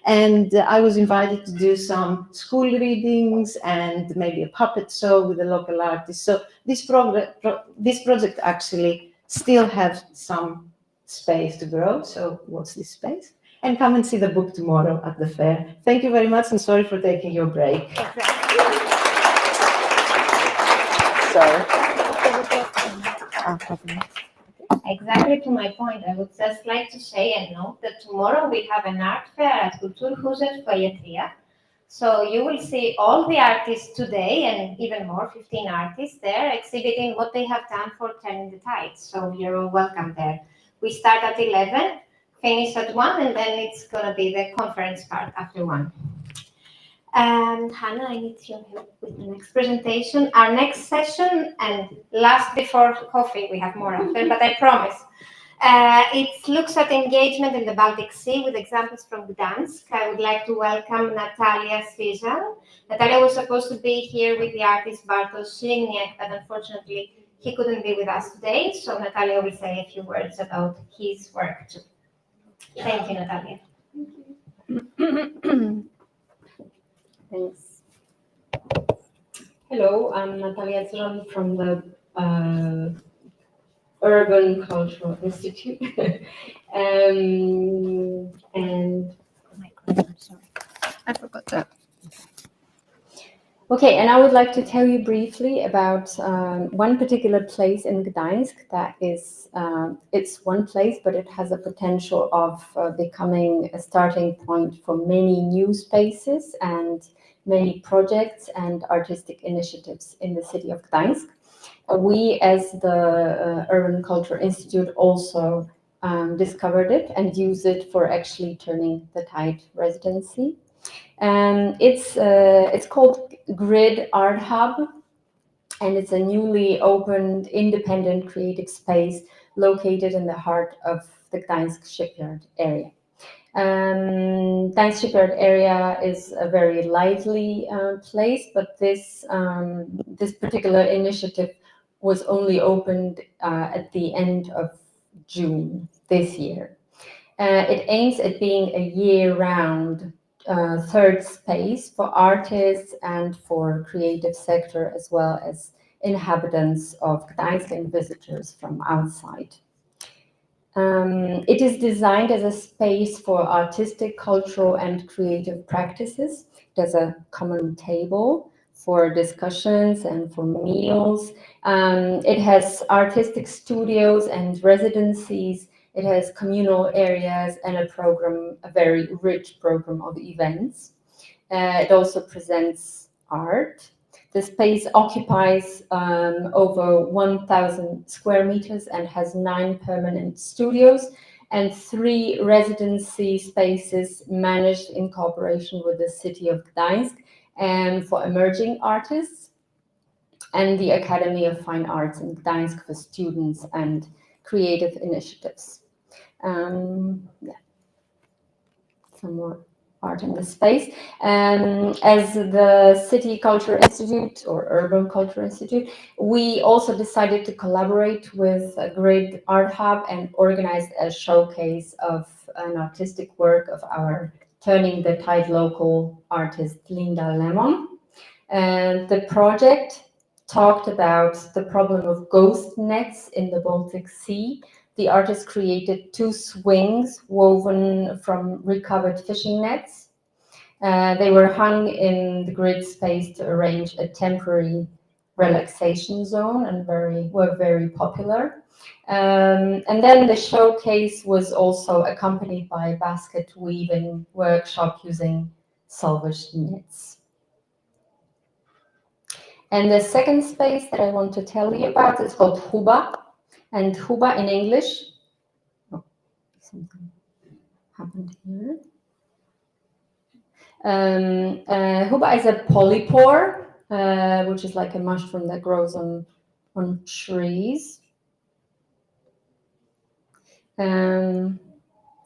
And I was invited to do some school readings and maybe a puppet show with a local artist. So this project actually still has some space to grow. So watch this space and come and see the book tomorrow at the fair. Thank you very much, and sorry for taking your break. Sorry. Exactly to my point, I would just like to say and note that tomorrow we have an art fair at Kulturhuset Foyer 3, So you will see all the artists today and even more, 15 artists there exhibiting what they have done for Turning the Tide. So you're all welcome there. We start at 11, finish at 1, and then it's going to be the conference part after 1. And Hannah, I need your help with the next presentation. Our next session, and last before coffee, we have more after, but I promise. It looks at engagement in the Baltic Sea with examples from Gdansk. I would like to welcome Natalia Svizan. Natalia was supposed to be here with the artist Bartosz Szyniak, but unfortunately he couldn't be with us today. So Natalia will say a few words about his work too. Thank you, Natalia. Thanks. Hello, I'm Natalia Zvon from the Urban Cultural Institute. And sorry, I forgot that. Okay, and I would like to tell you briefly about one particular place in Gdańsk that is, it's one place, but it has a potential of becoming a starting point for many new spaces and many projects and artistic initiatives in the city of Gdańsk. We, as the Urban Culture Institute, also discovered it and use it for actually Turning the Tide residency. It's called Grid Art Hub, and it's a newly opened independent creative space located in the heart of the Gdańsk shipyard area. Gdańsk shipyard area is a very lively place, but this particular initiative was only opened at the end of June this year. It aims at being a year-round third space for artists and for creative sector, as well as inhabitants of Gdańsk and visitors from outside. It is designed as a space for artistic, cultural, and creative practices. There's a common table for discussions and for meals. It has artistic studios and residencies. It has communal areas and a very rich program of events. It also presents art. The space occupies over 1,000 square meters and has 9 permanent studios and 3 residency spaces managed in cooperation with the city of Gdańsk and for emerging artists, and the Academy of Fine Arts in Gdańsk for students and creative initiatives. Yeah. Some more art in the space. As the City Culture Institute or Urban Culture Institute, we also decided to collaborate with a Grid Art Hub and organized a showcase of an artistic work of our Turning the Tide local artist Linda Lemon. And the project talked about the problem of ghost nets in the Baltic Sea. The artist created 2 swings woven from recovered fishing nets. They were hung in the grid space to arrange a temporary relaxation zone and were very popular. And then the showcase was also accompanied by a basket weaving workshop using salvaged nets. And the second space that I want to tell you about is called Huba. And Huba in English, oh, something happened here. Huba is a polypore, which is like a mushroom that grows on trees.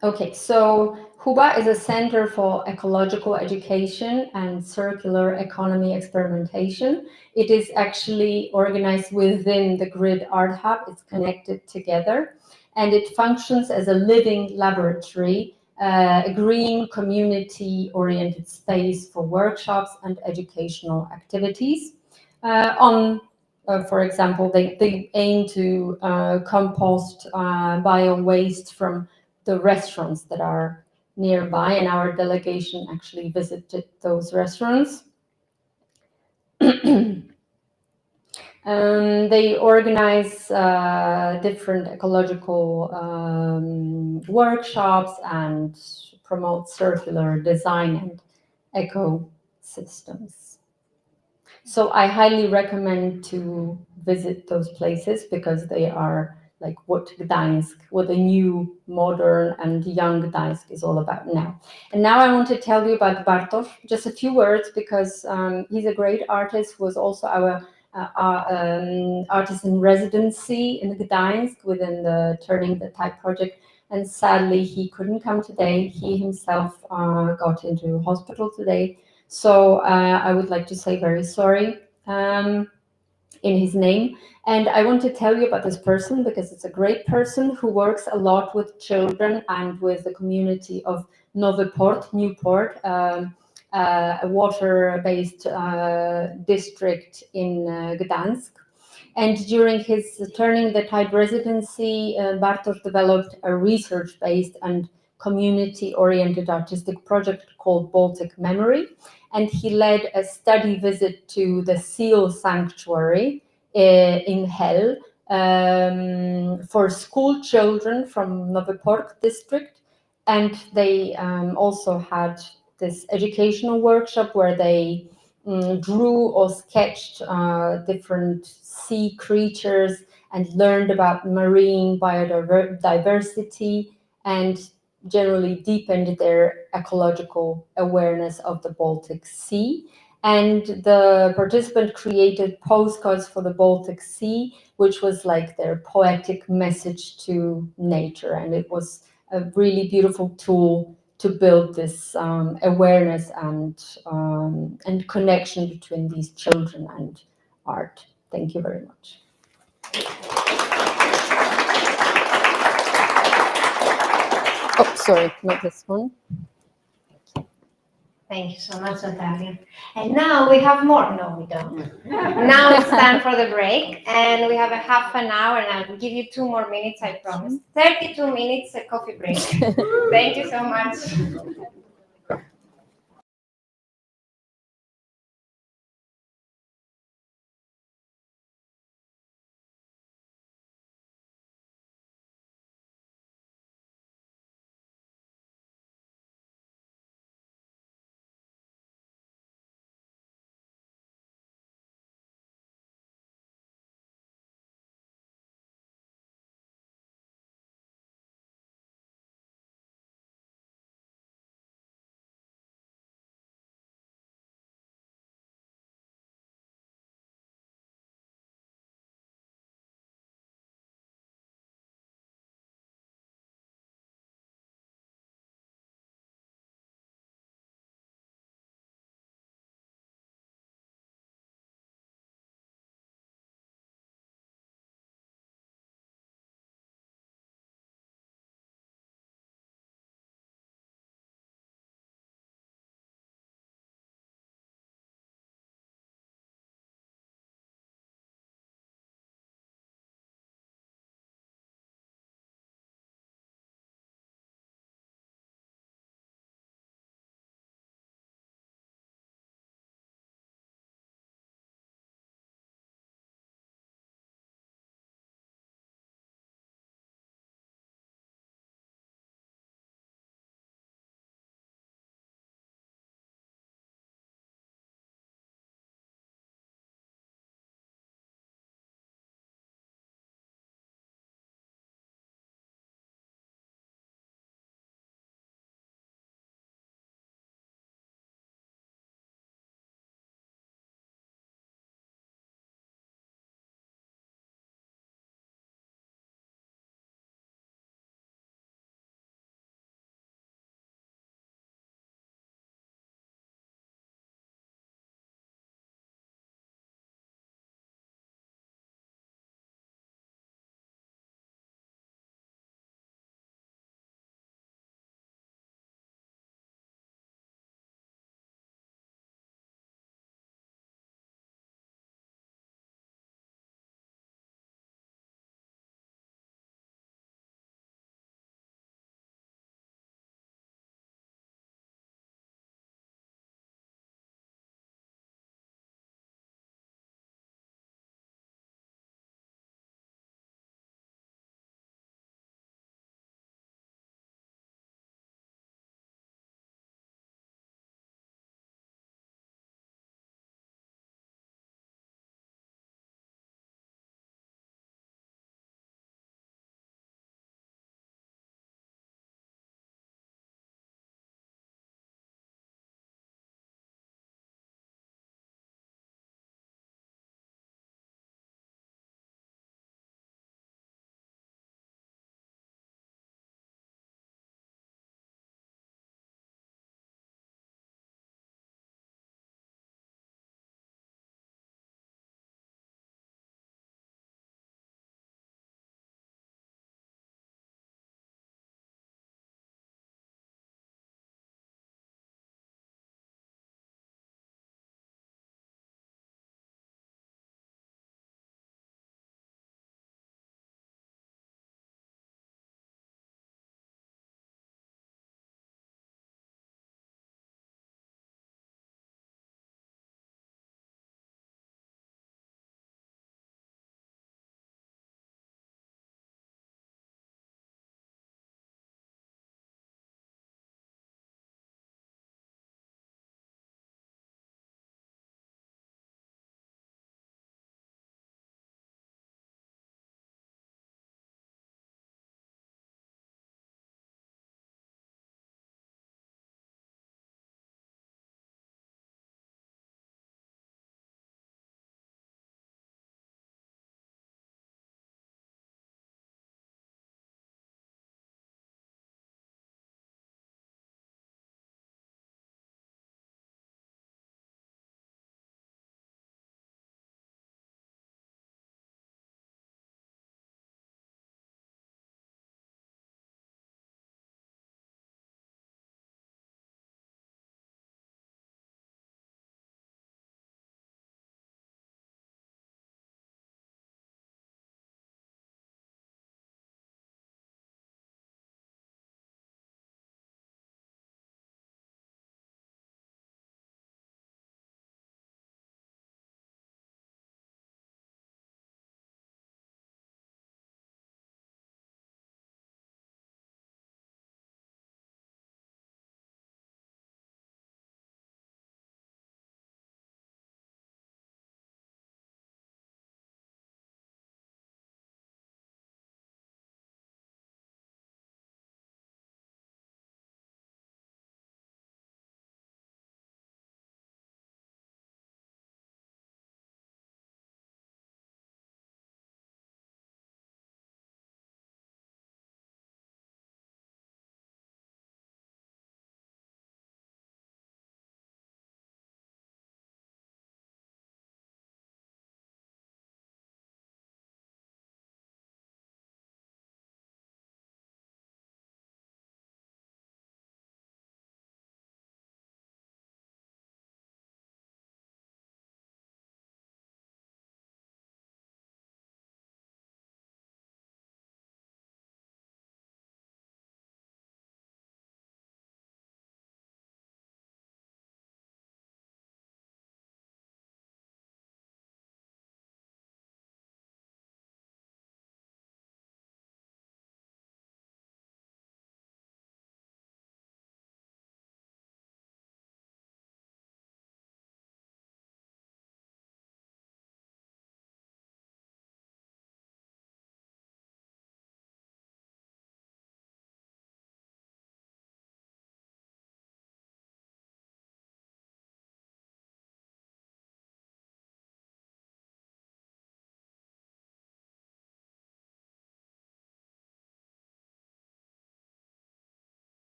Okay, so Huba is a center for ecological education and circular economy experimentation. It is actually organized within the Grid Art Hub. It's connected together, and it functions as a living laboratory, a green community-oriented space for workshops and educational activities. For example, they aim to compost bio waste from the restaurants that are nearby, and our delegation actually visited those restaurants. They organize different ecological workshops and promote circular design and eco systems. So I highly recommend to visit those places because they are like what Gdańsk, what the new, modern and young Gdańsk is all about now. And now I want to tell you about Bartosz, just a few words because he's a great artist, was also our artist in residency in Gdańsk within the Turning the Tide project. And sadly, he couldn't come today. He himself got into hospital today. So I would like to say very sorry in his name. And I want to tell you about this person because it's a great person who works a lot with children and with the community of Nowy Port, Newport, a water-based district in Gdańsk. And during his Turning the Tide residency, Bartosz developed a research-based and community-oriented artistic project called Baltic Memory. And he led a study visit to the seal sanctuary in Hell for school children from Nowy Port district. And they also had this educational workshop where they drew or sketched different sea creatures and learned about marine biodiversity and generally deepened their ecological awareness of the Baltic Sea. And the participant created postcards for the Baltic Sea, which was like their poetic message to nature. And it was a really beautiful tool to build this awareness and connection between these children and art. Thank you very much. Oh, sorry, not this one. Thank you so much, Natalia. And now we have more. No, we don't. Now it's time for the break, and we have a half an hour, and I'll give you 2 more minutes, I promise. 32 minutes, a coffee break. Thank you so much.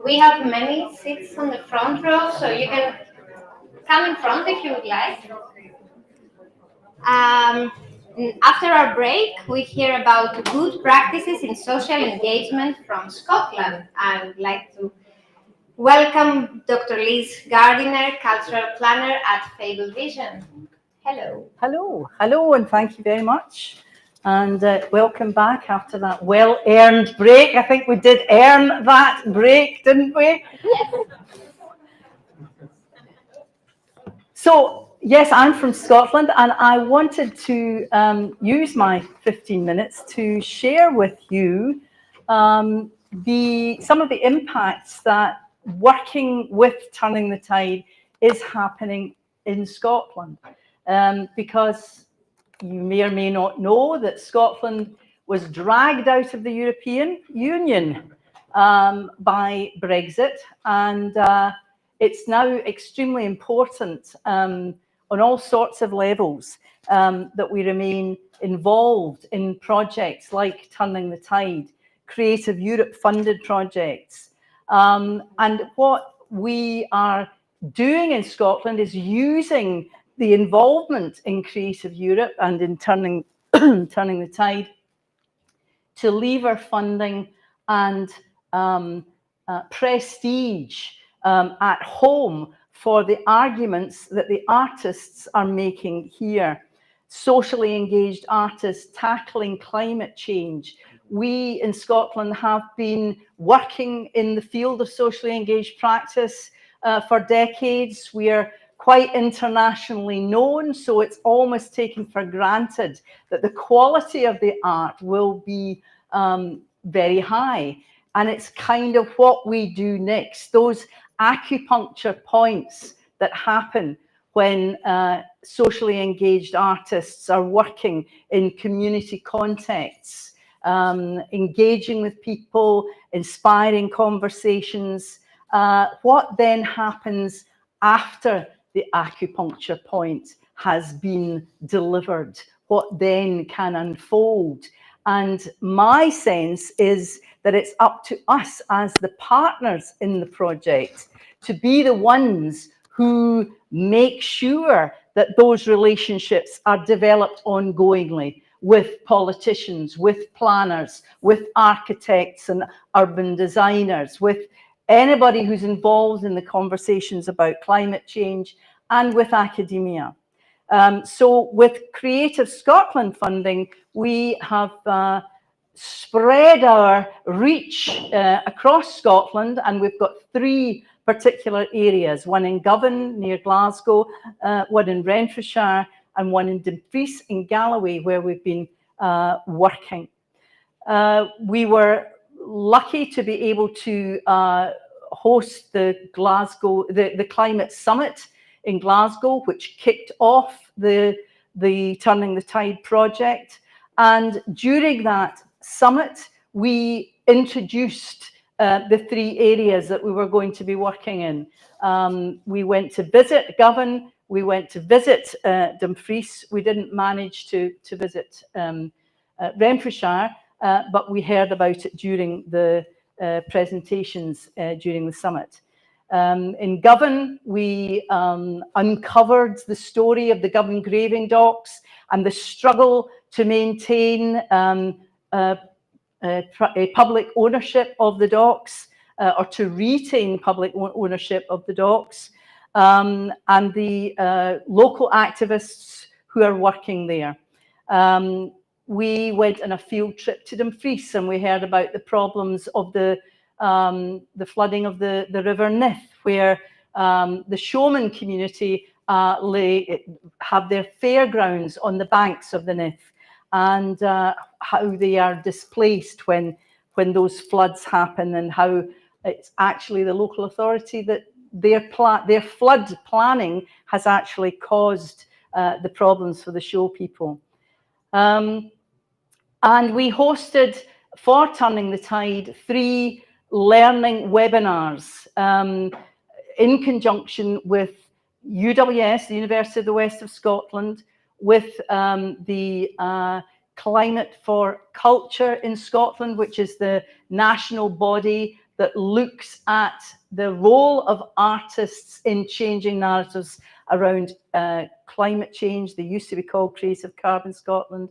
We have many seats on the front row, so you can come in front if you would like. After our break, we hear about good practices in social engagement from Scotland. I would like to welcome Dr. Liz Gardiner, cultural planner at Fable Vision. Hello. Hello, hello, and thank you very much. And welcome back after that well-earned break. I think we did earn that break, didn't we? Yes. So, yes, I'm from Scotland, and I wanted to use my 15 minutes to share with you some of the impacts that working with Turning the Tide is happening in Scotland. Because you may or may not know that Scotland was dragged out of the European Union by Brexit, and it's now extremely important on all sorts of levels that we remain involved in projects like Turning the Tide, Creative Europe funded projects. And what we are doing in Scotland is using the involvement in Creative Europe and in Turning the Tide to lever funding and prestige at home for the arguments that the artists are making here. Socially engaged artists tackling climate change. We in Scotland have been working in the field of socially engaged practice for decades. We are quite internationally known, so it's almost taken for granted that the quality of the art will be very high. And it's kind of what we do next, those acupuncture points that happen when socially engaged artists are working in community contexts, engaging with people, inspiring conversations. What then happens after the acupuncture point has been delivered? What then can unfold? And my sense is that it's up to us as the partners in the project to be the ones who make sure that those relationships are developed ongoingly with politicians, with planners, with architects and urban designers, with anybody who's involved in the conversations about climate change, and with academia. So with Creative Scotland funding, we have spread our reach across Scotland, and we've got 3 particular areas, one in Govan near Glasgow, one in Renfrewshire, and one in Dumfries in Galloway, where we've been working. We were lucky to be able to host the Climate Summit in Glasgow, which kicked off the Turning the Tide project. And during that summit, we introduced the 3 areas that we were going to be working in. We went to visit Govan, we went to visit Dumfries. We didn't manage to visit Renfrewshire, but we heard about it during the presentations during the summit. In Govan, we uncovered the story of the Govan graving docks and the struggle to maintain a public ownership of the docks, or to retain public ownership of the docks, and the local activists who are working there. We went on a field trip to Dumfries, and we heard about the problems of the flooding of the River Nith, where the showman community have their fairgrounds on the banks of the Nith, and how they are displaced when those floods happen, and how it's actually the local authority that their flood planning has actually caused the problems for the show people. And we hosted, for Turning the Tide, 3 learning webinars in conjunction with UWS, the University of the West of Scotland, with the Climate for Culture in Scotland, which is the national body that looks at the role of artists in changing narratives around climate change. They used to be called Creative Carbon Scotland.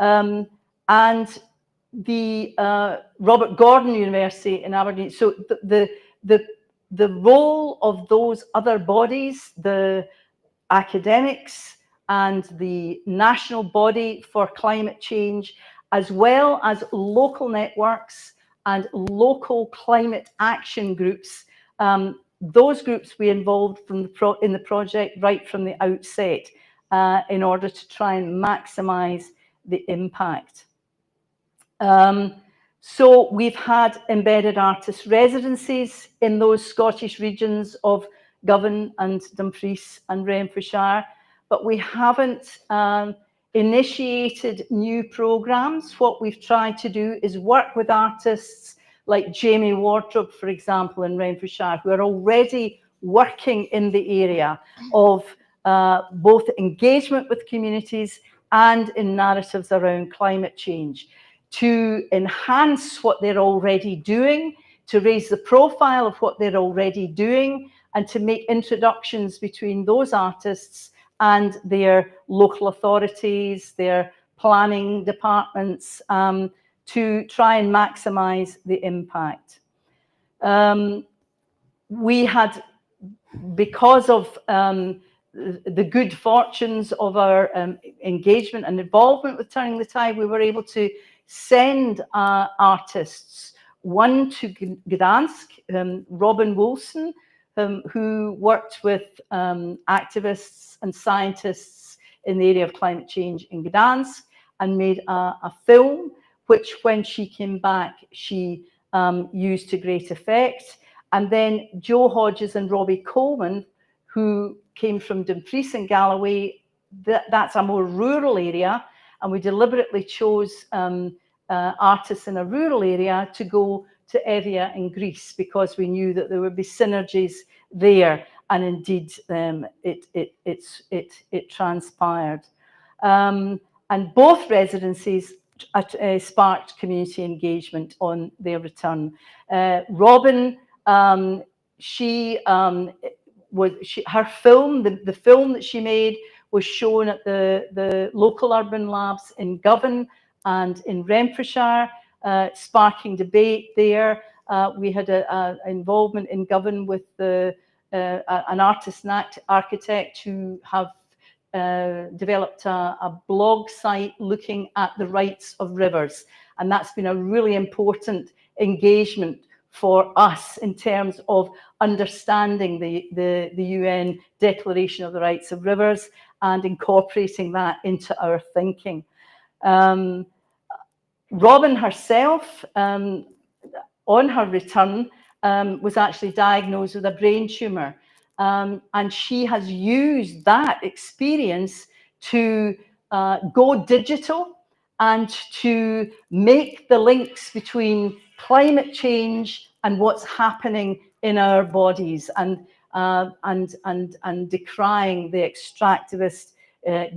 And the Robert Gordon University in Aberdeen. So the role of those other bodies, the academics and the national body for climate change, as well as local networks and local climate action groups. Those groups we involved in the project right from the outset in order to try and maximise the impact. So we've had embedded artist residencies in those Scottish regions of Govan and Dumfries and Renfrewshire, but we haven't initiated new programmes. What we've tried to do is work with artists like Jamie Wardrop, for example, in Renfrewshire, who are already working in the area of both engagement with communities and in narratives around climate change, to enhance what they're already doing, to raise the profile of what they're already doing, and to make introductions between those artists and their local authorities, their planning departments, to try and maximise the impact. We had, because of the good fortunes of our engagement and involvement with Turning the Tide, we were able to send artists, one to Gdansk, Robin Wilson, who worked with activists and scientists in the area of climate change in Gdansk, and made a film, which when she came back, she used to great effect. And then Joe Hodges and Robbie Coleman, who came from Dumfries and Galloway, that's a more rural area, and we deliberately chose artists in a rural area to go to Evia in Greece, because we knew that there would be synergies there, and indeed it transpired. And both residencies sparked community engagement on their return. Robin, her film, the film that she made, was shown at the local urban labs in Govan and in Renfrewshire, sparking debate there. We had an involvement in Govan with an artist and architect who have developed a blog site looking at the rights of rivers. And that's been a really important engagement for us in terms of understanding the UN Declaration of the Rights of Rivers and incorporating that into our thinking. Robin herself, on her return, was actually diagnosed with a brain tumour. And she has used that experience to go digital and to make the links between climate change and what's happening in our bodies, and decrying the extractivist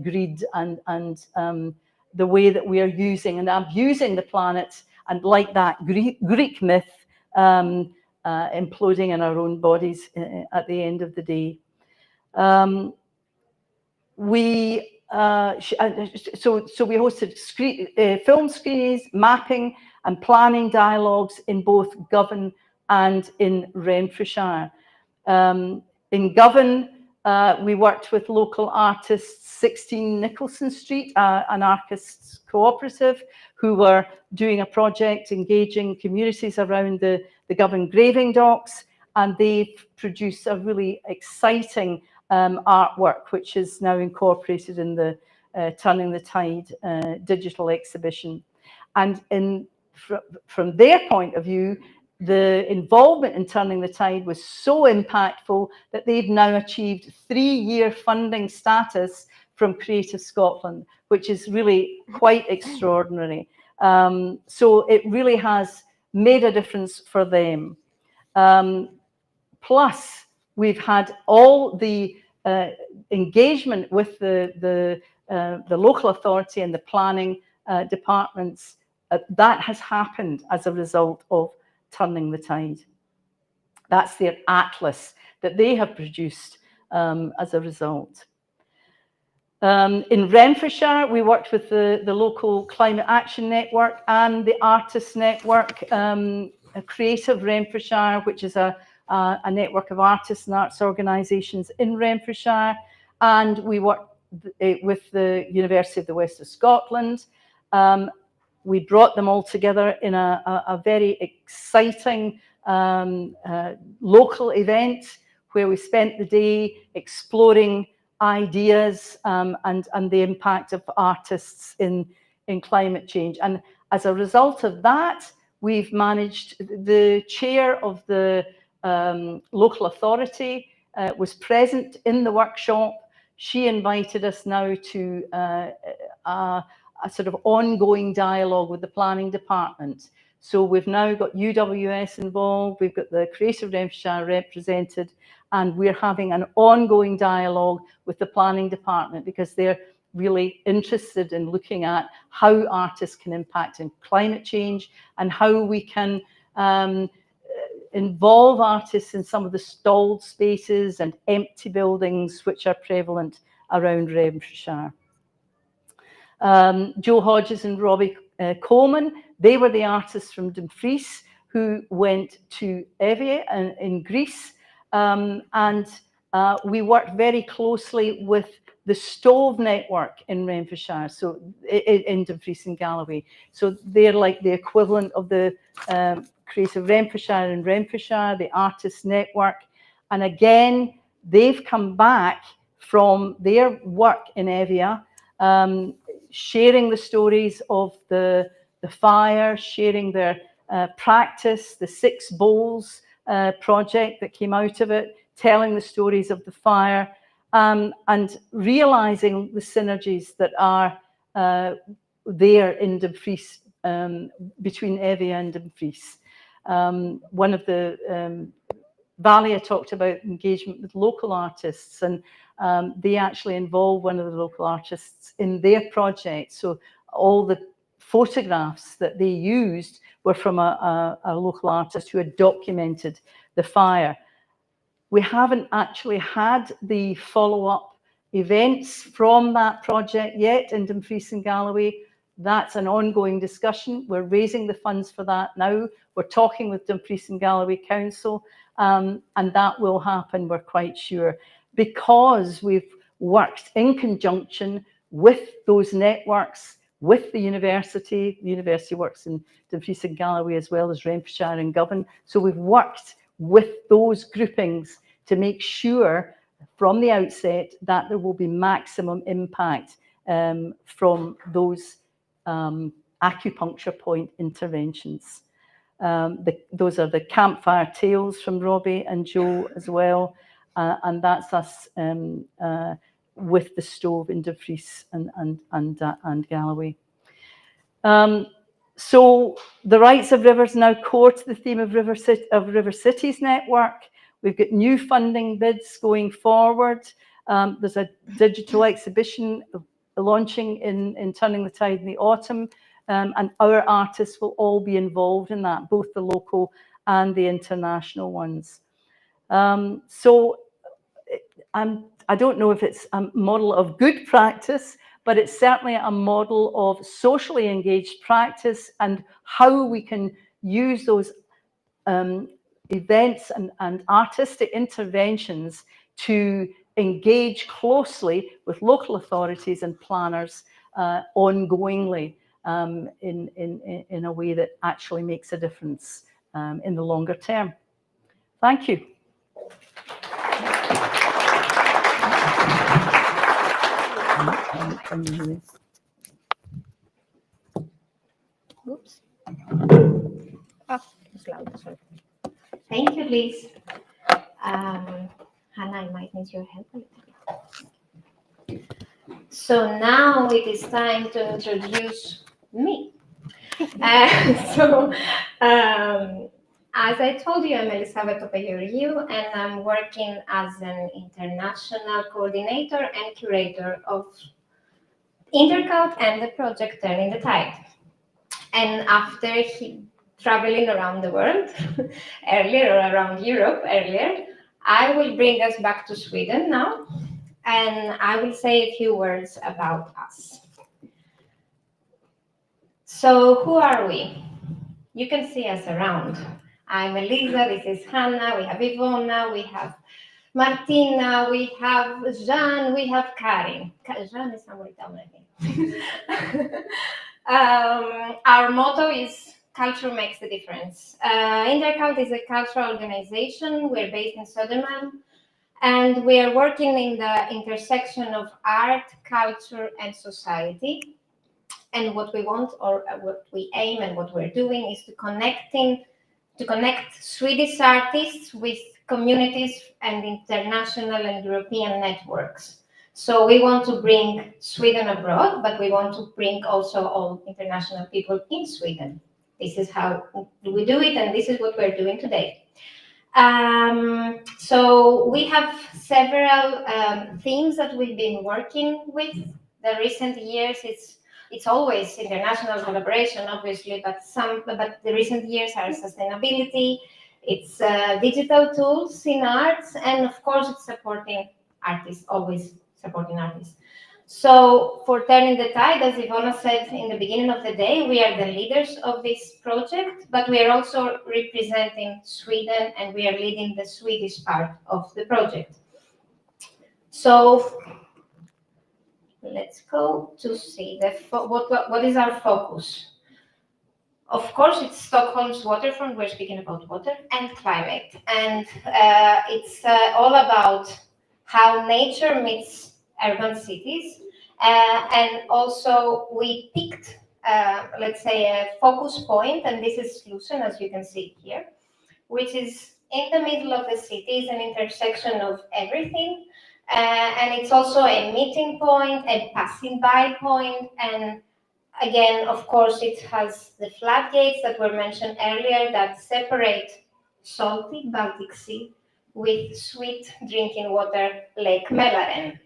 greed and the way that we are using and abusing the planet, and like that Greek myth, imploding in our own bodies at the end of the day. So we hosted film screenings, mapping and planning dialogues in both Govan and in Renfrewshire. In Govan, we worked with local artists, 16 Nicholson Street, an artists cooperative, who were doing a project engaging communities around the Govan graving docks, and they've produced a really exciting artwork, which is now incorporated in the Turning the Tide digital exhibition. And from their point of view, the involvement in Turning the Tide was so impactful that they've now achieved 3-year funding status from Creative Scotland, which is really quite extraordinary. So it really has made a difference for them. Plus, we've had all the engagement with the local authority and the planning departments. That has happened as a result of Turning the Tide. That's their atlas that they have produced as a result. In Renfrewshire, we worked with the local Climate Action Network and the Artists Network, Creative Renfrewshire, which is a network of artists and arts organisations in Renfrewshire, and we worked with the University of the West of Scotland. We brought them all together in a very exciting local event where we spent the day exploring ideas and the impact of artists in climate change. And as a result of that, we've managed, the chair of the local authority was present in the workshop. She invited us now to a sort of ongoing dialogue with the planning department. So we've now got UWS involved, we've got the Creative Renfrewshire represented, and we're having an ongoing dialogue with the planning department because they're really interested in looking at how artists can impact in climate change and how we can involve artists in some of the stalled spaces and empty buildings which are prevalent around Renfrewshire. Joe Hodges and Robbie Coleman, they were the artists from Dumfries who went to Evia in Greece, and we worked very closely with the Stove Network in Renfrewshire, so in Dumfries and Galloway. So they're like the equivalent of the Creative Renfrewshire in Renfrewshire, the Artists Network. And again, they've come back from their work in Evia, sharing the stories of the fire, sharing their practice, the 6 Bowls project that came out of it, telling the stories of the fire, and realising the synergies that are there in Dumfries, between Evia and Dumfries. One of the Valia talked about engagement with local artists, and they actually involved one of the local artists in their project. So all the photographs that they used were from a local artist who had documented the fire. We haven't actually had the follow-up events from that project yet in Dumfries and Galloway. That's an ongoing discussion. We're raising the funds for that now. We're talking with Dumfries and Galloway Council, and that will happen, we're quite sure, because we've worked in conjunction with those networks, with the university. The university works in Dumfries and Galloway as well as Renfrewshire and Govan. So we've worked with those groupings to make sure from the outset that there will be maximum impact from those acupuncture point interventions. Those are the campfire tales from Robbie and Joe as well, and that's us with the Stove in Dumfries and Galloway. So the rights of rivers now core to the theme of River Cities Network. We've got new funding bids going forward. There's a digital exhibition launching in Turning the Tide in the autumn, and our artists will all be involved in that, both the local and the international ones. So I don't know if it's a model of good practice, but it's certainly a model of socially engaged practice and how we can use those events and artistic interventions to engage closely with local authorities and planners ongoingly in a way that actually makes a difference in the longer term. Thank you. Oops. It's loud, sorry. Thank you, Liz. Hannah, I might need your help a little bit. So now it is time to introduce me. As I told you, I'm Elisabeth Opeyoriou, and I'm working as an international coordinator and curator of Intercult and the project Turning the Tide. And after traveling around the world earlier, or around Europe earlier. I will bring us back to Sweden now, and I will say a few words about us. So who are we? You can see us around. I'm Elisa, this is Hannah, we have Ivona, we have Martina, we have Jean, we have Karin. Jean is somewhere down, I think. Our motto is culture makes the difference. Intercult is a cultural organization. We're based in Södermalm, and we are working in the intersection of art, culture, and society. And what we want, or what we aim, and what we're doing is to connect Swedish artists with communities and international and European networks. So we want to bring Sweden abroad, but we want to bring also all international people in Sweden. This is how we do it, and this is what we're doing today. So we have several themes that we've been working with. The recent years, it's always international collaboration, obviously, but the recent years are sustainability, it's digital tools in arts, and of course it's supporting artists, always supporting artists. So for Turning the Tide, as Ivona said in the beginning of the day, we are the leaders of this project, but we are also representing Sweden, and we are leading the Swedish part of the project. So let's go to see what is our focus. Of course, it's Stockholm's waterfront. We're speaking about water and climate, and it's all about how nature meets urban cities. And also we picked, let's say, a focus point, and this is Slussen, as you can see here, which is in the middle of the city. It's an intersection of everything. And it's also a meeting point, a passing by point, and again, of course, it has the floodgates that were mentioned earlier that separate salty Baltic Sea with sweet drinking water Lake Mälaren.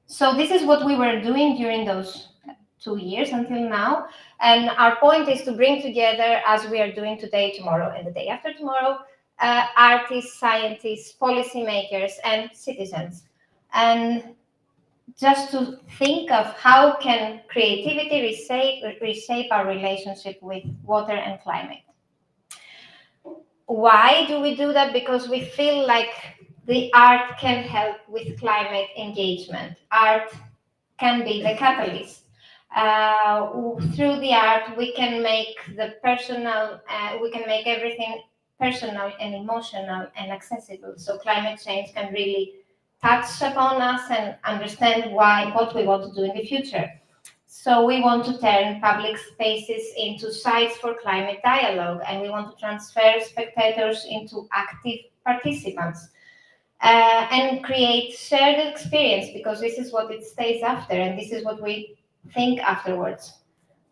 So this is what we were doing during those 2 years until now, and our point is to bring together, as we are doing today, tomorrow, and the day after tomorrow, artists, scientists, policymakers, and citizens, and just to think of how can creativity reshape our relationship with water and climate. Why do we do that? Because we feel like the art can help with climate engagement. Art can be the catalyst. Through the art, we can make the personal, we can make everything personal and emotional and accessible. So climate change can really touch upon us and understand what we want to do in the future. So we want to turn public spaces into sites for climate dialogue, and we want to transfer spectators into active participants and create shared experience, because this is what it stays after, and this is what we think afterwards.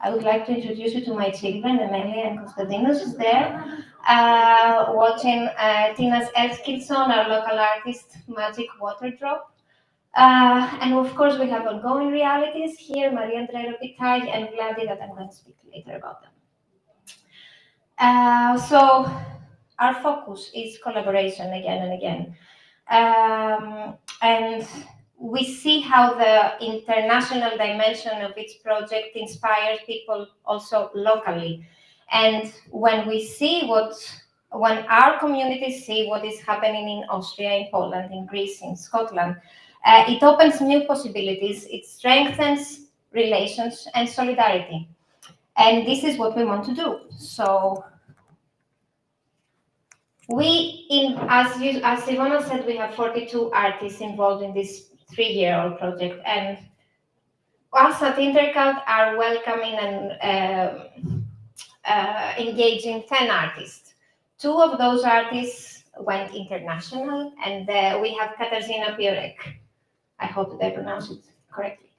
I would like to introduce you to my children, Amelia and Konstantinos is there, watching Tinas Eskilsson, our local artist, Magic Water Drop. And of course, we have ongoing realities here, Maria Andrea Pitai and Vladi, that I'm going to speak later about them. So our focus is collaboration again and again. And we see how the international dimension of its project inspires people also locally. And when our communities see what is happening in Austria, in Poland, in Greece, in Scotland, it opens new possibilities, it strengthens relations and solidarity. And this is what we want to do. So as Ivona said, we have 42 artists involved in this 3-year-old project, and us at Intercult are welcoming and engaging 10 artists. 2 of those artists went international, and we have Katarzyna Piorek. I hope that I pronounced it correctly.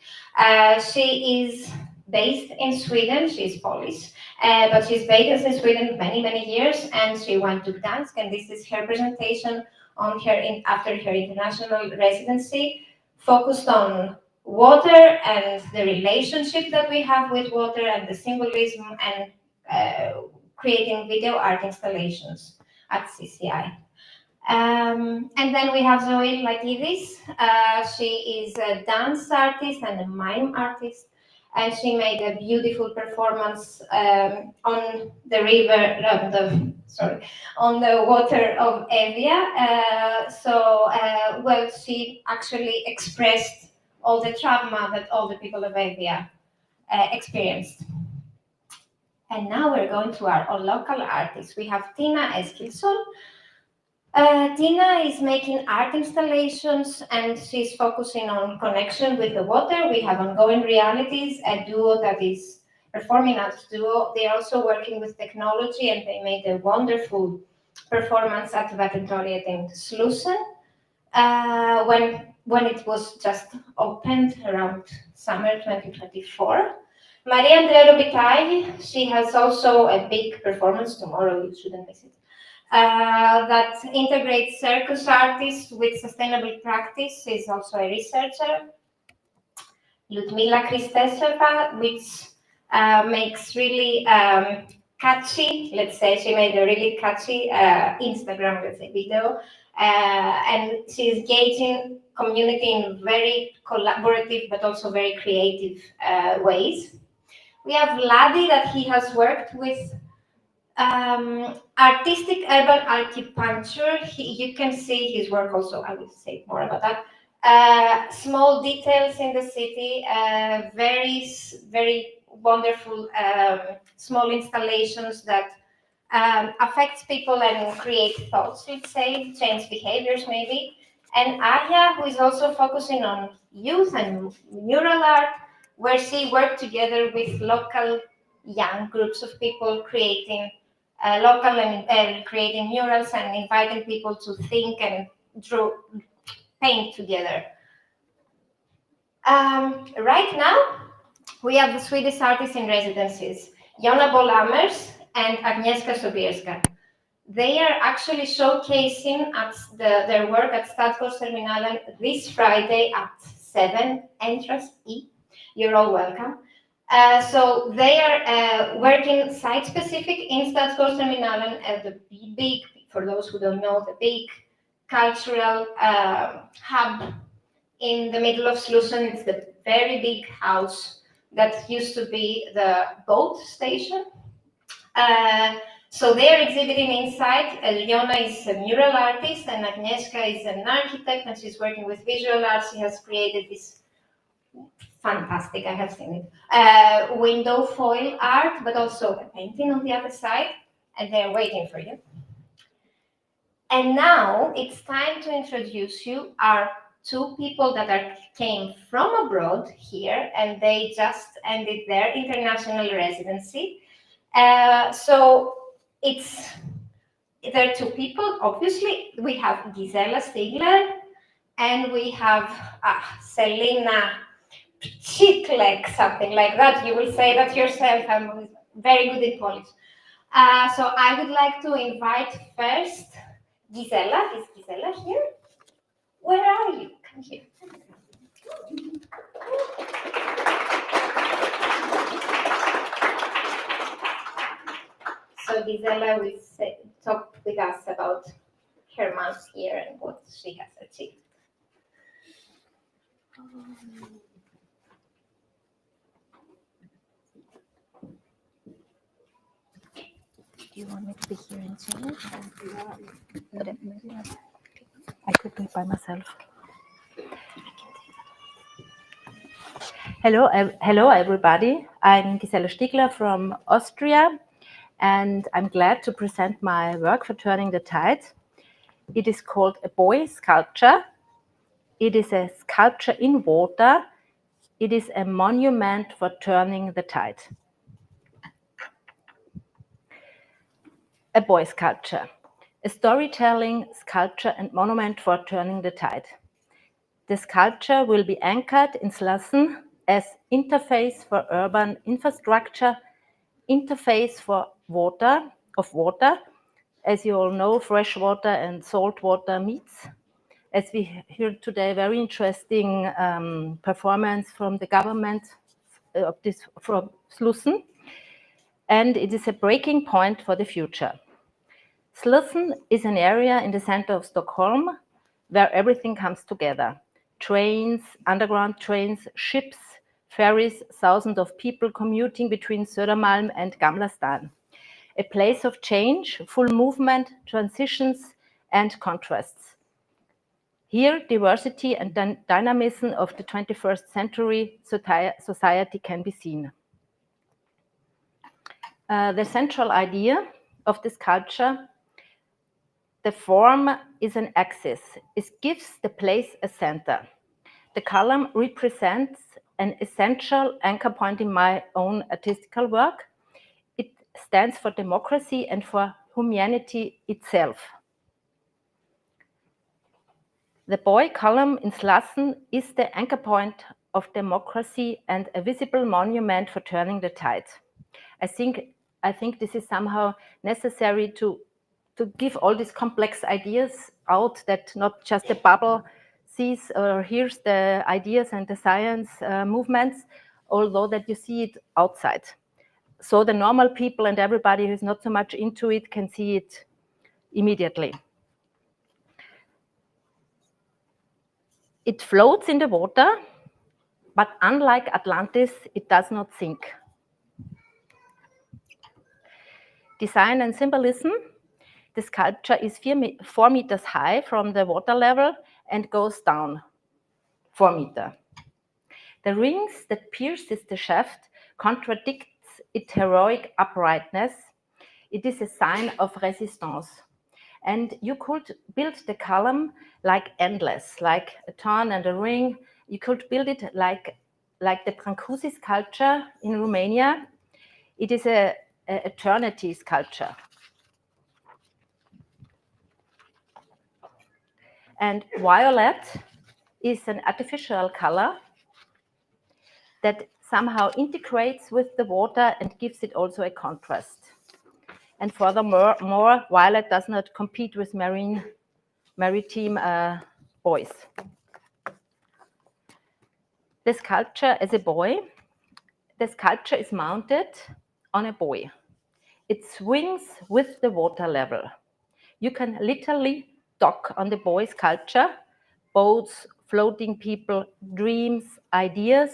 She is based in Sweden. She's Polish, but she's based in Sweden many, many years, and she went to Gdansk, and this is her presentation on after her international residency, focused on water and the relationship that we have with water and the symbolism, and creating video art installations at CCI. And then we have Zoe Latidis. She is a dance artist and a mime artist, and she made a beautiful performance on the river, on the water of Evia. Well, she actually expressed all the trauma that all the people of Evia experienced. And now we're going to our local artists. We have Tina Eskilsson. Tina is making art installations, and she's focusing on connection with the water. We have Ongoing Realities, a duo that is performing as duo. They're also working with technology, and they made a wonderful performance at Vattentorget in Slussen when it was just opened around summer 2024. Maria Andrea Robitaille, she has also a big performance tomorrow, you shouldn't miss it. That integrates circus artists with sustainable practice. She's also a researcher. Ludmila Kristesova, which makes really catchy, let's say, she made a really catchy Instagram, let's say, video, and she's engaging community in very collaborative but also very creative ways. We have Vladi, that he has worked with artistic urban acupuncture. You can see his work also. I will say more about that. Small details in the city, very wonderful small installations that affects people and create thoughts, let's say, change behaviors maybe. And Aya, who is also focusing on youth and mural art, where she worked together with local young groups of people creating local and creating murals and inviting people to think and paint together. Right now, we have the Swedish artists in residencies, Jonna Bolamers and Agnieszka Sobierska. They are actually showcasing their work at Stadsgårdsterminalen this Friday at 7, entrance E. You're all welcome. So they are working site-specific in Stadsgårdsterminalen at the big, for those who don't know, the big cultural hub in the middle of Slussen. It's the very big house that used to be the boat station. So they're exhibiting inside. Jonna is a mural artist and Agnieszka is an architect, and she's working with visual arts. She has created this fantastic, I have seen it, window foil art, but also a painting on the other side, and they're waiting for you. And now it's time to introduce you our two people that came from abroad here, and they just ended their international residency. So there are two people, obviously. We have Gisela Stigler, and we have Selina Pchiklek, something like that. You will say that yourself. I'm very good in Polish. So I would like to invite first Gisela. Is Gisela here? Where are you? Come here. So Gisela will talk with us about her month here and what she has achieved. Do you want me to be here in Chile? I could do it by myself. Hello, everybody. I'm Gisela Stigler from Austria, and I'm glad to present my work for Turning the Tide. It is called a boy sculpture. It is a sculpture in water. It is a monument for turning the tide. A boy sculpture, a storytelling sculpture and monument for turning the tide. The sculpture will be anchored in Slussen as interface for urban infrastructure, interface for water. As you all know, fresh water and salt water meets, as we heard today, very interesting performance from the government of this from Slussen, and it is a breaking point for the future. Slussen is an area in the center of Stockholm where everything comes together. Trains, underground trains, ships, ferries, thousands of people commuting between Södermalm and Gamla stan. A place of change, full movement, transitions, and contrasts. Here, diversity and dynamism of the 21st century society can be seen. The central idea of this culture, the form is an axis. It gives the place a center. The column represents an essential anchor point in my own artistical work. It stands for democracy and for humanity itself. The boy column in Slussen is the anchor point of democracy and a visible monument for turning the tide. I think this is somehow necessary to give all these complex ideas out, that not just a bubble sees or hears the ideas and the science movements, although that you see it outside. So the normal people and everybody who's not so much into it can see it immediately. It floats in the water, but unlike Atlantis, it does not sink. Design and symbolism. The sculpture is 4 meters high from the water level and goes down 4 meters. The rings that pierces the shaft contradicts its heroic uprightness. It is a sign of resistance. And you could build the column like endless, like a turn and a ring. You could build it like the Brancusi sculpture in Romania. It is a eternity sculpture. And violet is an artificial color that somehow integrates with the water and gives it also a contrast. And furthermore, violet does not compete with maritime boys. The sculpture as a boy, the sculpture is mounted on a buoy. It swings with the water level. You can literally dock on the buoy sculpture, boats, floating people, dreams, ideas.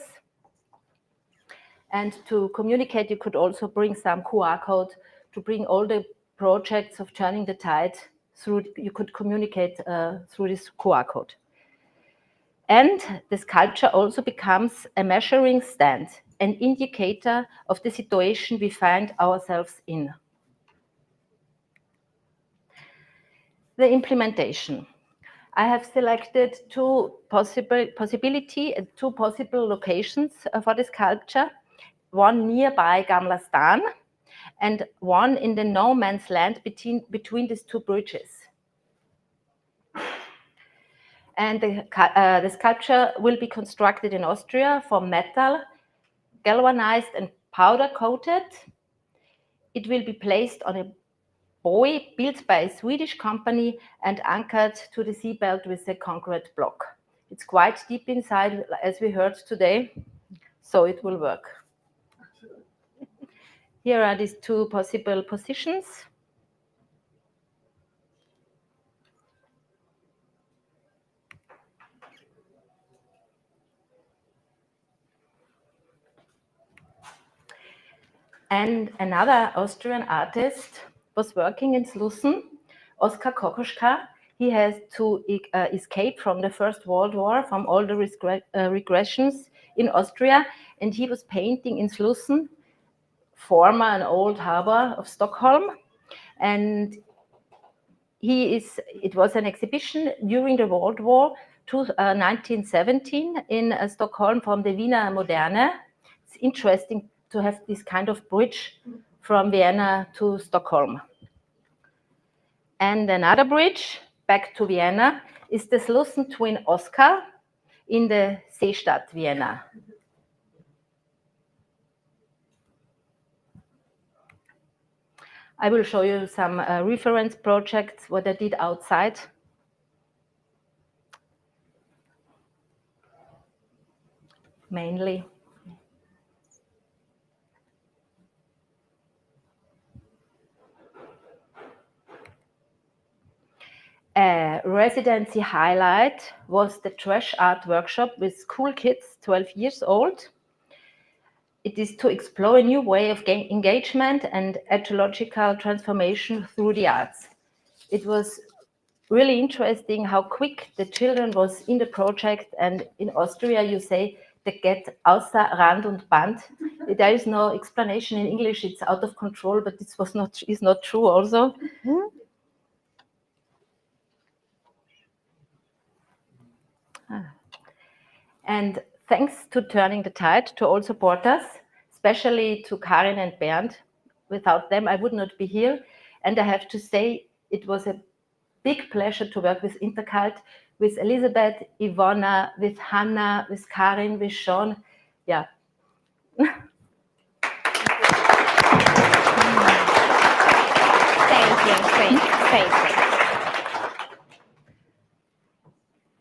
And to communicate, you could also bring some QR code to bring all the projects of turning the tide through. You could communicate through this QR code. And the sculpture also becomes a measuring stand, an indicator of the situation we find ourselves in. The implementation. I have selected two possible locations for the sculpture, one nearby Gamla stan and one in the no man's land between these two bridges. And the sculpture will be constructed in Austria from metal, galvanized and powder coated. It will be placed on a buoy built by a Swedish company and anchored to the seabed with a concrete block. It's quite deep inside, as we heard today, so it will work. Here are these two possible positions. And another Austrian artist was working in Slussen, Oskar Kokoschka. He has to escape from the First World War, from all the regressions in Austria, and he was painting in Slussen, former and old harbor of Stockholm. And it was an exhibition during the World War 1917 in Stockholm from the Wiener Moderne. It's interesting to have this kind of bridge from Vienna to Stockholm. And another bridge back to Vienna is the Slussen twin Oskar in the Seestadt Vienna. I will show you some reference projects, what I did outside. mainly. A residency highlight was the trash art workshop with school kids, 12 years old. It is to explore a new way of engagement and ecological transformation through the arts. It was really interesting how quick the children was in the project, and in Austria you say they get außer Rand und Band. There is no explanation in English, it's out of control, but this is not true also. And thanks to Turning the Tide, to all supporters, especially to Karin and Bernd. Without them, I would not be here. And I have to say, it was a big pleasure to work with Intercult, with Elizabeth, Ivona, with Hannah, with Karin, with Sean. Yeah. Thank you.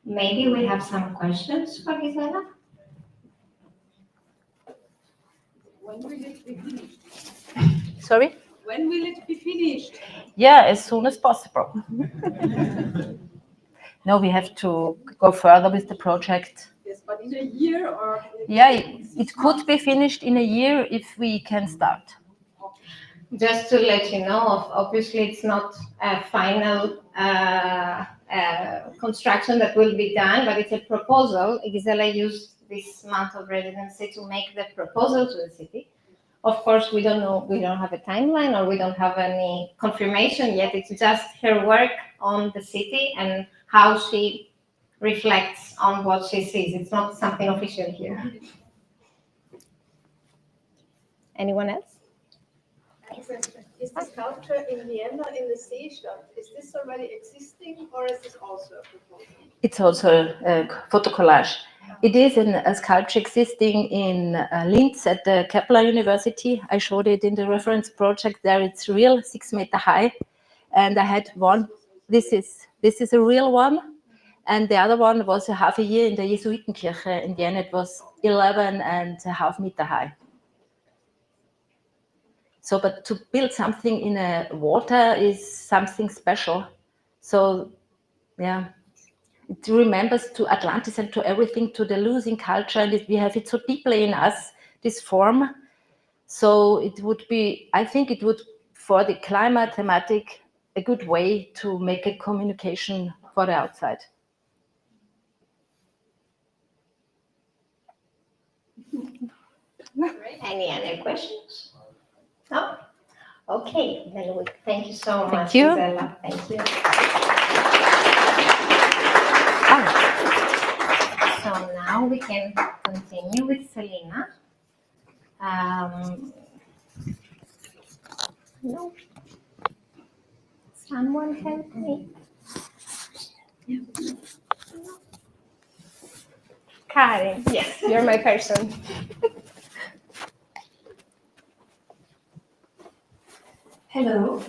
Maybe we have some questions for Gisela? When will it be finished? Sorry? When will it be finished? Yeah, as soon as possible. No, we have to go further with the project. Yes, but in a year or? Yeah, it could be finished in a year if we can start. Just to let you know, obviously it's not a final construction that will be done, but it's a proposal. Gisela used this month of residency to make the proposal to the city. Of course, we don't know, we don't have a timeline or we don't have any confirmation yet. It's just her work on the city and how she reflects on what she sees. It's not something official here. Anyone else? Is the sculpture in Vienna in the Seestadt, is this already existing or is this also a proposal? It's also a photo collage. It is a sculpture existing in Linz at the Kepler University. I showed it in the reference project there. It's real, 6 meter high. And I had one, this is a real one. And the other one was a half a year in the Jesuitenkirche in Vienna. It was 11.5 meters high. So, but to build something in a water is something special. So, yeah, it remembers to Atlantis and to everything, to the losing culture, and we have it so deeply in us, this form. So it would be, I think it would, for the climate thematic, a good way to make a communication for the outside. Any other questions? No? Okay, then we thank you so much, Thank you. Gisela. Thank you. So now we can continue with Selena. No. Someone help me. Karin, yes, you're my person. Hello.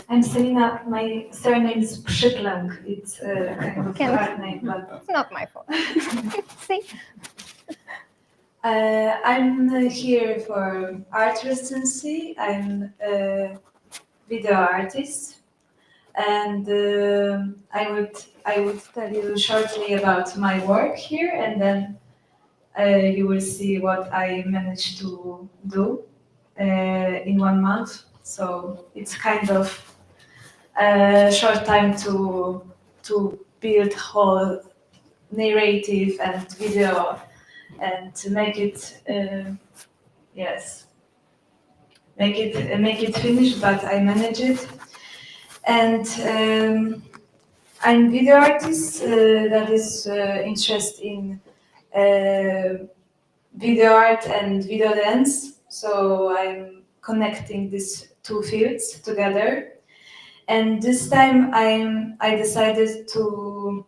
I'm Selina. My surname is Przyplank. It's a kind of hard name, but it's not my fault. See? I'm here for art residency. I'm a video artist, and I would tell you shortly about my work here, and then you will see what I managed to do in 1 month. So it's kind of a short time to build whole narrative and video and to make it make it finished, but I manage it. And I'm video artist that is interested in video art and video dance. So I'm connecting these two fields together. And this time I decided to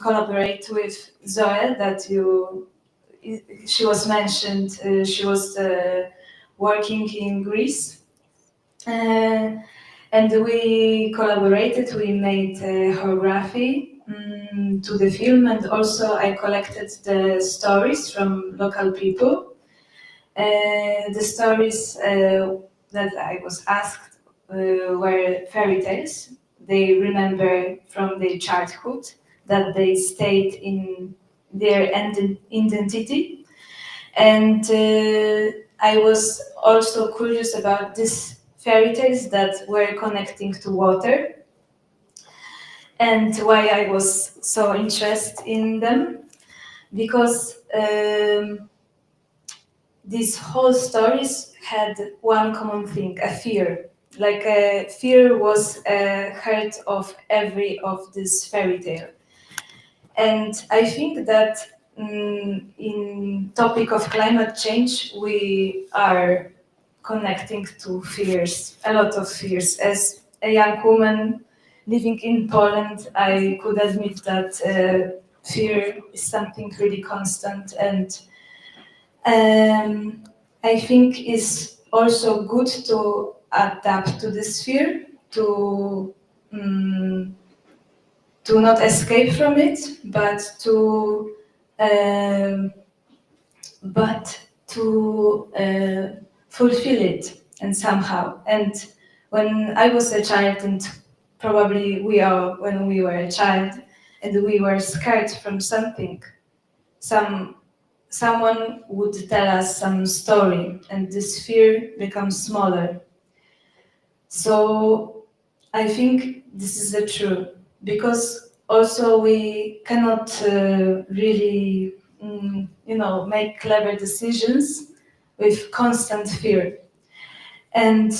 collaborate with Zoe that she was mentioned. She was working in Greece. And we collaborated, we made a choreography to the film, and also I collected the stories from local people. The stories that I was asked were fairy tales. They remember from their childhood that they stayed in their identity. And I was also curious about these fairy tales that were connecting to water, and why I was so interested in them, because these whole stories had one common thing, a fear. Like fear was heart of every of this fairy tale. And I think that in topic of climate change, we are connecting to fears, a lot of fears. As a young woman living in Poland, I could admit that fear is something really constant, and I think it's also good to adapt to this fear, to not escape from it, but to fulfill it and somehow. And when I was a child, and probably we are when we were a child, and we were scared from something, someone would tell us some story, and this fear becomes smaller. So I think this is the truth, because also we cannot really, make clever decisions with constant fear. And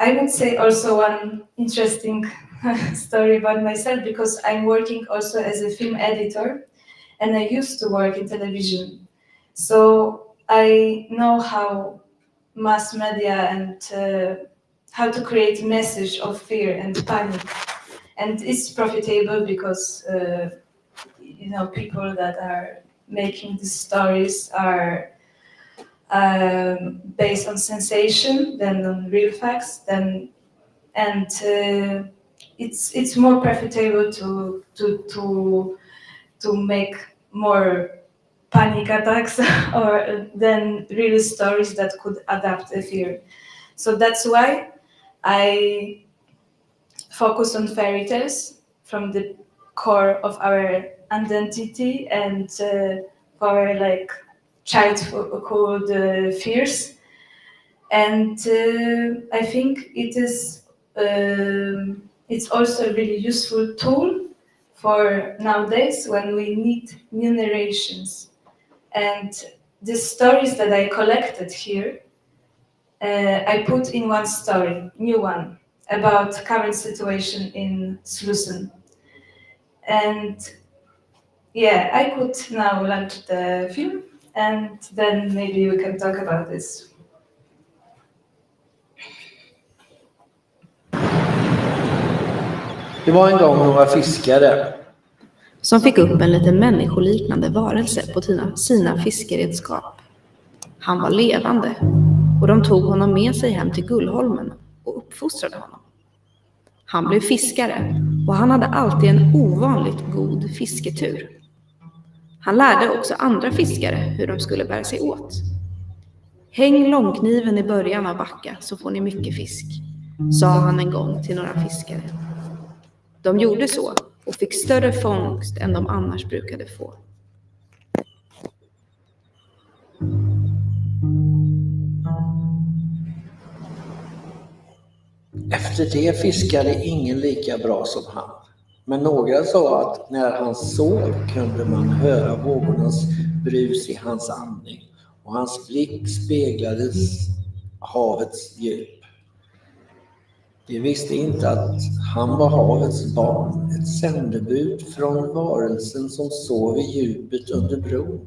I would say also one interesting story about myself, because I'm working also as a film editor, and I used to work in television. So I know how mass media and how to create a message of fear and panic. And it's profitable because, people that are making these stories are based on sensation than on real facts. It's more profitable to make more panic attacks or than real stories that could adapt a fear. So that's why I focus on fairy tales from the core of our identity and our childhood fears. And I think it's also a really useful tool for nowadays when we need new narrations. And the stories that I collected here, I put in one story, new one, about current situation in Slussen. And yeah, I could now launch the film, and then maybe we can talk about this. Det var en gång några fiskare som fick upp en liten människoliknande varelse på sina fiskeredskap. Han var levande och de tog honom med sig hem till Gullholmen och uppfostrade honom. Han blev fiskare och han hade alltid en ovanligt god fisketur. Han lärde också andra fiskare hur de skulle bära sig åt. Häng långkniven i början av backa så får ni mycket fisk, sa han en gång till några fiskare. De gjorde så och fick större fångst än de annars brukade få. Efter det fiskade ingen lika bra som han. Men några sa att när han sov kunde man höra vågornas brus i hans andning och hans blick speglades havets djup. De visste inte att han var havets barn, ett sändebud från varelsen som sov i djupet under bron.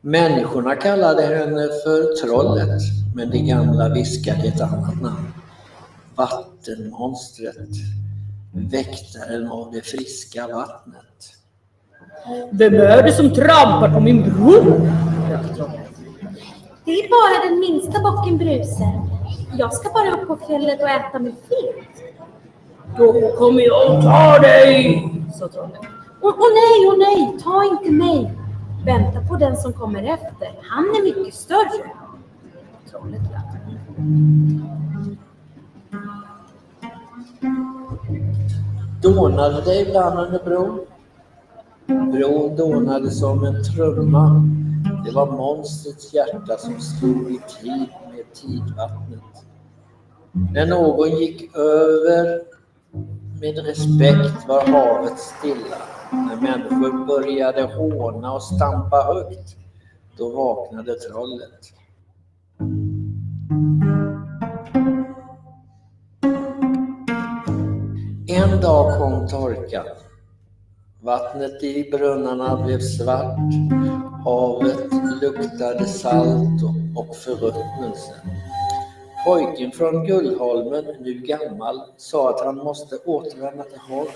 Människorna kallade henne för trollet, men de gamla viskade ett annat namn. Vattenmonstret, väktaren av det friska vattnet. Vem är det som trampar på min bro? Det är bara den minsta bocken Bruse. Jag ska bara upp på fjället och äta mig fet. Då kommer jag ta dig, sa trollet. Åh nej, ta inte mig. Vänta på den som kommer efter. Han är mycket större. Trollet lät. Dånade det ibland under bron? Bron dånade som en trumma. Det var monstrets hjärta som slog i tid med tidvattnet. När någon gick över med respekt var havet stilla. När människor började håna och stampa högt, då vaknade trollet. En dag kom torkan. Vattnet i brunnarna blev svart. Havet luktade salt och förruttnelse. Pojken från Gullholmen, nu gammal, sa att han måste återvända till havet.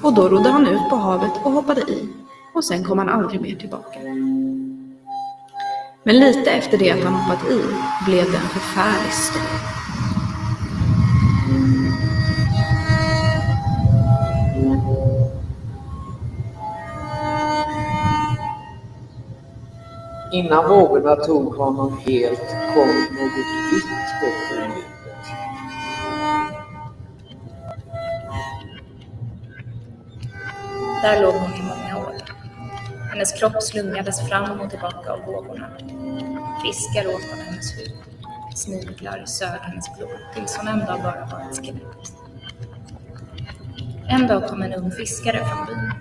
Och då rodde han ut på havet och hoppade i. Och sen kom han aldrig mer tillbaka. Men lite efter det att han hoppat i blev det en förfärlig storm. Innan vågorna tog honom helt kom något vitt upp ur djupet. Där låg hon i många år. Hennes kropp slungades fram och tillbaka av vågorna. Fiskar åt av hennes hud. Sniglar sög hennes blod tills hon en dag bara var ett skelett. En dag kom en ung fiskare från byn.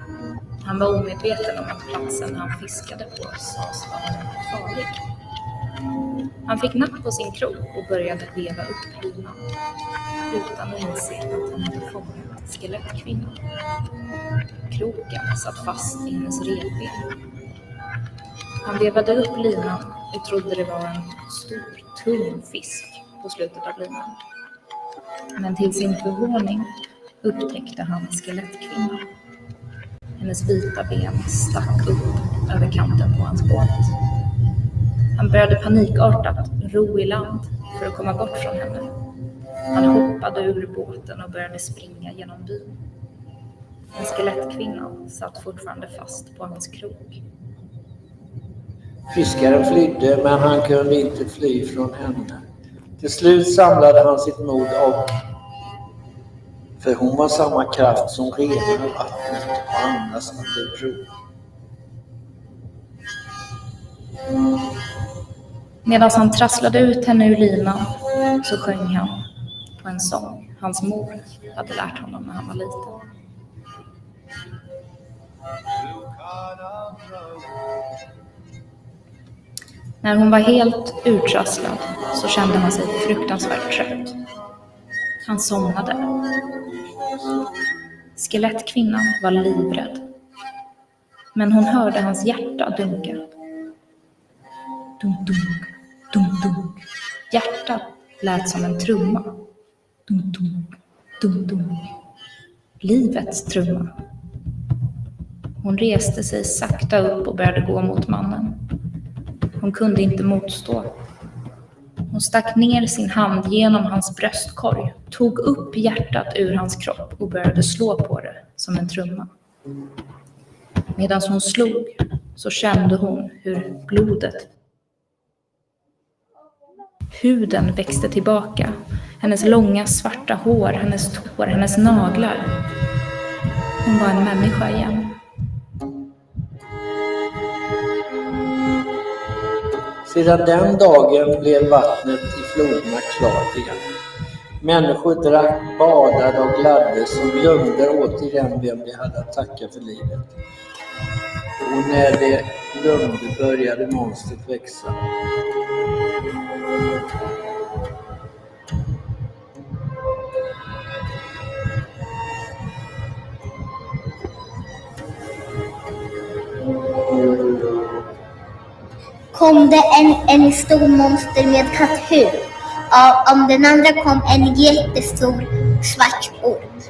Han var omedveten om att platsen han fiskade på sades vara farlig. Han fick napp på sin krok och började veva upp linan utan att inse att han hade fångat skelettkvinnan. Kroken satt fast i hennes revben. Han vevade upp linan och trodde det var en stor, tung fisk på slutet av linan. Men till sin förvåning upptäckte han skelettkvinnan. Hennes vita ben stack upp över kanten på hans båt. Han började panikartat ro i land för att komma bort från henne. Han hoppade ur båten och började springa genom byn. Men skelettkvinnan satt fortfarande fast på hans krok. Fiskaren flydde, men han kunde inte fly från henne. Till slut samlade han sitt mod och för hon var samma kraft som renar vattnet och andas under bron. Medan han trasslade ut henne ur linan så sjöng han på en sång hans mor hade lärt honom när han var liten. När hon var helt urtrasslad så kände han sig fruktansvärt trött. Han somnade. Skelettkvinnan var livrädd. Men hon hörde hans hjärta dunka. Dunk, dunk, dunk, dunk. Hjärtat lät som en trumma. Dunk, dunk, dunk, dunk. Livets trumma. Hon reste sig sakta upp och började gå mot mannen. Hon kunde inte motstå. Hon stack ner sin hand genom hans bröstkorg, tog upp hjärtat ur hans kropp och började slå på det som en trumma. Medan hon slog så kände hon hur blodet, huden växte tillbaka. Hennes långa svarta hår, hennes tår, hennes naglar. Hon var en människa igen. Sedan den dagen blev vattnet i floderna klart igen. Människor drack, badade och gladdes och glömde återigen vem de hade att tacka för livet. Och när de glömde började monstret växa. Kom det en stor monster med katthud. Om den andra kom en jättestor svart orm.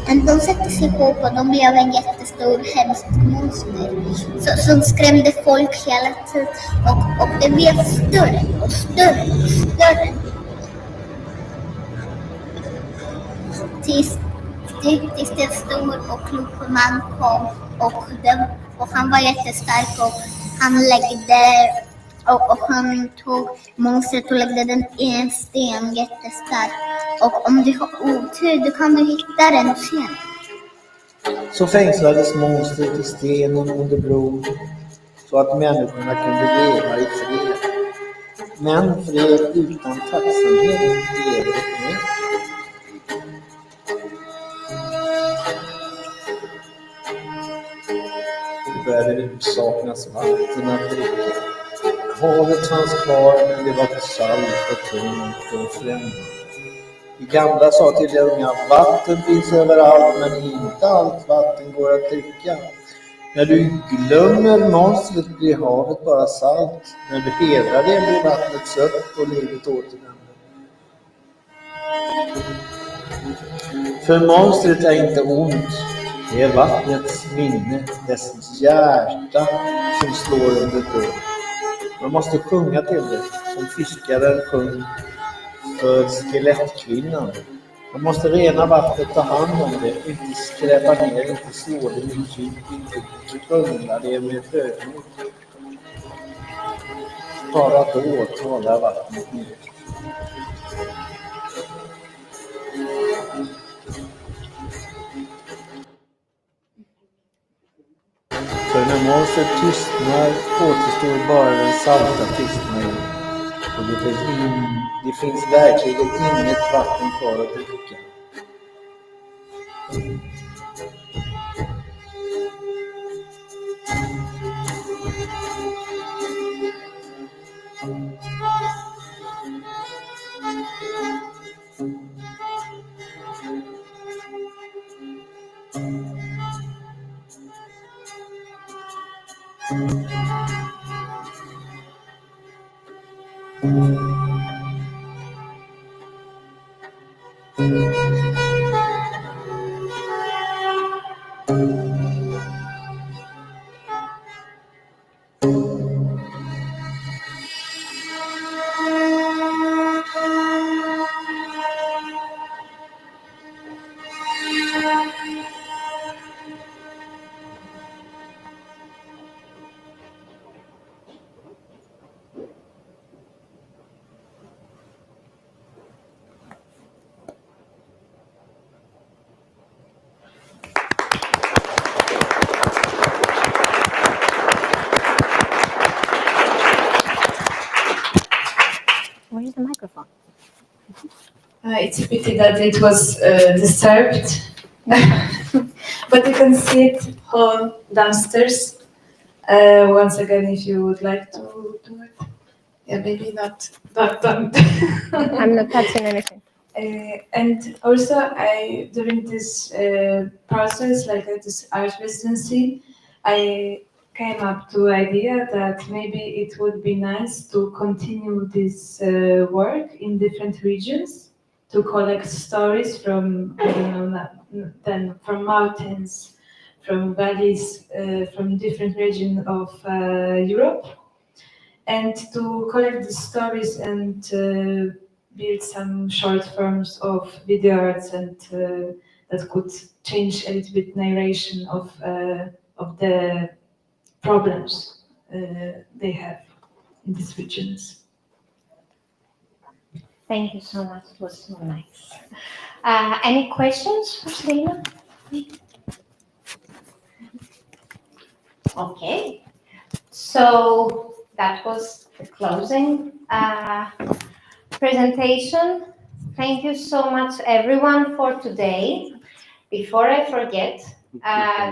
De sätter sig ihop och de blev en jättestor hemsk monster som skrämde folk hela tiden. Och det blev större och större och större. Tills en stor och klok man kom och han var jättestark och han läggde och han tog monstret och läggde den i en sten jättestark. Och om du har otur, då kan du hitta den sen. Så fängslades monstret i stenen under bron så att människorna kunde leva i fred. Men fred utan tacksamhet lever med. Det började saknas vatten att dricka. Havet fanns kvar, men det var salt och tungt och främmande. De gamla sa till de unga, vatten finns överallt, men inte allt vatten går att dricka. När du glömmer monstret blir havet bara salt. När du hedrar det blir vattnet sött och livet återvänder. För monstret är inte ont. Det är vattnets minne, dess hjärta som slår under bron. Man måste sjunga till det, som fiskaren sjöng för skelettkvinnan. Man måste rena vattnet, ta hand om det, inte skräpa ner, inte slå det med tyg, inte krångla det med högmod. Bara då talar vattnet ner. För när monstret tystnar återstår bara den salta tystnaden. Och det finns verkligen inget vatten kvar att dricka. Where is the microphone? It's a pity that it was disturbed, but you can see it all downstairs. Once again, if you would like to do it. Yeah, maybe not. Don't. I'm not touching anything. And also, during this process, like this art residency, I came up to the idea that maybe it would be nice to continue this work in different regions, to collect stories from, then from mountains, from valleys, from different regions of Europe, and to collect the stories and build some short forms of video arts and that could change a little bit narration of the problems they have in these regions. Thank you so much. It was so nice. Any questions for Selena? Okay. So that was the closing presentation. Thank you so much, everyone, for today. Before I forget,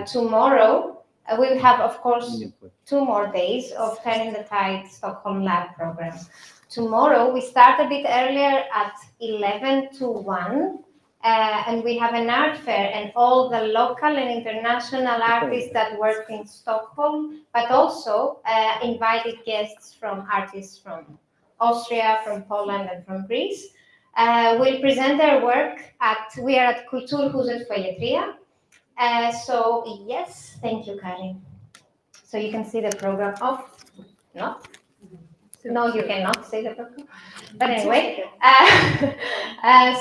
tomorrow we'll have, of course, 2 more days of Turning the Tide Stockholm Lab program. Tomorrow we start a bit earlier at 11 to 1, and we have an art fair and all the local and international artists that work in Stockholm, but also invited guests from artists from Austria, from Poland, and from Greece. will present their work we are at Kulturhuset Följetria. So yes, thank you, Karin. So you can see the program No, you cannot see the program. But anyway,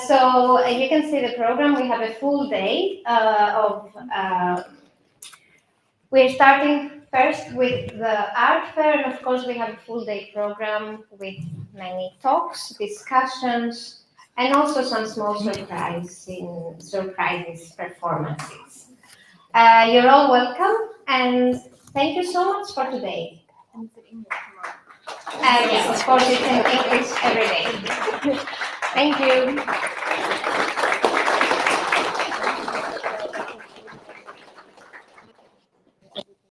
so you can see the program. We have a full day we're starting first with the art fair, and of course we have a full day program with many talks, discussions, and also some small surprises performances. You're all welcome, and thank you so much for today. Yes, of course, it's in English every day. Thank you.